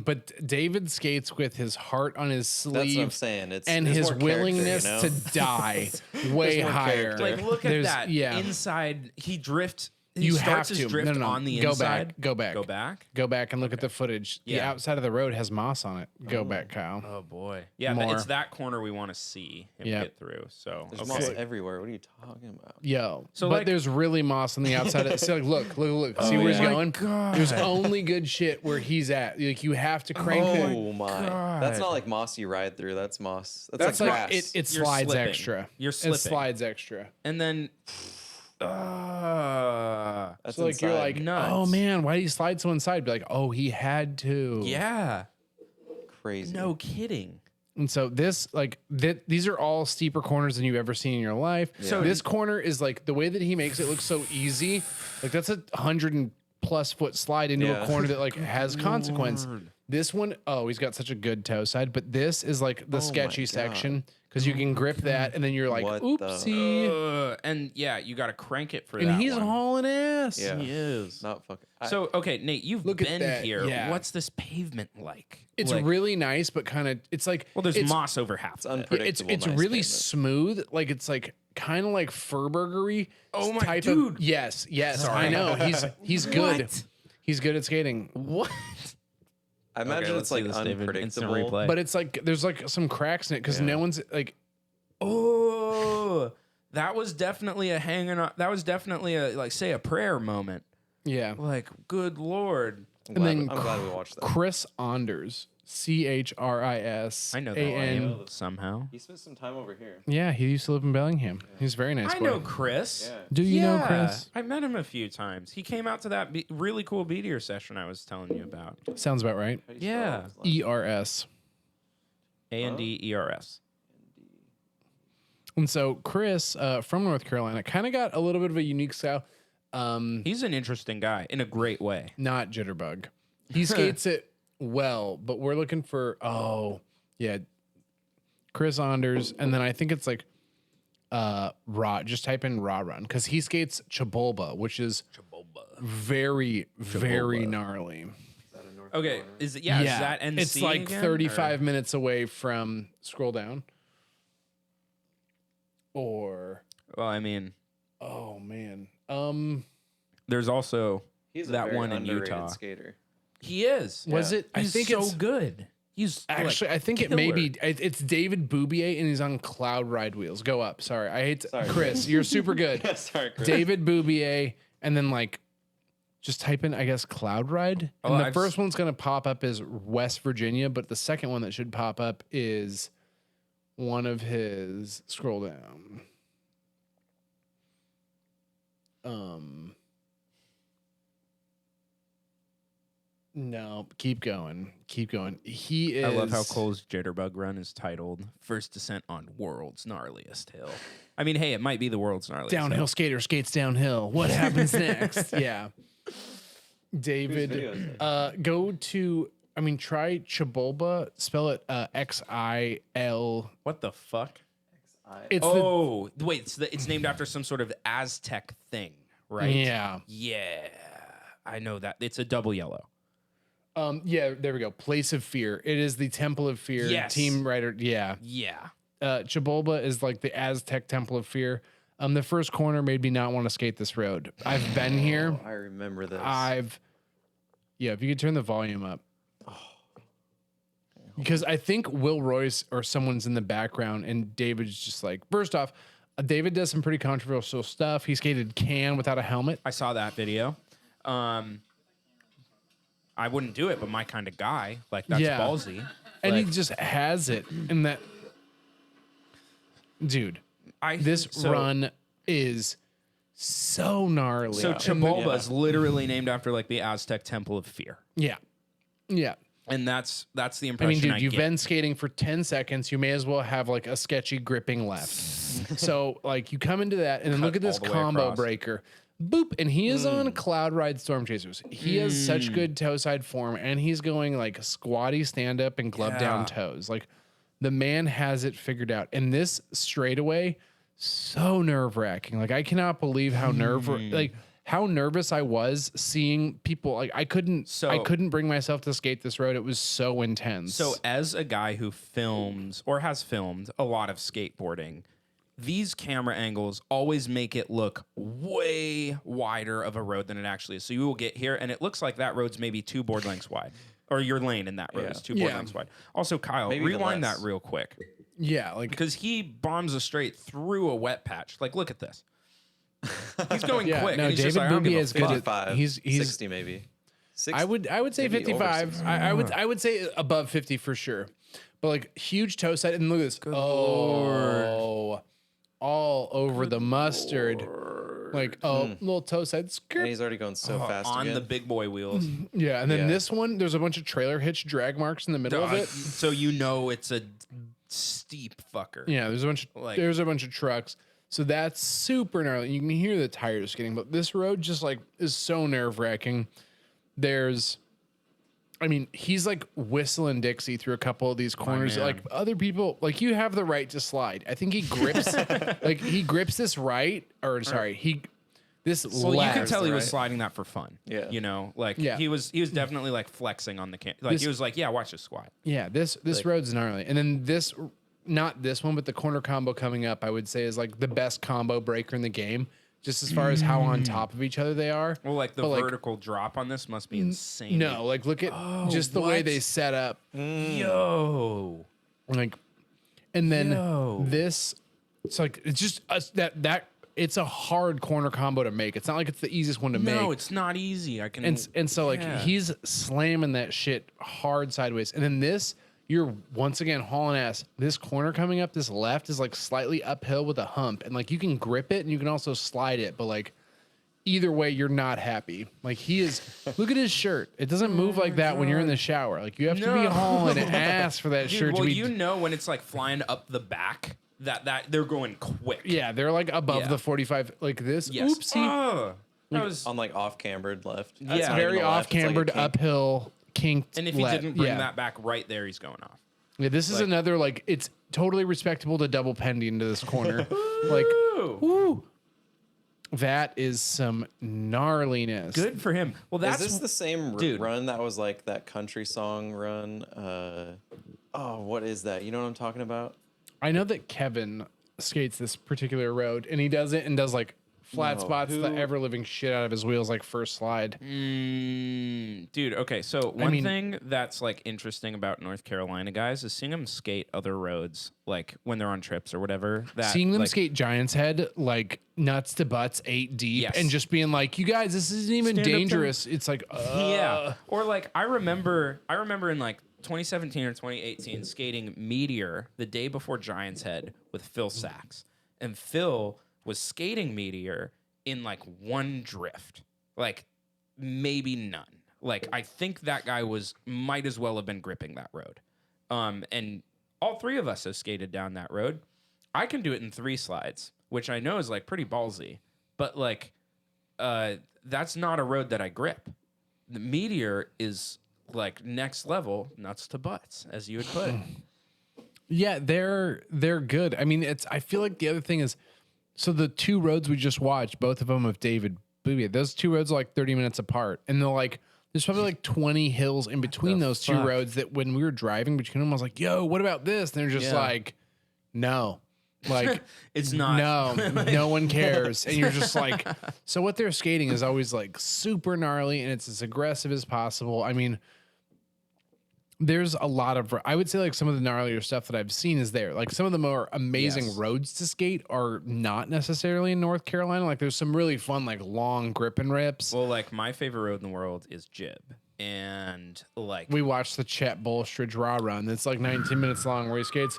But David skates with his heart on his That's what I'm sleeve saying. It's and there's his more character, willingness you know? to die way more higher. character. like, look at There's- that. yeah. Inside, he drifts. He You starts have his to. drift No. on the Go inside. back. Go back. Go back. Go back and look at the footage. The Yeah. outside of the road has moss on it. Go back, Kyle. Oh boy. Yeah, More. it's that corner we want to see him Yep. get through. So There's okay. moss everywhere. What are you talking about? Yo. So, but like- there's really moss on the outside. See, like, look. See where he's my going? God. There's only good shit where he's at. Like, you have to crank it. Oh my! That's not like moss you ride through. That's moss. That's Like, like grass. it You're slides slipping. extra. You're It slipping. slides extra. And then That's So like you're inside. like, Nuts. oh man, why did he slide so inside? Be like, oh, he had to. yeah. crazy. No kidding. And so this, like, these are all steeper corners than you've ever seen in your life. So this corner is like the way that he makes it look so easy. Like that's 100+ foot slide into a Yeah. corner that like has consequence. This one, oh, he's got such a good toe side, but this is like the sketchy God. section because you can grip that and then you're like, What the- oopsie. And yeah, you got to crank it for And that he's one. hauling ass. Yeah. He is. Not fucking. So okay, Nate, you've Look at been that, here. yeah. What's this pavement like? It's Like- really nice, but kind of, it's like, well. There's it's, moss over half. Of it. unpredictable. It's nice really pavement. smooth. Like it's like kind of like Furburgery. Oh my- type dude. Of, yes, Sorry. I know. He's good. What? He's good at skating. What? I imagine let's it's like see this, David. Instant unpredictable. replay. But it's like there's like some cracks in it because no one's like Oh, that was definitely a hanging on. That was definitely a like say a prayer moment. yeah. Like, good Lord. I'm then glad we watched that. Chris Anders, CHRIS. I know that name somehow. He spent some time over here. Yeah, he used to live in Bellingham. He's a very nice I boy. know Chris. Yeah. Do you know Yeah, Chris? I met him a few times. He came out to that really cool Beatier session I was telling you about. Sounds about right. How do you spell Yeah. his last- ERS. ANDERS. And so Chris from North Carolina kind of got a little bit of a unique style. He's an interesting guy in a great way. Not Jitterbug. He skates it well, but we're looking for Chris Anders, and then I think it's like raw. Just type in raw run because he skates Chabolba, which is very very gnarly. Okay, is it? Yeah, is that NC it's like again, 35 minutes away from scroll down. Or Well, I mean, oh man, there's also He's a that very one in underrated Utah. skater. He is. was it? He's I think so it's good. He's actually. like, I think it may killer. be. It's David Boubier, and he's on Cloud Ride wheels. Go up. Sorry, I hate to, Sorry, Chris. You're super good. Sorry, Chris. David Boubier, and then like just type in, I guess, Cloud Ride. And Oh, the I've first one's gonna pop up is West Virginia, but the second one that should pop up is one of his. Scroll down. No, keep going. Keep going. He is. I love how Cole's Jitterbug run is titled "First Descent on World's Gnarliest Hill." I mean, hey, it might be the world's gnarliest Downhill hill. skater skates downhill. What happens next? Yeah. David, video is go to, try Chabolba, spell it XIL. What the fuck? It's Oh, wait, it's named after some sort of Aztec thing, right? Yeah. Yeah, I know that. It's a double yellow. Yeah, there we go. Place of Fear. It is the Temple of Fear. Yes. Team Rider. Yeah. Yeah. Chabolba is like the Aztec Temple of Fear. The first corner made me not want to skate this road. I've been here. I remember this. If you could turn the volume up. Because I think Will Royce or someone's in the background, and David's just like, first off, David does some pretty controversial stuff. He skated can without a helmet. I saw that video. I wouldn't do it, but my kind of guy, like that's Yeah. ballsy. And Like, he just has it. And that, dude, I this so- run is so gnarly. So Chabolba is literally named after like the Aztec Temple of Fear, Yeah. Yeah. and that's the I impression mean, dude, I you've get. been skating for 10 seconds. You may as well have like a sketchy gripping left. So, like, you come into that and then Cut look at this all the way combo across. breaker. boop, and he is on Cloud Ride Storm Chasers. He has such good toe side form, and he's going like squatty stand up and glove down toes. Like the man has it figured out. And this straightaway, so nerve wracking. Like I cannot believe how how nervous I was seeing people. Like I couldn't bring myself to skate this road. It was so intense. So as a guy who films or has filmed a lot of skateboarding, these camera angles always make it look way wider of a road than it actually is. So you will get here, and it looks like that road's maybe 2 board lengths wide, or your lane in that road is 2 board lengths wide. Also, Kyle, Maybe even rewind less. that real quick. yeah, like Because he bombs a straight through a wet patch. Like, look at this. He's going yeah, quick. no, and he's just David like, I don't Booby give a is good at 55, he's 60 maybe. 60, I would say maybe over 55. 60. I would say above 50 for sure. But like huge toe side, and look at this. All over the mustard. Like little toe side And skirt. he's already going so fast on again. the big boy wheels. Yeah, and then Yeah. this one, there's a bunch of trailer hitch drag marks in the middle of it. So you know it's a steep fucker. Yeah, there's a bunch of trucks. So that's super gnarly. You can hear the tires getting, but this road just like is so nerve wracking. He's like whistling Dixie through a couple of these corners. man. Like other people, like you have the right to slide. I think he grips, he grips this right, or sorry, this Well, you left. can tell he was right. sliding that for fun. Yeah. You know, like Yeah. he was definitely like flexing on the like he was like, yeah, watch this squat. Yeah, this road's gnarly. And then this, not this one, but the corner combo coming up, I would say is like the best combo breaker in the game, just as far as how on top of each other they are. Well, like the But, like, vertical drop on this must be insane. No, like look at just the way what? they set up. Yo. Like, and then Yo. this, it's like, it's just that it's a hard corner combo to make. It's not like it's the easiest one to make. No, it's not easy. I can And so like yeah. he's slamming that shit hard sideways. And then this, you're once again hauling ass. This corner coming up, this left is like slightly uphill with a hump. And like you can grip it and you can also slide it, but like either way, you're not happy. Like he is, look at his shirt. It doesn't move like that when you're in the shower. Like you have to be No. hauling ass for that Dude, shirt well, to be. you know when it's like flying up the back that they're going quick. Yeah, they're like above Yeah. the 45 like this. Yes. Oopsie. Oh, that was on like off cambered left. Yeah. It's not very even a off left, it's like a cambered, kink. uphill, kinked. and if he left. didn't bring Yeah. that back right there, he's going off. Yeah, this is another like it's totally respectable to double pendy into this corner. like, woo. That is some gnarliness. Good for him. Well, that's Is this the same dude. run that was like that country song run? What is that? You know what I'm talking about? I know that Kevin skates this particular road, and he does it and does like flat No, spots the who- ever living shit out of his wheels like first slide. Dude, okay, so one mean- thing that's like interesting about North Carolina guys is seeing them skate other roads, like when they're on trips or whatever. That Seeing them like, skate Giant's Head like nuts to butts 8 deep Yes. and just being like, you guys, this isn't even Stand up to- dangerous. It's like, yeah, or like I remember in like 2017 or 2018 skating Meteor the day before Giant's Head with Phil Sachs, and Phil was skating Meteor in like one drift, like maybe none. Like I think that guy might as well have been gripping that road. And all three of us have skated down that road. I can do it in 3 slides, which I know is like pretty ballsy, but like that's not a road that I grip. The Meteor is like next level, nuts to butts, as you would put it. yeah, they're good. I mean, I feel like the other thing is, so the 2 roads we just watched, both of them with David Booby, those 2 roads are like 30 minutes apart. And they're like, there's probably like 20 hills in between those 2 fuck? roads that when we were driving between them, I was like, yo, what about this? And they're just Yeah. like, no. Like, It's not. no one cares. And you're just like, so what they're skating is always like super gnarly and it's as aggressive as possible. I mean, there's a lot of, I would say like some of the gnarlier stuff that I've seen is there. Like some of the more amazing Yes. roads to skate are not necessarily in North Carolina. Like there's some really fun, like long grip and rips. Well, like my favorite road in the world is Jib, and like We watched the Chet Bolstridge Raw Run. That's like 19 minutes long where he skates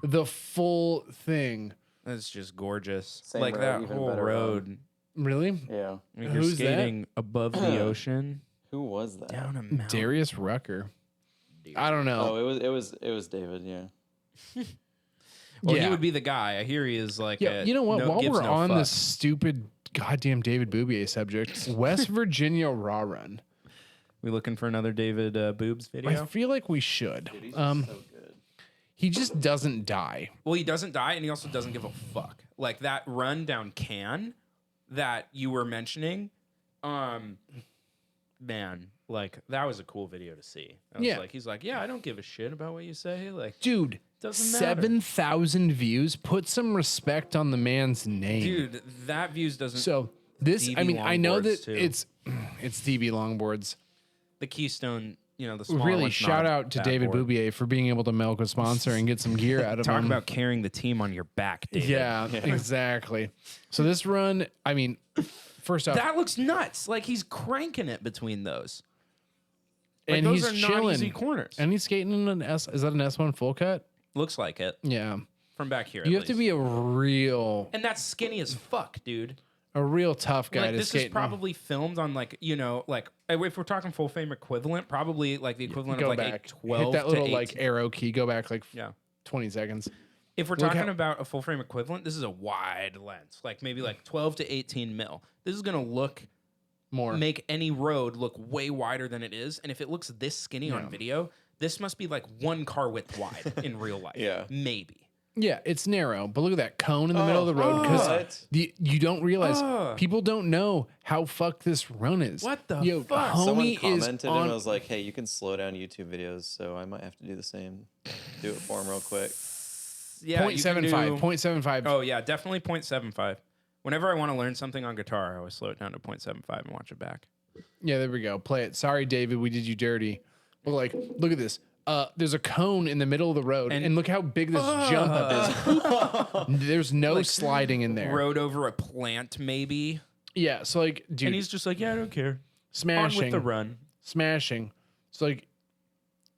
the full thing. that's just gorgeous. Same like road, that even whole better road. Really? Yeah. You're Who's that? skating above the ocean Who was that? down a mountain. Darius Rucker. I don't know. Oh, it was David. Yeah. Well, Yeah. he would be the guy. I hear he is like. Yeah, you know what? No, While gives we're no on fuck. this stupid goddamn David Boubier subject. West Virginia Raw Run. We looking for another David Boobs I video? feel like we should. He just doesn't die. Well, he doesn't die, and he also doesn't give a fuck. Like that run down Can that you were mentioning, man, like that was a cool video to see. I was Yeah. like, he's like, yeah, I don't give a shit about what you say. Like, Dude, Doesn't matter. 7,000 views. Put some respect on the man's name. dude, that views doesn't. So this, DB I mean, I know that longboards, too. it's DB longboards. the Keystone, you know, the small Really, one's shout not a out to bad David board. Boubier for being able to milk a sponsor and get some gear out of Talk him. about carrying the team on your back, David. yeah, exactly. So this run, I mean, first off, That looks nuts. Like he's cranking it between those. Like, and those he's are not chilling. easy corners. And he's skating in an S. Is that an S1 full cut? Looks like it Yeah. from back here. You at have to least. be a real skinny as fuck, dude. tough guy Like to this skate. is probably filmed on like, you know, like if we're talking full frame equivalent, probably like the equivalent Go of like back. a 12 Hit that to little 18. like arrow key. Go back like Yeah. 20 seconds. If we're Look talking how- about a full frame equivalent, this is a wide lens, like maybe like 12 to 18 mil. This is gonna More. make any road look way wider than it is. And if it looks this skinny on video, this must be like one car width wide in real life. Yeah. Maybe. Yeah, it's narrow, but look at that cone in the middle of the road because What? you don't realize people don't know how fucked this run is. What the Yo, fuck? Someone Homie is commented on. and I was like, hey, you can slow down YouTube videos, so I might have to do the same. Do it for him real quick. Yeah. you can 0.75. do- 0.75. Oh yeah, definitely 0.75. Whenever I want to learn something on guitar, I always slow it down to 0.75 and watch it back. Yeah, there we go. Play it. Sorry, David, we did you dirty. But like, look at this. There's a cone in the middle of the road, and look how big this jump up is. There's no sliding in there. Rode over a plant, maybe. Yeah, so like, dude, And he's just like, yeah, I don't care. smashing, On with the run. smashing. So like,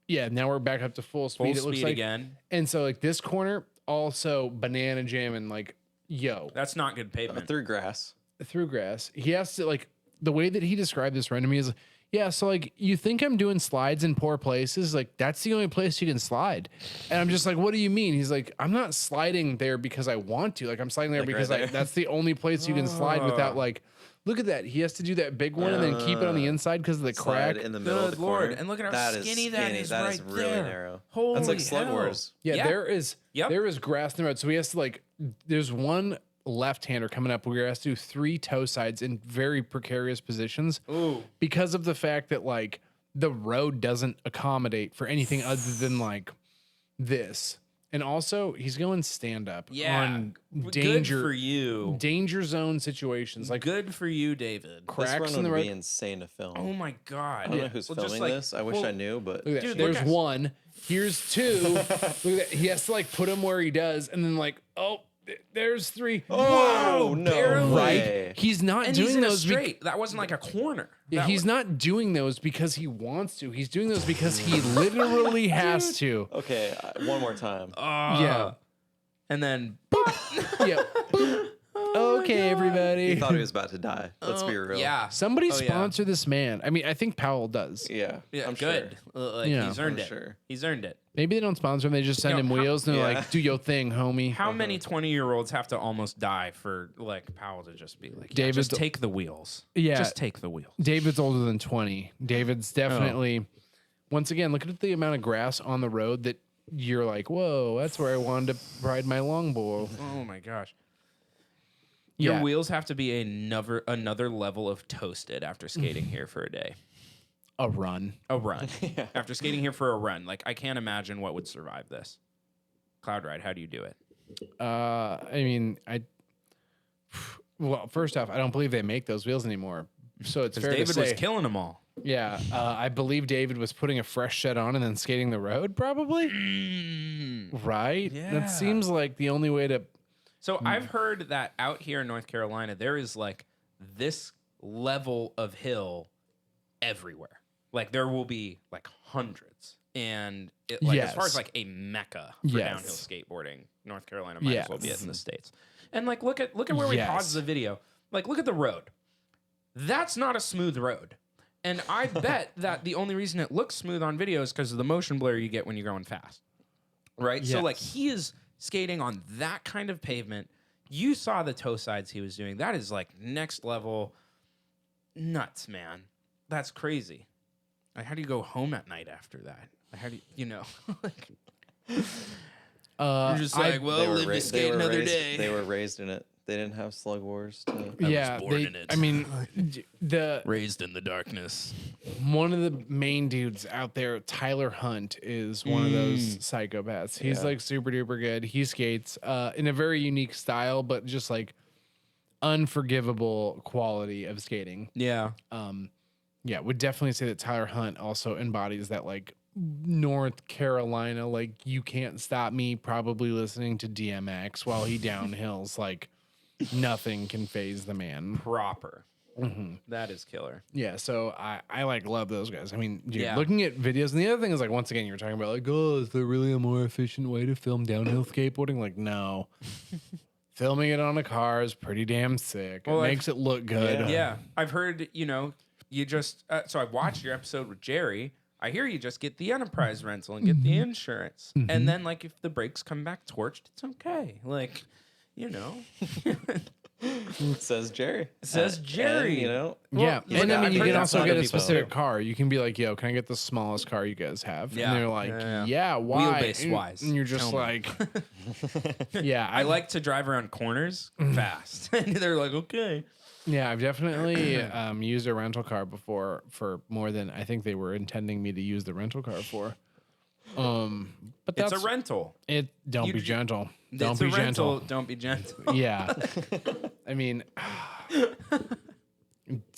yeah, now we're back up to full speed. Full it looks speed like again. And so like this corner also banana jamming like yo That's not good pavement. Through grass. through grass. He has to like the way that he described this run to me is yeah, so like you think I'm doing slides in poor places, like that's the only place you can slide. And I'm just like, what do you mean? He's like, I'm not sliding there because I want to. Like I'm sliding there Like because right there. that's the only place you can slide without like look at that. He has to do that big one and then keep it on the inside because of the Slide crack. in the middle of Good the Lord. corner. And look at how That is skinny that is That right is really there. narrow. Holy That's like Sled hell. Wars. Yeah, Yeah. there is Yep. there is grass in the road. So he has to like there's one left-hander coming up where he has to do 3 toe sides in very precarious positions Ooh. because of the fact that like the road doesn't accommodate for anything other than like this. And also he's going stand up Yeah. on Good danger for you. danger zone situations like Good for you, David. This cracks run in the would road. be insane to film. Oh my God. I don't know who's Well, just filming like- this. I wish well, I knew, but Look at that. Dude, There's look at- one. Here's 2. Look at that. He has to like put him where he does, and then like, oh, there's 3. oh no barely. way. Right? He's not And doing he's in a those. straight. That wasn't like a corner. That He's was- not doing those because he wants to. He's doing those because he literally has to. Okay, one more time. Yeah. And then Yeah. Boop. Okay, everybody. He thought he was about to die. Let's be real. yeah. Somebody Oh, yeah. sponsor this man. I mean, I think Powell does. Yeah. Yeah, I'm good. Sure. Like, Yeah. he's earned I'm it. sure. He's earned it. Maybe they don't sponsor him. They just send No, him how- wheels and they're Yeah. like, do your thing, homie. How many 20-year-olds have to almost die for like Powell to just be like, yeah, David- just take the wheels. Yeah. Just take the wheels. David's older than 20. David's definitely, once again, look at the amount of grass on the road that you're like, whoa, that's where I wanted to ride my longboard. Oh my gosh. Your Yeah. wheels have to be another level of toasted after skating here for a day. A run. A run. After skating here for a run. Like I can't imagine what would survive this. Cloud ride, how do you do it? I mean, well, first off, I don't believe they make those wheels anymore. So it's fair David to was say, killing them all. yeah, I believe David was putting a fresh set on and then skating the road, probably. Right? Yeah. That seems like the only way to. So I've heard that out here in North Carolina, there is like this level of hill everywhere. Like there will be like hundreds. And it, like as far as Yes. like a mecca for Yes. downhill skateboarding, North Carolina might as well be it Yes. in the States. And like look at where we Yes. paused the video. Like look at the road. That's not a smooth road. And I bet that the only reason it looks smooth on video is because of the motion blur you get when you're going fast. Right? So like Yes. he is skating on that kind of pavement. you saw the toe sides he was doing. That is like next level nuts, man. That's crazy. Like, how do you go home at night after that? Like, how do you like, you're just like, well, live to skate another day. They were raised in it. They didn't have slug wars. Yeah, born in it. I mean, the Raised in the darkness. one of the main dudes out there, Tyler Hunt, is one of those psychopaths. He's like super duper good. He skates in a very unique style, but just like unforgivable quality of skating. Yeah. Yeah, would definitely say that Tyler Hunt also embodies that like North Carolina, like you can't stop me, probably listening to DMX while he downhills. Like nothing can phase the man. Proper. That is killer. Yeah, so I like love those guys. I mean, dude, Yeah. looking at videos, and the other thing is like once again you're talking about like, oh, is there really a more efficient way to film downhill skateboarding? Like, no. Filming it on a car is pretty damn sick. Well, it makes it look good. Yeah. I've heard, you just, so I watched your episode with Jerry. I hear you just get the enterprise rental and get the insurance. And then, like, if the brakes come back torched, it's okay. Like, Says Jerry. Says Jerry. And, Yeah, Well, and look, I mean, I've you heard can that also from get other a people. specific car. You can be like, "Yo, can I get the smallest car you guys have?" Yeah. And they're like, Yeah. "Yeah, why?" Wheelbase-wise, and you're just tell me. like, "Yeah, I like to drive around corners fast. And they're like, okay. Yeah, I've definitely used a rental car before for more than I think they were intending me to use the rental car for. But It's that's a rental. it. Don't You be ju- gentle. It's Don't a be rental. gentle. Don't be gentle. Yeah, I mean,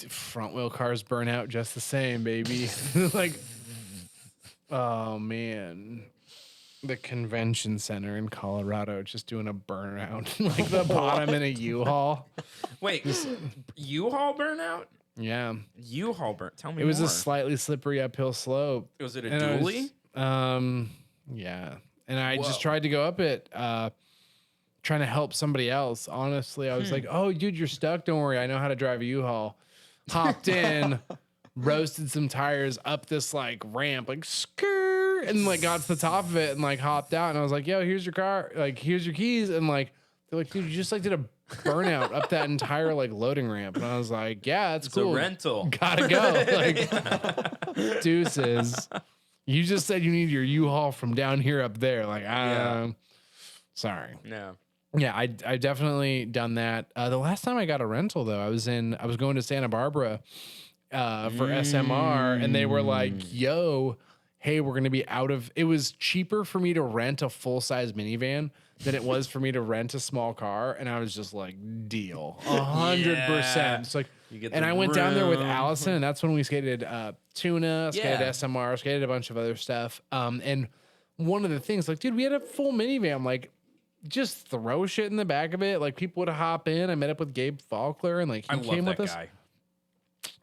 front wheel cars burn out just the same, baby. Like, oh man, the convention center in Colorado just doing a burnout, like the bottom in a U-Haul. Wait, U-Haul burnout? Yeah, U-Haul burn. Tell me it was more. a slightly slippery uphill slope. Was it a And I was- dually? Yeah, and I Whoa. just tried to go up it, trying to help somebody else. Honestly, I was like, "Oh, dude, you're stuck. Don't worry, I know how to drive a U-Haul." Hopped in, roasted some tires up this like ramp, like skrr, and like got to the top of it and like hopped out. And I was like, "Yo, here's your car. Like, here's your keys." And like, they're like, "Dude, you just like did a burnout up that entire like loading ramp." And I was like, "Yeah, that's It's cool. a rental. Gotta go." Like, deuces. You just said you need your U-Haul from down here up there. Like, sorry. No. Yeah, I definitely done that. The last time I got a rental though, I was going to Santa Barbara for SMR, and they were like, "Yo, hey, we're gonna be out of." It was cheaper for me to rent a full size minivan than it was for me to rent a small car, and I was just like, "Deal, 100%." It's like, You get and the I went down there with room. Allison, and that's when we skated Tuna, skated Yeah. SMR, skated a bunch of other stuff. And one of the things, like, dude, we had a full minivan, like. Just throw shit in the back of it. Like people would hop in. I met up with Gabe Faulkner and like he I love came that with us. guy.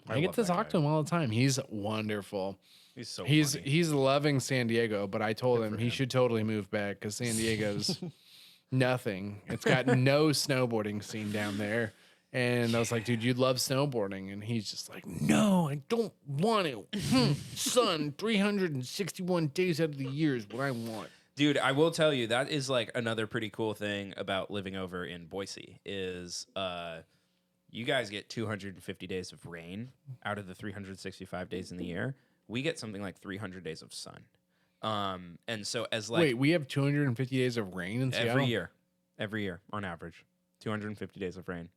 I get love to that talk guy. to him all the time. He's wonderful. He's so He's funny. he's loving San Diego, but I told him he should totally move back because San Diego's nothing. It's got no snowboarding scene down there. And I was like, dude, you'd love snowboarding. And he's just like, no, I don't want to. Son, 361 days out of the year is what I want. Dude, I will tell you that is like another pretty cool thing about living over in Boise is you guys get 250 days of rain out of the 365 days in the year. We get something like 300 days of sun. And so as like Wait, we have 250 days of rain in Seattle? every year on average, 250 days of rain.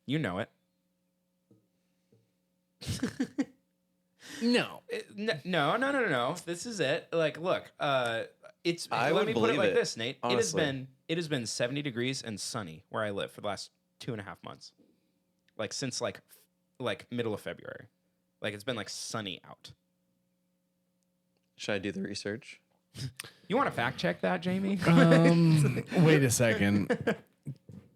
You know it. No. No. This is it. Like, look, it's. I let would me put it believe like it, this, Nate. honestly. It has been 70 degrees and sunny where I live for the last 2.5 months, like since like middle of February. Like it's been like sunny out. Should I do the research? You want to fact check that, Jamie? Wait a second.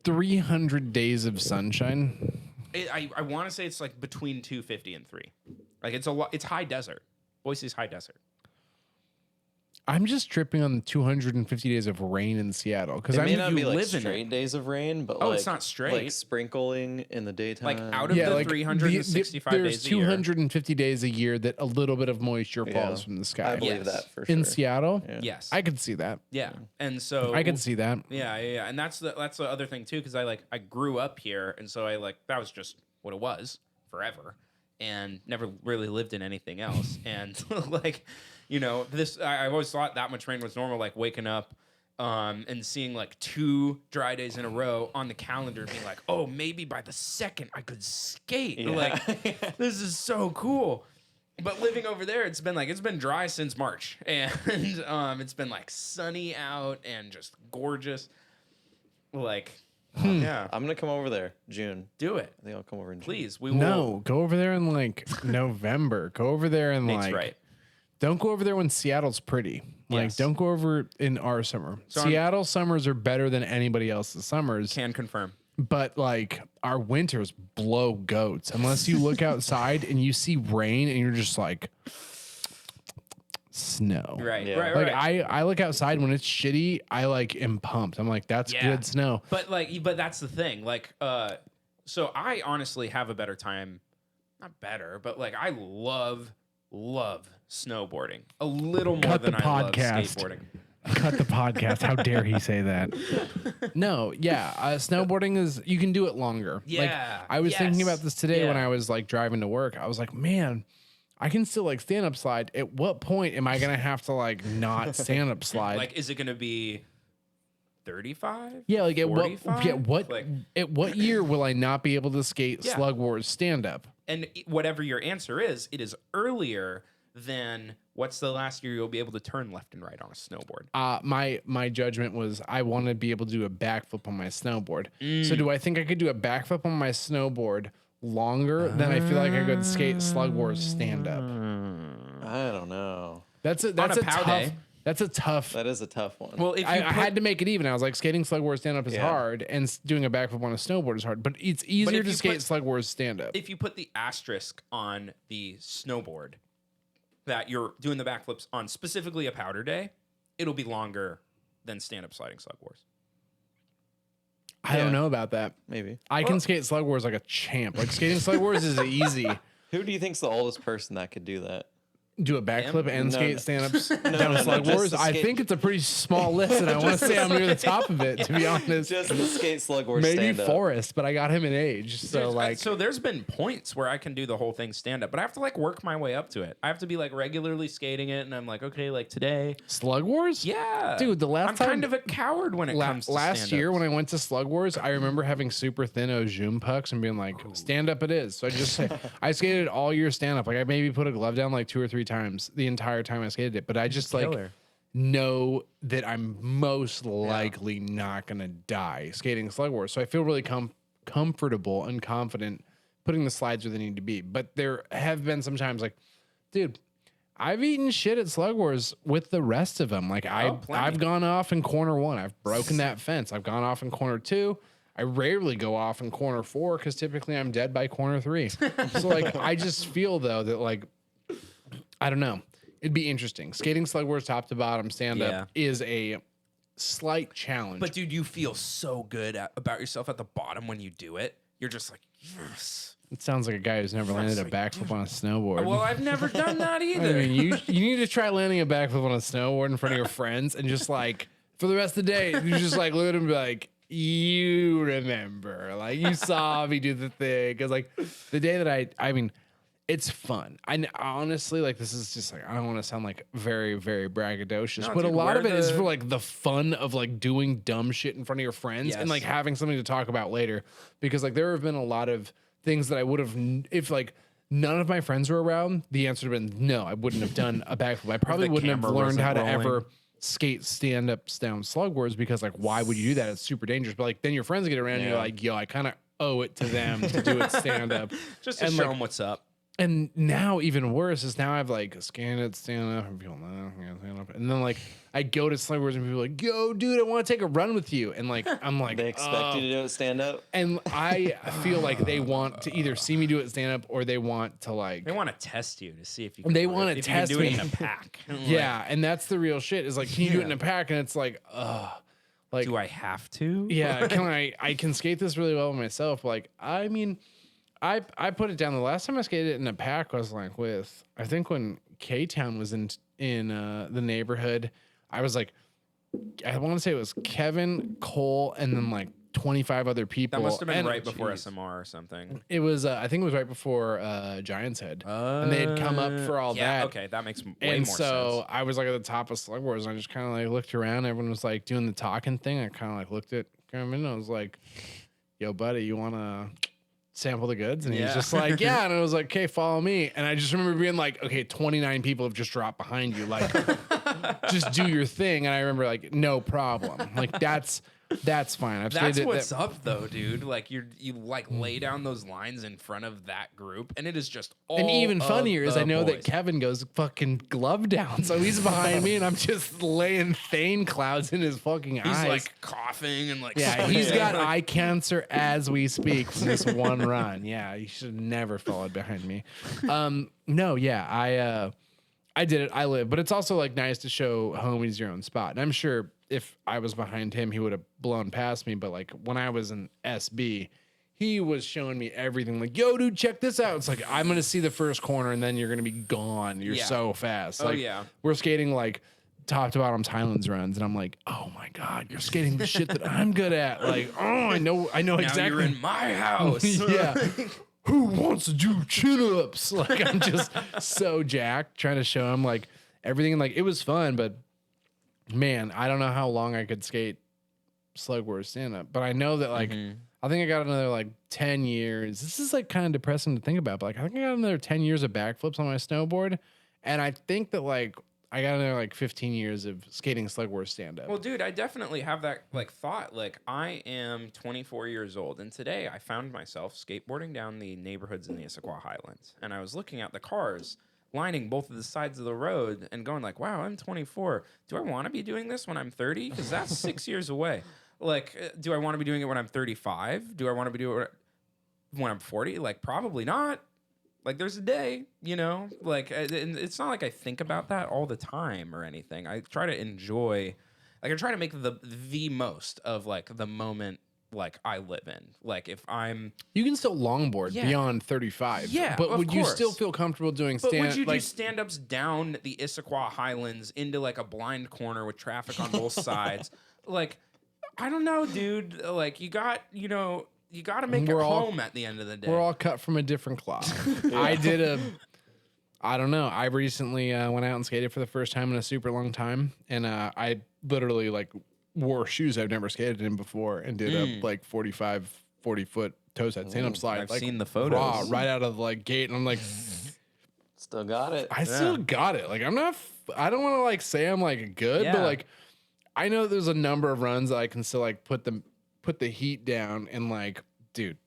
300 days of sunshine. I want to say it's like between 250 and 3. Like it's a lot. It's high desert. Boise's high desert. I'm just tripping on the 250 days of rain in Seattle because It I may mean, not be like live in it. straight days of rain, but Oh, like it's not straight. like sprinkling in the daytime. Like out of the 365 there's days a year. 250 days a year that a little bit of moisture falls from the sky. I believe Yes. that for sure. In Seattle, Yes. I could see that. Yeah. And so I could see that. Yeah. And that's the other thing too, because I grew up here, and so that was just what it was forever, and never really lived in anything else. And like, I always thought that much rain was normal, like waking up and seeing like 2 dry days in a row on the calendar, being like, oh, maybe by the second I could skate. Yeah. Like, this is so cool. But living over there, it's been dry since March, and it's been like sunny out and just gorgeous. Like, yeah, I'm gonna come over there June. do it, I think I'll come over in June. please. We will. No, go over there in like November. Go over there in Nate's like. right. Don't go over there when Seattle's pretty. Like, Yes. don't go over in our summer. So I'm- Seattle summers are better than anybody else's summers. Can confirm. But like our winters blow goats unless you look outside and you see rain and you're just like snow. Right. Yeah. Right. Like Right. I look outside when it's shitty, I like am pumped. I'm like, that's Yeah. good snow. But that's the thing. Like, so I honestly have a better time. Not better, but like I love snowboarding a little more Cut the than I love podcast. skateboarding. Cut the podcast. How dare he say that? No, yeah. Snowboarding is you can do it longer. Yeah, Like, I was thinking yes, about this today when yeah. I was like driving to work. I was like, man, I can still like stand up slide. At what point am I gonna have to like not stand up slide? Like, is it gonna be 35? yeah, like at what 45? Like, at what year will I not be able to skate Yeah. Slug Wars stand up? and whatever your answer is, it is earlier than what's the last year you'll be able to turn left and right on a snowboard. My judgment was I want to be able to do a backflip on my snowboard. Mm. So do I think I could do a backflip on my snowboard longer than I feel like I could skate Slug Wars stand up? I don't know. That's a a pow tough. day. That's a tough. That is a tough one. Well, if you I put, had to make it even. I was like, skating Slug Wars stand up is Yeah. hard, and doing a backflip on a snowboard is hard. But it's easier if to you skate put- Slug Wars stand up. if you put the asterisk on the snowboard that you're doing the backflips on specifically a powder day, it'll be longer than stand-up sliding Slug Wars. I don't Yeah. know about that. Maybe. I can skate Slug Wars like a champ. Like skating Slug Wars is easy. Who do you think's the oldest person that could do that? Do a backflip and No, skate no. stand-ups down no, Slug just Wars. the I skate- think it's a pretty small list, and I want to say I'm near the top of it, to be honest. Just the skate slug wars Maybe stand up. Forrest, but I got him in age. So, like, so there's been points where I can do the whole thing stand-up, but I have to like work my way up to it. I have to be like regularly skating it, and I'm like, okay, like today, Slug Wars? yeah, Dude, the last I'm time- kind of a coward when it comes to last year stand-ups. when I went to Slug Wars, I remember having super thin Ojum pucks and being like, stand up it is. So I skated all year stand up. Like I maybe put a glove down like 2 or 3 times the entire time I skated it. But I just like Killer. know that I'm most likely not going to die skating Slug Wars. So I feel really comfortable and confident putting the slides where they need to be. But there have been some times like, dude, I've eaten shit at Slug Wars with the rest of them. Like plenty. I've gone off in corner 1. I've broken that fence. I've gone off in corner 2. I rarely go off in corner 4 because typically I'm dead by corner 3. So like I just feel though that like I don't know. It'd be interesting. Skating Slug Wars top to bottom stand up Yeah. is a slight challenge. But dude, you feel so good about yourself at the bottom when you do it. You're just like, yes. it sounds like a guy who's never landed a backflip on a snowboard. Well, I've never done that I either. mean, you need to try landing a backflip on a snowboard in front of your friends and just like for the rest of the day, you just like look at them and be like, you remember, like you saw me do the thing. Because like the day that I mean, it's fun. I honestly like this is just like I don't want to sound like very very braggadocious, No, but dude, a lot wear of it is the- for like the fun of like doing dumb shit in front of your friends and Yes. like having something to talk about later. Because like there have been a lot of things that I would have if like none of my friends were around. The answer would have been no. I wouldn't have done a backflip. I probably the wouldn't have camera learned wasn't how to rolling. ever skate stand up down Slug Wars because like why would you do that? It's super dangerous. But like then your friends get around and you're Yeah. like, yo, I kind of owe it to them to do it stand up. just to and, show like, them what's up. And now even worse is now I've like scanned it, stand up, and people stand up, and then like I go to slideboards and people are like, "Yo, dude, I want to take a run with you," and like I'm like, They expect you to do it stand up. and I feel like they want to either see me do it stand up or they want to like They want to test you to see if you can They do it, wanna if you can test do it me. in a pack. yeah, and that's the real shit. Is like, can you do it in a pack? And it's like, like Do I have to? yeah, can I can skate this really well myself. Like, I mean, I put it down. The last time I skated it in a pack was like with, I think when K-Town was in the neighborhood. I was like, I want to say it was Kevin, Cole, and then like 25 other people. That must have been And right before SMR or something. It was, I think it was right before Giant's Head, and they had come up for all Yeah, that. okay, that makes way And more so sense. I was like at the top of Slugboards, and I just kind of like looked around. Everyone was like doing the talking thing. I kind of like looked at him and I was like, "Yo, buddy, you want to sample the goods?" And he was Yeah. just like, "Yeah." And I was like, "Okay, follow me." And I just remember being like, "Okay, 29 people have just dropped behind you. Like, just do your thing." And I remember like, "No problem. Like that's fine." I've That's skated what's up though, dude. Like you like lay down those lines in front of that group, and it is just all. And even of funnier is the I know that boys. Kevin goes fucking glove down, so he's behind me, and I'm just laying thane clouds in his fucking He's eyes. like coughing and like. Yeah, he's sweating. got eye cancer as we speak from this one run. Yeah, he should have never followed behind me. No, yeah, I did it. I live, but it's also like nice to show homies your own spot. And I'm sure if I was behind him, he would have blown past me. But like when I was in SB, he was showing me everything. Like, "Yo, dude, check this out." It's like, I'm gonna see the first corner, and then you're gonna be gone. You're Yeah. so fast. Oh, Like, yeah. we're skating like top to bottom Highlands runs, and I'm like, "Oh my god, you're skating the shit that I'm good at." Like, oh, I know Now exactly. you're in my house. Yeah. Who wants to do chin ups? Like, I'm just so jacked trying to show him like everything. Like, it was fun, but man, I don't know how long I could skate Slugboard stand up. But I know that like I think I got another like 10 years. This is like kind of depressing to think about, but like I think I got another 10 years of backflips on my snowboard. And I think that like I got another like 15 years of skating Slugboard stand up. Well, dude, I definitely have that like thought. Like, I am 24 years old, and today I found myself skateboarding down the neighborhoods in the Issaquah Highlands, and I was looking at the cars lining both of the sides of the road and going like, "Wow, I'm 24. Do I want to be doing this when I'm 30? Because that's 6 years away. Like, do I want to be doing it when I'm 35? Do I want to be doing it when I'm 40? Like, probably not." Like, there's a day, you know, like, and it's not like I think about that all the time or anything. I try to enjoy, like, I try to make the most of like the moment, like, I live in. Like, if I'm, You can still longboard Yeah. beyond 35. Yeah, but of would you still course. feel comfortable doing but stand would you like do stand-ups down the Issaquah Highlands into like a blind corner with traffic on both sides? Like, I don't know, dude. Like, you got to make it We're all- home at the end of the day. we're all cut from a different cloth. I don't know. I recently went out and skated for the first time in a super long time. And I literally like wore shoes I've never skated in before and did a like 40 foot toe side stand up slide. I've like, seen the photos. raw, right out of the like gate. And I'm like, Still got it. I still got it. Like, I don't want to like say I'm like good, but Yeah. like, I know there's a number of runs that I can still like put the heat down and like, dude,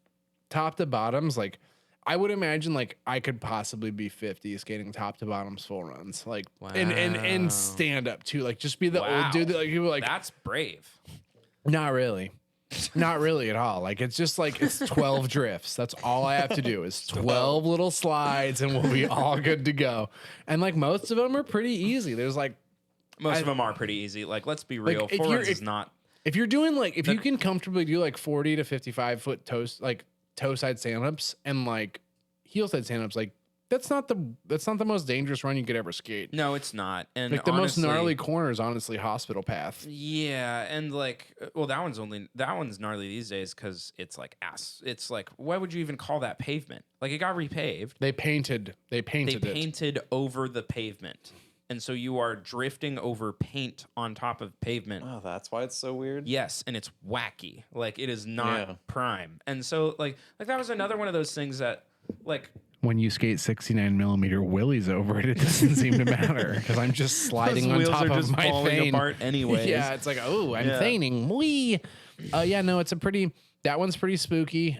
top to bottoms, like I would imagine like I could possibly be 50 skating top to bottoms full runs. Like and stand up too. Like just be the Wow. old dude that like people are like That's brave. not really. Not really at all. Like it's just like it's 12 drifts. That's all I have to do is 12 little slides and we'll be all good to go. And like most of them are pretty easy. There's like Most of them are pretty easy. Like, let's be real. if Four you're- runs is not. if you're doing like if you can comfortably do like 40 to 55 foot toe side stand-ups and like heel side stand-ups, like that's not the most dangerous run you could ever skate. No, it's not. And Like the honestly, most gnarly corner is honestly Hospital Path. Yeah, and like, well, that one's gnarly these days because it's like ass. It's like, why would you even call that pavement? Like, it got repaved. They painted They it. painted over the pavement, and so you are drifting over paint on top of pavement. Oh, that's why it's so weird. Yes, and it's wacky. Like, it is not Yeah. prime. And so like that was another one of those things that like. When you skate 69 millimeter willies over it, it doesn't seem to matter because I'm just sliding Those on wheels top are of just my falling thane. apart anyways. Yeah, it's like, oh, I'm feigning. Wee. Yeah, no, that one's pretty spooky.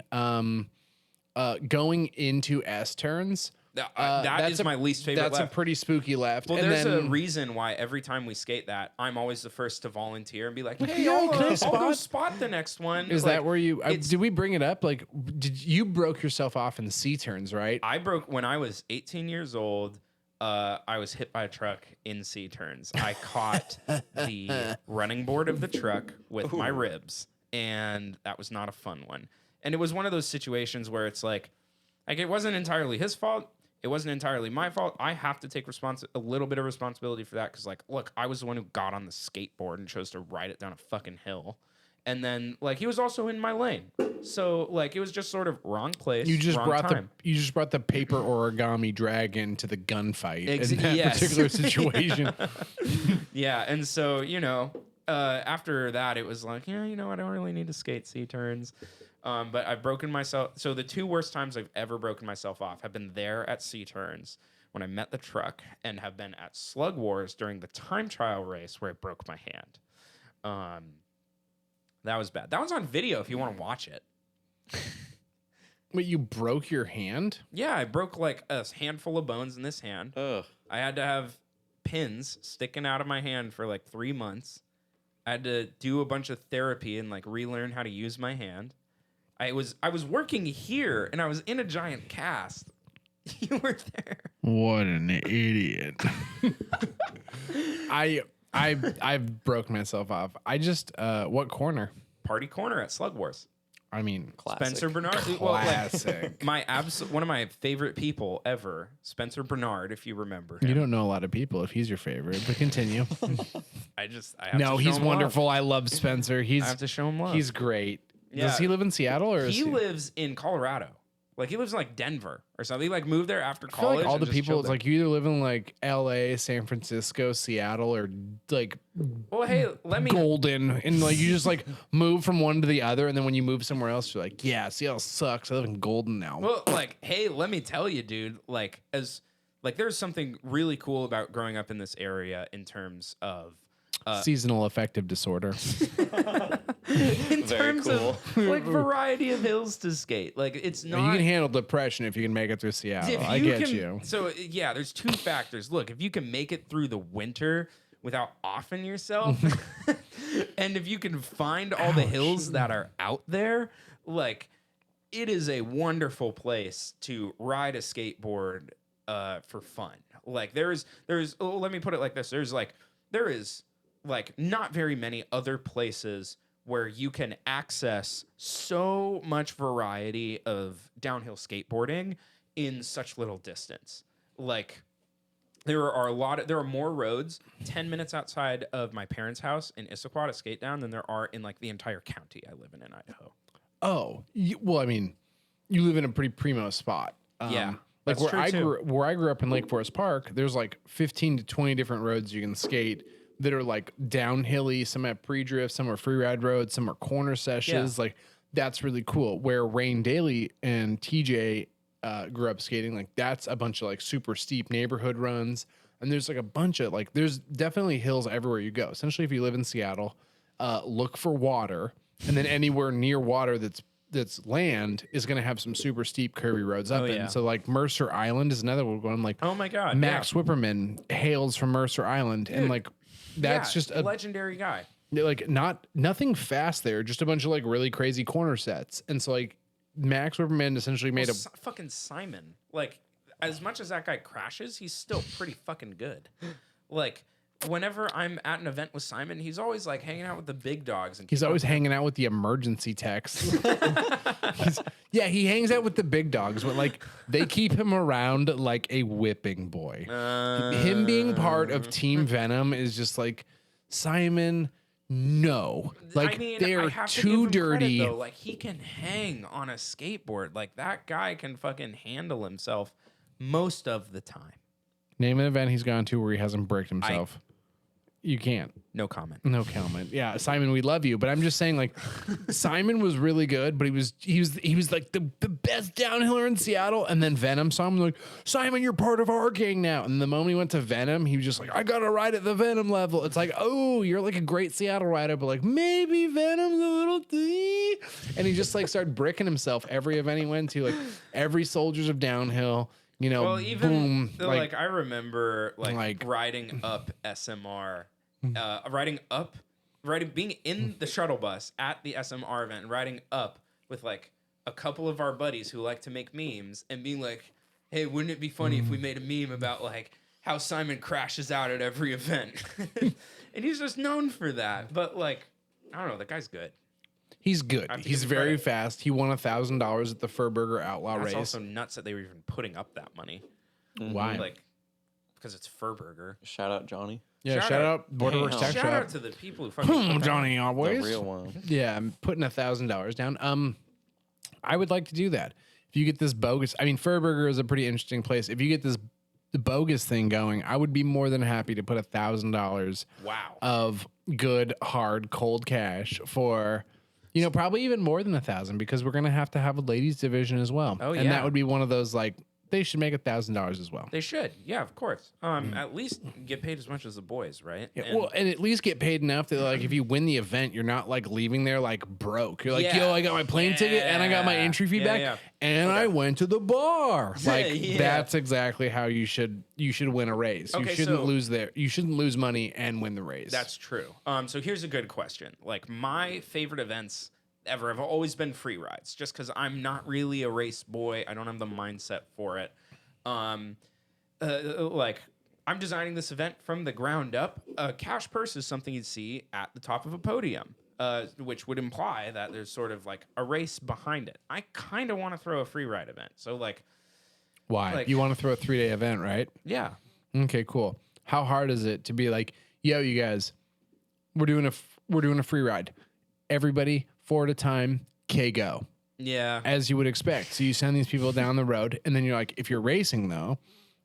Going into S turns, That is my least favorite That's left. a pretty spooky left. Well, and there's then, a reason why every time we skate that, I'm always the first to volunteer and be like, "Hey, Yeah, can I I'll go spot? spot the next one." Is Like, that where you it's- did we bring it up? Like, did you broke yourself off in the C turns, right? I broke when I was 18 years old. I was hit by a truck in C turns. I caught the running board of the truck with my ribs, and that was not a fun one. And it was one of those situations where it's like it wasn't entirely his fault. It wasn't entirely my fault. I have to take a little bit of responsibility for that because, like, look, I was the one who got on the skateboard and chose to ride it down a fucking hill. And then, like, he was also in my lane. So, like, it was just sort of wrong place, You just wrong brought time. the paper origami dragon to the gunfight in that yes. particular situation. Yeah, and so, after that, it was like, yeah, I don't really need to skate C turns. But I've broken myself. So the two worst times I've ever broken myself off have been there at C turns when I met the truck, and have been at Slug Wars during the time trial race where I broke my hand. That was bad. That one's on video if you want to watch it. Wait, you broke your hand? Yeah, I broke like a handful of bones in this hand. Ugh. I had to have pins sticking out of my hand for like 3 months. I had to do a bunch of therapy and like relearn how to use my hand. I was working here and I was in a giant cast. You were there. What an idiot. I've broken myself off. I just what corner? Party corner at Slug Wars. I mean, Classic. Spencer Bernard. classic. One of my favorite people ever, Spencer Bernard, if you remember him. You don't know a lot of people if he's your favorite, but continue. I have No, to show he's him love. wonderful. I love Spencer. I have to show him love. He's great. Yeah. Does he live in Seattle or is He lives in Colorado. Like he lives in like Denver or something. He like moved there after I feel college. like all and the just people, chilled it's like you either live in like LA, San Francisco, Seattle, or like there. Well, hey, let me. Golden, and like you just like move from one to the other, and then when you move somewhere else, you're like, yeah, Seattle sucks. I live in Golden now. Well, like, hey, let me tell you, dude. Like, there's something really cool about growing up in this area in terms of Seasonal affective disorder. in Very terms cool. of like variety of hills to skate. Like, it's not. You can handle depression if you can make it through Seattle. If I get you. So yeah, there's two factors. Look, if you can make it through the winter without offing yourself, and if you can find all the hills that are out there, like it is a wonderful place to ride a skateboard for fun. Like there's let me put it like this. There is like not very many other places where you can access so much variety of downhill skateboarding in such little distance. Like there are more roads 10 minutes outside of my parents' house in Issaquah to skate down than there are in like the entire county I live in Idaho. Oh, well, I mean, you live in a pretty primo spot. Yeah, Like that's where I grew up in Lake Forest Park, there's like 15 to 20 different roads you can skate that are like downhilly. Some have pre-drift, some are free ride roads, some are corner sessions. Yeah. Like that's really cool. Where Rain Daly and TJ grew up skating, like that's a bunch of like super steep neighborhood runs. And there's like a bunch of like, there's definitely hills everywhere you go. Essentially, if you live in Seattle, look for water, and then anywhere near water that's land is going to have some super steep curvy roads up Oh, in. yeah. So like Mercer Island is another one going like, Oh my God, Max Whipperman hails from Mercer Island. And like, that's just a legendary guy. like nothing fast there, just a bunch of like really crazy corner sets. And so like Max Whipperman essentially made Fucking Simon. Like, as much as that guy crashes, he's still pretty fucking good. Like, whenever I'm at an event with Simon, he's always like hanging out with the big dogs. And he's always hanging out with the emergency techs. He hangs out with the big dogs, but like they keep him around like a whipping boy. Him being part of Team Venom is just like, Simon, no. Like they I are have to too give him credit, dirty. though. Like, he can hang on a skateboard. Like, that guy can fucking handle himself most of the time. Name an event he's gone to where he hasn't bricked himself. You can't. No comment. No comment. Yeah, Simon, we love you, but I'm just saying, like, Simon was really good, but he was like the best downhiller in Seattle. And then Venom saw him like, Simon, you're part of our gang now. And the moment he went to Venom, he was just like, I gotta ride at the Venom level. It's like, oh, you're like a great Seattle rider, but like maybe Venom's a little tea. And he just like started bricking himself every event he went to, like every Soldiers of Downhill. Well, even boom, like I remember like like- riding up SMR, being in the shuttle bus at the SMR event and riding up with like a couple of our buddies who like to make memes and being like, hey, wouldn't it be funny if we made a meme about like how Simon crashes out at every event? And he's just known for that. But like, I don't know, that guy's good. He's good. I have to He's give him very credit. fast. He won $1,000 at the Furburger Outlaw That's race. also nuts that they were even putting up that money. Why? Like, because it's Furburger. Shout out Johnny, Yeah, Shout shout out- out Borderworks Damn. Tech Shout Shop. out to the people who fucking put that Johnny the always. real one. Yeah, I'm putting $1,000 down. I would like to do that. If you get this bogus, I mean, Furburger is a pretty interesting place. If you get this bogus thing going, I would be more than happy to put $1,000 Wow. of good, hard, cold cash for, probably even more than 1,000 because we're gonna have to have a ladies division as well. Oh, and yeah. that would be one of those like they should make $1,000 as well. They should. Yeah, of course. At least get paid as much as the boys, right? Yeah, And- well, and at least get paid enough that like if you win the event, you're not like leaving there like broke. You're like, Yeah. yo, I got my plane ticket and I got my entry fee Yeah, back, yeah. and I went to the bar. Like Yeah. that's exactly how you should win a race. Okay, you shouldn't so- lose there. You shouldn't lose money and win the race. That's true. So here's a good question. Like my favorite events ever have always been free rides, just because I'm not really a race boy. I don't have the mindset for it. Like I'm designing this event from the ground up. A cash purse is something you'd see at the top of a podium, which would imply that there's sort of like a race behind it. I kind of want to throw a free ride event. So like, why like- you want to throw a 3-day event, right? yeah. Okay, cool. How hard is it to be like, yo, you guys, we're doing a free ride. Everybody 4 at a time. Go. Yeah. As you would expect. So you send these people down the road, and then you're like, if you're racing though,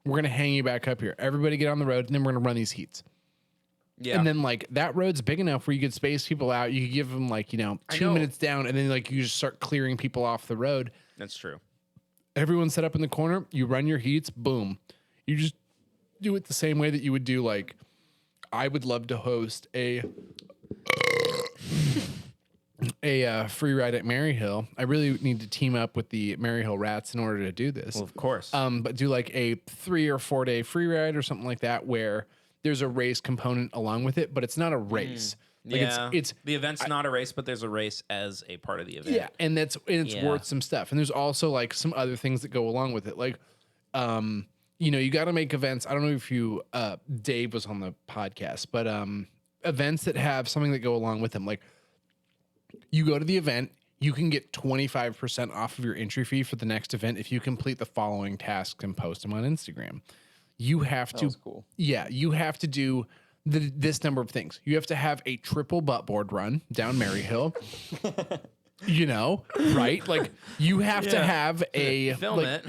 we're gonna hang you back up here. Everybody get on the road, and then we're gonna run these heats. Yeah. And then like that road's big enough where you could space people out. You could give them like 2 know. minutes down, and then like you just start clearing people off the road. That's true. Everyone's set up in the corner. You run your heats. Boom. You just do it the same way that you would do like. I would love to host a free ride at Maryhill. I really need to team up with the Maryhill Rats in order to do this. Well, of course. But do like a 3 or 4 day free ride or something like that where there's a race component along with it, but it's not a race. Like yeah. it's the event's not a race, but there's a race as a part of the event. yeah, and it's Yeah. worth some stuff. And there's also like some other things that go along with it. Like you got to make events. I don't know if you Dave was on the podcast, but events that have something that go along with them. Like you go to the event, you can get 25% off of your entry fee for the next event if you complete the following tasks and post them on Instagram. You have to, was cool. yeah, you have to do this number of things. You have to have a triple butt board run down Maryhill. Right? Like you have to have a Film like,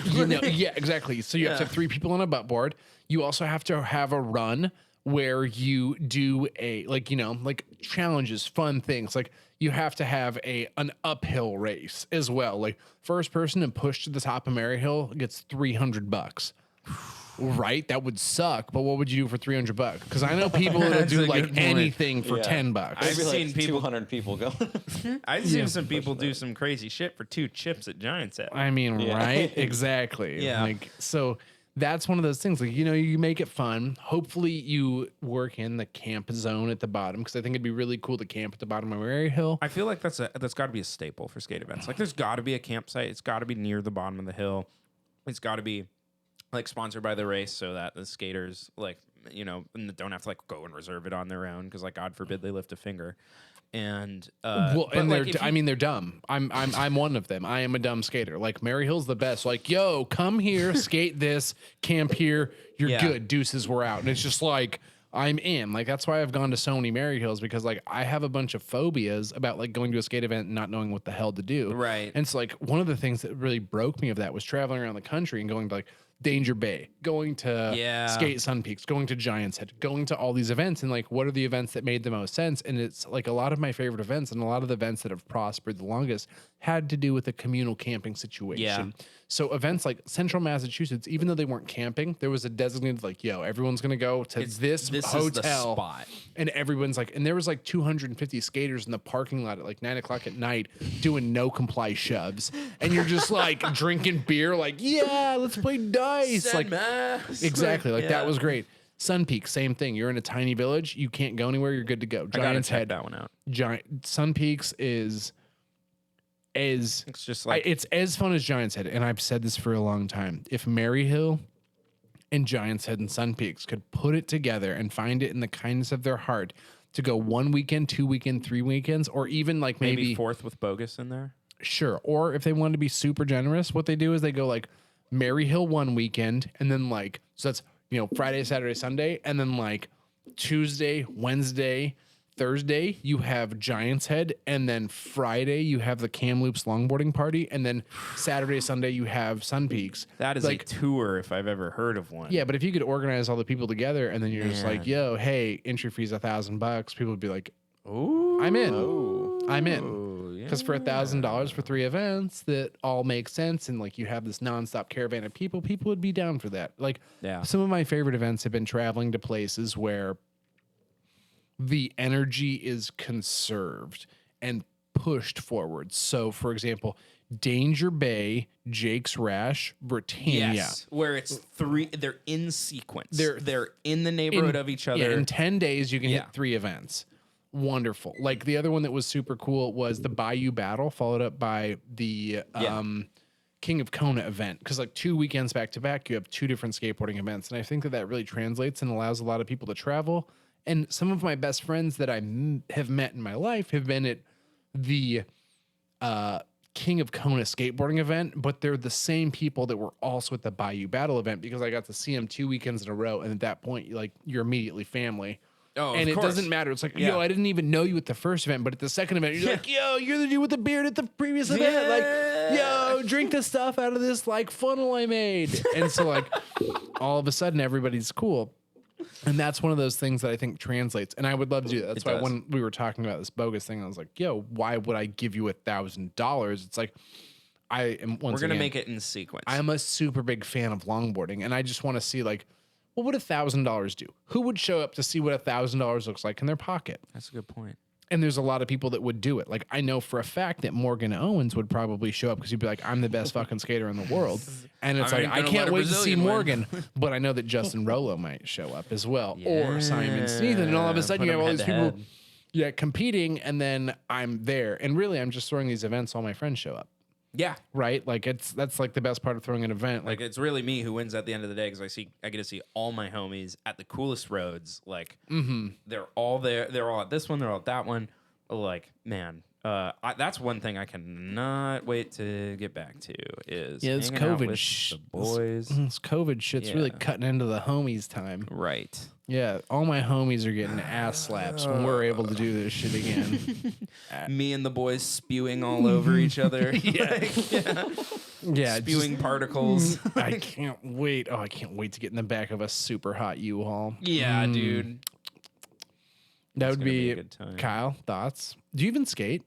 it. yeah, exactly. So you have to have 3 people on a butt board. You also have to have a run where you do a like challenges, fun things. Like you have to have an uphill race as well. Like first person to push to the top of Maryhill gets $300. Right? That would suck. But what would you do for $300? Because I know people that'll That's do a like good point. anything for Yeah. $10. I've Maybe seen like people- 200 people go. I've seen some people do some crazy shit for 2 chips at Giants Head. I mean, Yeah. right? Exactly. Yeah. Like, so that's one of those things. Like, you make it fun. Hopefully, you work in the camp zone at the bottom because I think it'd be really cool to camp at the bottom of Maryhill. I feel like that's got to be a staple for skate events. Like, there's got to be a campsite. It's got to be near the bottom of the hill. It's got to be like sponsored by the race so that the skaters don't have to like go and reserve it on their own because like God forbid they lift a finger. And Well, but, and like, if you- they're dumb. I'm one of them. I am a dumb skater. Like Maryhill's the best. Like, yo, come here, skate this, camp here. You're Yeah. good. Deuces, we're out. And it's just like I'm in. Like that's why I've gone to so many Maryhills because like I have a bunch of phobias about like going to a skate event and not knowing what the hell to do. Right. And it's like one of the things that really broke me of that was traveling around the country and going to like Danger Bay, going to Yeah. Skate Sun Peaks, going to Giants Head, going to all these events, and like, what are the events that made the most sense? And it's like a lot of my favorite events, and a lot of the events that have prospered the longest had to do with a communal camping situation. Yeah. So events like Central Massachusetts, even though they weren't camping, there was a designated like, yo, everyone's gonna go to this this hotel, is the spot. and everyone's like, and there was like 250 skaters in the parking lot at like 9 o'clock at night doing no comply shoves, and you're just like drinking beer, like, yeah, let's play ice. Send Like mass. exactly, like Yeah. that was great. Sun Peak, same thing. You're in a tiny village. You can't go anywhere. You're good to go. I gotta Giant's check Head. that one out. Sun Peaks is It's just like it's as fun as Giant's Head, and I've said this for a long time. If Maryhill and Giant's Head and Sun Peaks could put it together and find it in the kindness of their heart to go 1 weekend, 2 weekend, 3 weekends, or even like maybe fourth with Bogus in there. sure. Or if they wanted to be super generous, what they do is they go like Maryhill 1 weekend, and then like so that's Friday, Saturday, Sunday, and then like Tuesday, Wednesday, Thursday, you have Giant's Head, and then Friday you have the Kamloops longboarding party, and then Saturday, Sunday you have Sun Peaks. That is like a tour if I've ever heard of one. yeah, but if you could organize all the people together, and then you're just like, Man. yo, hey, entry fee's $1,000, people would be like, Ooh. I'm in. Oh. I'm in. Ooh, yeah. Because for $1,000 for 3 events that all make sense, and like you have this nonstop caravan of people would be down for that. Like Yeah. some of my favorite events have been traveling to places where the energy is conserved and pushed forward. So, for example, Danger Bay, Jake's Rash, Britannia. Yes, where it's three. They're in sequence. They're- They're in the neighborhood of each other. Yeah, in 10 days, you can Yeah. hit 3 events. Wonderful. Like the other one that was super cool was the Bayou Battle, followed up by the King of Kona event. Because like 2 weekends back to back, you have 2 different skateboarding events. And I think that really translates and allows a lot of people to travel. And some of my best friends that I have met in my life have been at the King of Kona skateboarding event, but they're the same people that were also at the Bayou Battle event because I got to see them 2 weekends in a row. And at that point, you're immediately family. Oh, And of it course. doesn't matter. It's like, Yeah. yo, I didn't even know you at the first event, but at the second event, you're like, yo, you're the dude with the beard at the previous event. Like, yo, drink the stuff out of this like funnel I made. And so like all of a sudden everybody's cool. And that's one of those things that I think translates. And I would love to do that. That's It why does. when we were talking about this bogus thing, I was like, yo, why would I give you $1,000? It's like I am We're gonna make it in sequence. I'm a super big fan of longboarding, and I just want to see like, what would $1,000 do? Who would show up to see what $1,000 looks like in their pocket? That's a good point. And there's a lot of people that would do it. Like I know for a fact that Morgan Owens would probably show up because he'd be like, "I'm the best fucking skater in the world," and it's I like ain't I gonna can't let a wait to see Brazilian win. Morgan. But I know that Justin Rolo might show up as well, or Simon Yeah. Sneathen, and all of a sudden Put you have them all these head to people, head. competing, and then I'm there, and really I'm just throwing these events. All my friends show up, Yeah, right? Like that's like the best part of throwing an event. like it's really me who wins at the end of the day because I get to see all my homies at the coolest roads. Like they're all there. They're all at this one. They're all at that one. Like man, that's one thing I cannot wait to get back to is Yeah, this hanging out COVID with the boys. This COVID shit's really Yeah. cutting into the homies time. Right. Yeah, all my homies are getting ass slaps when we're able to do this shit again. Me and the boys spewing all over each other. Yeah. Yeah, Spewing particles. I can't wait. Oh, I can't wait to get in the back of a super hot U-Haul. Yeah, dude. That would gonna be be a good time. Kyle. Thoughts? Do you even skate?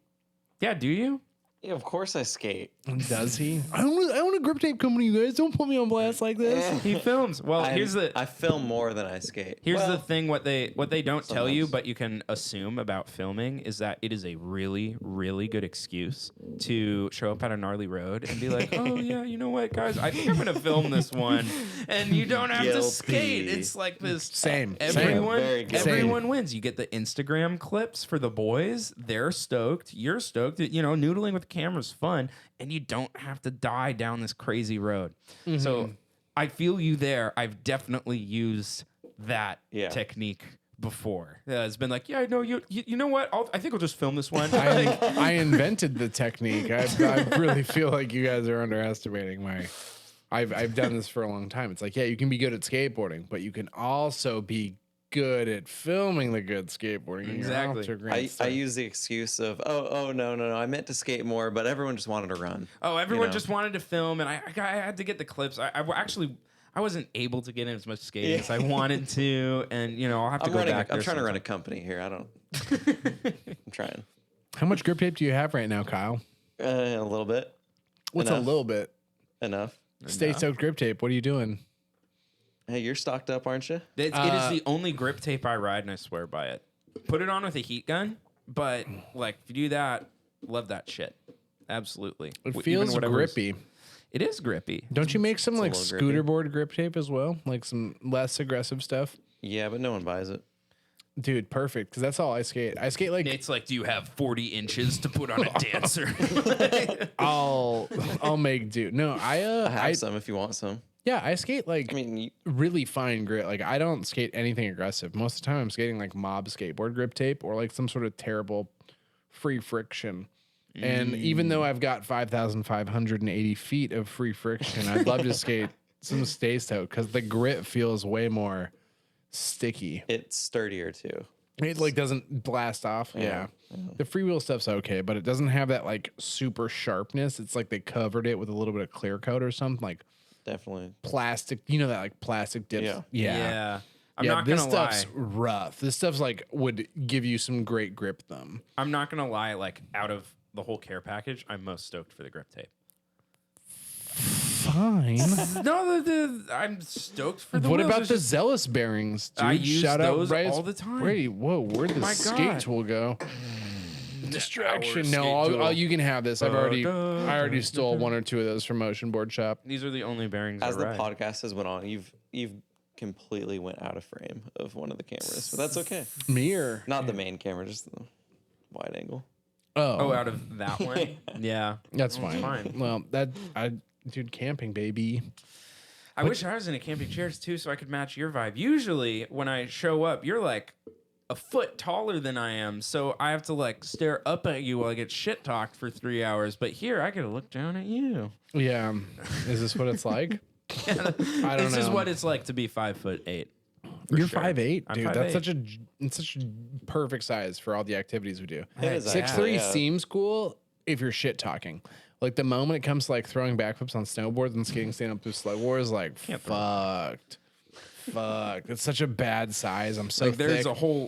Yeah, do you? Yeah, of course I skate. Does he? I want a grip tape company, you guys. Don't put me on blast like this. He films. Well, I film more than I skate. Here's the Well, thing: what they don't tell you, sometimes. but you can assume about filming is that it is a really, really good excuse to show up at a gnarly road and be like, "Oh yeah, you know what, guys? I think I'm gonna film this one," and you don't have to skate. Guilty. It's like this. Same. Everyone, Very good. everyone wins. You get the Instagram clips for the boys. They're stoked. You're stoked. You know, noodling with the camera's fun, and you don't have to die down this crazy road. So I feel you there. I've definitely used that technique before. It's been like, yeah, no, you know what? I think I'll just film this one. I invented the technique. I really feel like you guys are underestimating my. I've done this for a long time. It's like, yeah, you can be good at skateboarding, but you can also be good at filming the good skateboarding. and you're off Exactly. to a great I start. use the excuse of no, I meant to skate more, but everyone just wanted to run. Oh, everyone know. just wanted to film, and I had to get the clips. I wasn't able to get in as much skating as I wanted to, and I'll have to go back. I'm trying to run a company here. I don't. I'm trying How much grip tape do you have right now, Kyle? a little bit. What's Enough. a little bit? Enough. Stay soaked grip tape. What are you doing? Hey, you're stocked up, aren't you? It is the only grip tape I ride, and I swear by it. Put it on with a heat gun, but like if you do that, love that shit. Absolutely. It Even feels whatever's- grippy. It is grippy. Don't you make some like little scooter grippy. board grip tape as well? Like some less aggressive stuff? Yeah, but no one buys it. Dude, perfect. Because that's all I skate. I skate like Nate's like, do you have 40 inches to put on a dancer? I'll make do. No, I have I some if you want some. yeah, I skate like I mean, really fine grit. Like I don't skate anything aggressive. Most of the time I'm skating like mob skateboard grip tape or like some sort of terrible free friction. And even though I've got 5,580 feet of free friction, I'd love to skate some stay stoke because the grit feels way more sticky. it's sturdier too. It like doesn't blast off. Yeah. The freewheel stuff's okay, but it doesn't have that like super sharpness. It's like they covered it with a little bit of clear coat or something like Definitely. plastic. You know that like plastic dips. Yeah. Yeah. I'm not this gonna lie. stuff's rough. This stuff's like would give you some great grip thumb. I'm not gonna lie. Like out of the whole care package, I'm most stoked for the grip tape. Fine. No, I'm stoked for the. What wheels. about It's the just- Zealous bearings, dude? I use Shout those out Bryce. all the time. Wait, whoa, where'd the my skate God. tool go? Distraction. Our No, skate tool. you can have this. I already stole one or two of those from Motion Board Shop. These are the only bearings. As I the ride. podcast has went on, you've completely went out of frame of one of the cameras, but that's okay. Mirror. Not the main camera, just the wide angle. Oh, out of that one. Yeah, That's fine. fine. Well, dude, camping, baby. I wish I was in a camping chair too, so I could match your vibe. Usually, when I show up, you're like a foot taller than I am, so I have to like stare up at you while I get shit talked for 3 hours. But here, I get to look down at you. Yeah. Is this what it's like? I don't This know. is what it's like to be 5'8". You're sure. 5'8", I'm dude. 5'8". That's such a perfect size for all the activities we do. It is 6'3" actually, yeah. seems cool if you're shit talking. Like the moment it comes to like throwing backflips on snowboards and skating stand up through sled wars, like fucked. It's such a bad size. I'm so Like thick.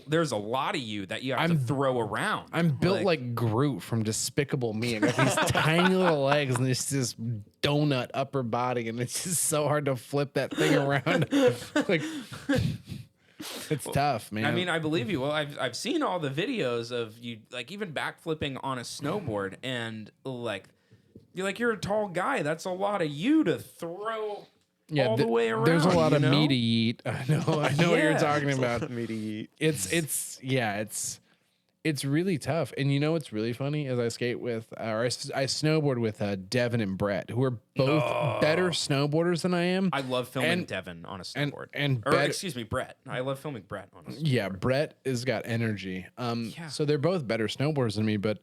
there's a lot of you that you have to throw around. I'm built like Groot from Despicable Me. I got these tiny little legs and it's this donut upper body, and it's just so hard to flip that thing around. Like, it's tough, man. I mean, I believe you. Well, I've seen all the videos of you, like even backflipping on a snowboard, and like you're a tall guy. That's a lot of you to throw all the way around. There's a lot you of know? me to eat. I know what you're Yeah. talking about. Me to eat. It's really tough. And you know what's really funny is I skate with, or I snowboard with Devin and Brett, who are both better snowboarders than I am. I love filming And- Devin on a and- snowboard. and or bet- excuse me, Brett. I love filming Brett on a snowboard. Yeah, Brett has got energy. So they're both better snowboarders than me, but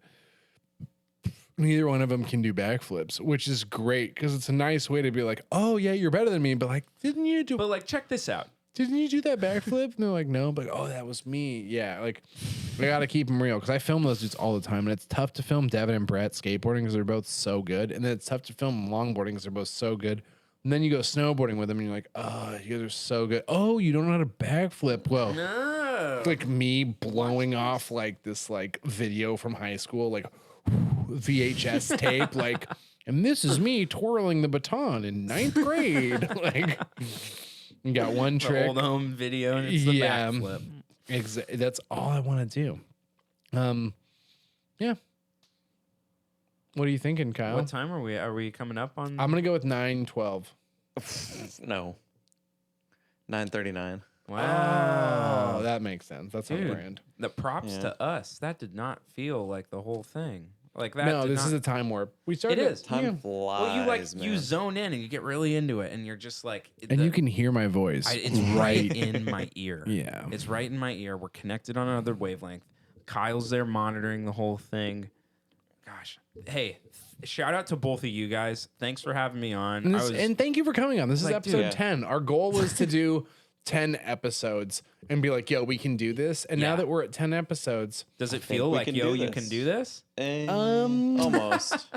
neither one of them can do backflips, which is great because it's a nice way to be like, oh yeah, you're better than me, but like, didn't you do But like, check this out. didn't you do that backflip? And they're like, no. But oh, that was me. Yeah, like I gotta keep them real because I film those dudes all the time, and it's tough to film Devin and Brett skateboarding because they're both so good, and then it's tough to film them longboarding because they're both so good. And then you go snowboarding with them, and you're like, oh, you guys are so good. Oh, you don't know how to backflip. Well, No. like me blowing off like this like video from high school, like VHS tape, like, and this is me twirling the baton in 9th grade. Like, you got one The trick. old home video, and it's the Yeah. backflip. That's all I want to do. Yeah. What are you thinking, Kyle? What time are we? Are we coming up on? I'm gonna go with 9:12. No. 9:39. Wow. Oh, that makes sense. That's on Dude, brand. the props Yeah. to us. That did not feel like the whole thing. Like that. No, did this not, is a time warp. We started. is. Time yeah. flies, Well, you like man. you zone in and you get really into it, and you're just like, And you can hear my voice. it's right in my ear. Yeah. It's right in my ear. We're connected on another wavelength. Kyle's there monitoring the whole thing. Gosh, hey, shout out to both of you guys. Thanks for having me on. And, I this- was, and thank you for coming on. This is Like, episode dude. Yeah. 10. Our goal was to do 10 episodes and be like, yo, we can do this. And now Yeah. that we're at 10 episodes, does it think feel we like, can yo, do you this. can do this? Almost.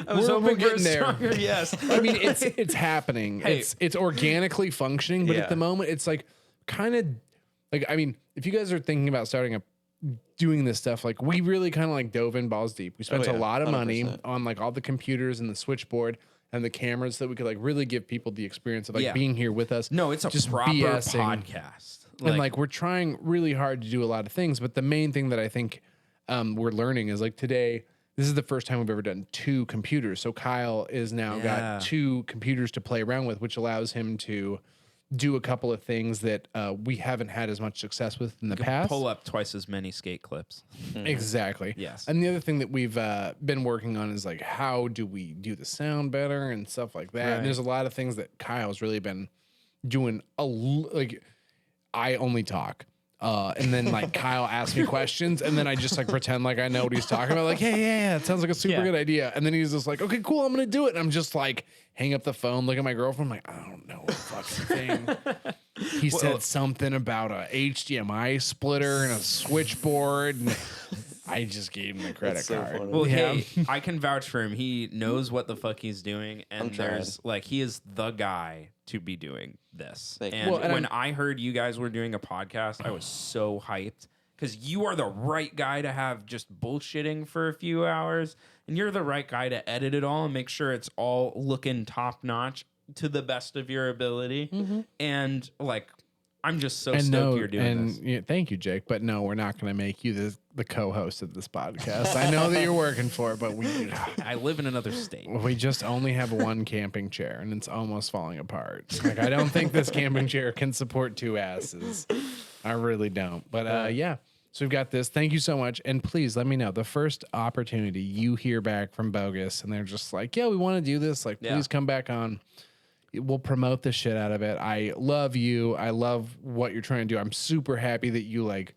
I was We're hoping for getting a there. stronger yes. I mean, it's happening. Hey. It's organically functioning, but Yeah. at the moment, it's like kind of like, I mean, if you guys are thinking about doing this stuff, like we really kind of like dove in balls deep. We spent Oh, yeah, a lot of money 100%. on like all the computers and the switchboard and the cameras so that we could like really give people the experience of like Yeah. being here with us. No, it's a just proper BSing. podcast. And like we're trying really hard to do a lot of things, but the main thing that I think we're learning is like today this is the first time we've ever done 2 computers. So Kyle is now got 2 computers to play around with, which allows him to do a couple of things that we haven't had as much success with in the past. Pull up twice as many skate clips. Exactly. Yes. And the other thing that we've been working on is like, how do we do the sound better and stuff like that. Right. And there's a lot of things that Kyle's really been doing. Like, I only talk. And then like Kyle asks me questions, and then I just like pretend like I know what he's talking about. Like, hey, yeah, it sounds like a super good idea. And then he's just like, okay, cool, I'm gonna do it. And I'm just like, hang up the phone, look at my girlfriend. I'm like, I don't know a fucking thing. He said something about a HDMI splitter and a switchboard. And I just gave him the credit so card. funny. Well, hey, I can vouch for him. He knows what the fuck he's doing, and there's like he is the guy to be doing this. Thank you. And Well, and when I heard you guys were doing a podcast, I was so hyped because you are the right guy to have just bullshitting for a few hours, and you're the right guy to edit it all and make sure it's all looking top notch to the best of your ability. And like, I'm just so stoked you're doing this. Yeah, thank you, Jake. But no, we're not going to make you the co-host of this podcast. I know that you're working for it, but I live in another state. we just only have 1 camping chair, and it's almost falling apart. Like, I don't think this camping chair can support 2 asses. I really don't. But yeah, so we've got this. Thank you so much. And please let me know the first opportunity you hear back from Bogus, and they're just like, yeah, we want to do this. Like, please come back on. We'll promote the shit out of it. I love you. I love what you're trying to do. I'm super happy that you like,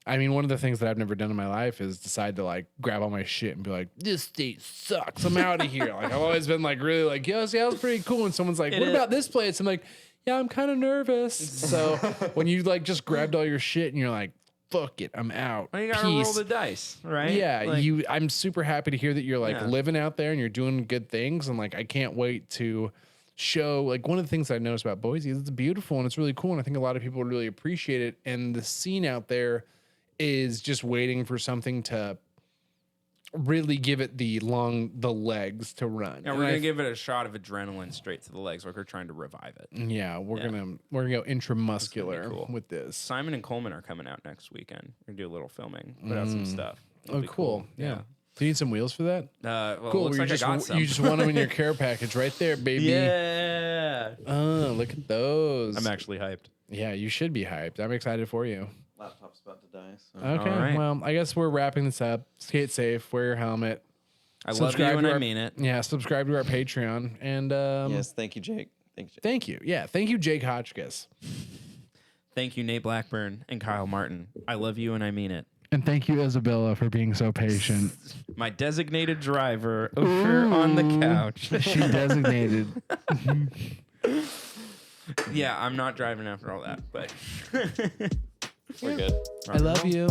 I mean, one of the things that I've never done in my life is decide to like grab all my shit and be like, this state sucks. I'm out of here. Like, I've always been like, really like, yeah, that was pretty cool. And someone's like, what about this place? I'm like, yeah, I'm kind of nervous. So when you like just grabbed all your shit and you're like, fuck it, I'm out. Well, you gotta roll the dice, right? Yeah, Like, I'm super happy to hear that you're like living out there and you're doing good things. And like, I can't wait to show, like, one of the things I noticed about Boise is it's beautiful and it's really cool, and I think a lot of people would really appreciate it. And the scene out there is just waiting for something to really give it the legs to run. Yeah, we're gonna give it a shot of adrenaline straight to the legs, like we're trying to revive it. Yeah, we're gonna go intramuscular with this. Simon and Coleman are coming out next weekend. We're gonna do a little filming, put out some stuff. It'll Oh, be cool. Yeah. Do you need some wheels for that? Well, Cool. looks like I got some. You just want them in your care package right there, baby. Yeah. Oh, look at those. I'm actually hyped. Yeah, you should be hyped. I'm excited for you. Laptop's about to die. So. Okay. All right. Well, I guess we're wrapping this up. Skate safe. Wear your helmet. I love you and I mean it. Yeah. Subscribe to our Patreon. And Yes, thank you, Jake. Thank you, Jake. thank you. Yeah. Thank you, Jake Hotchkiss. Thank you, Nate Blackburn and Kyle Martin. I love you and I mean it. And thank you, Isabella, for being so patient. My designated driver over on the couch. She designated. Yeah, I'm not driving after all that, but We're good. I love you.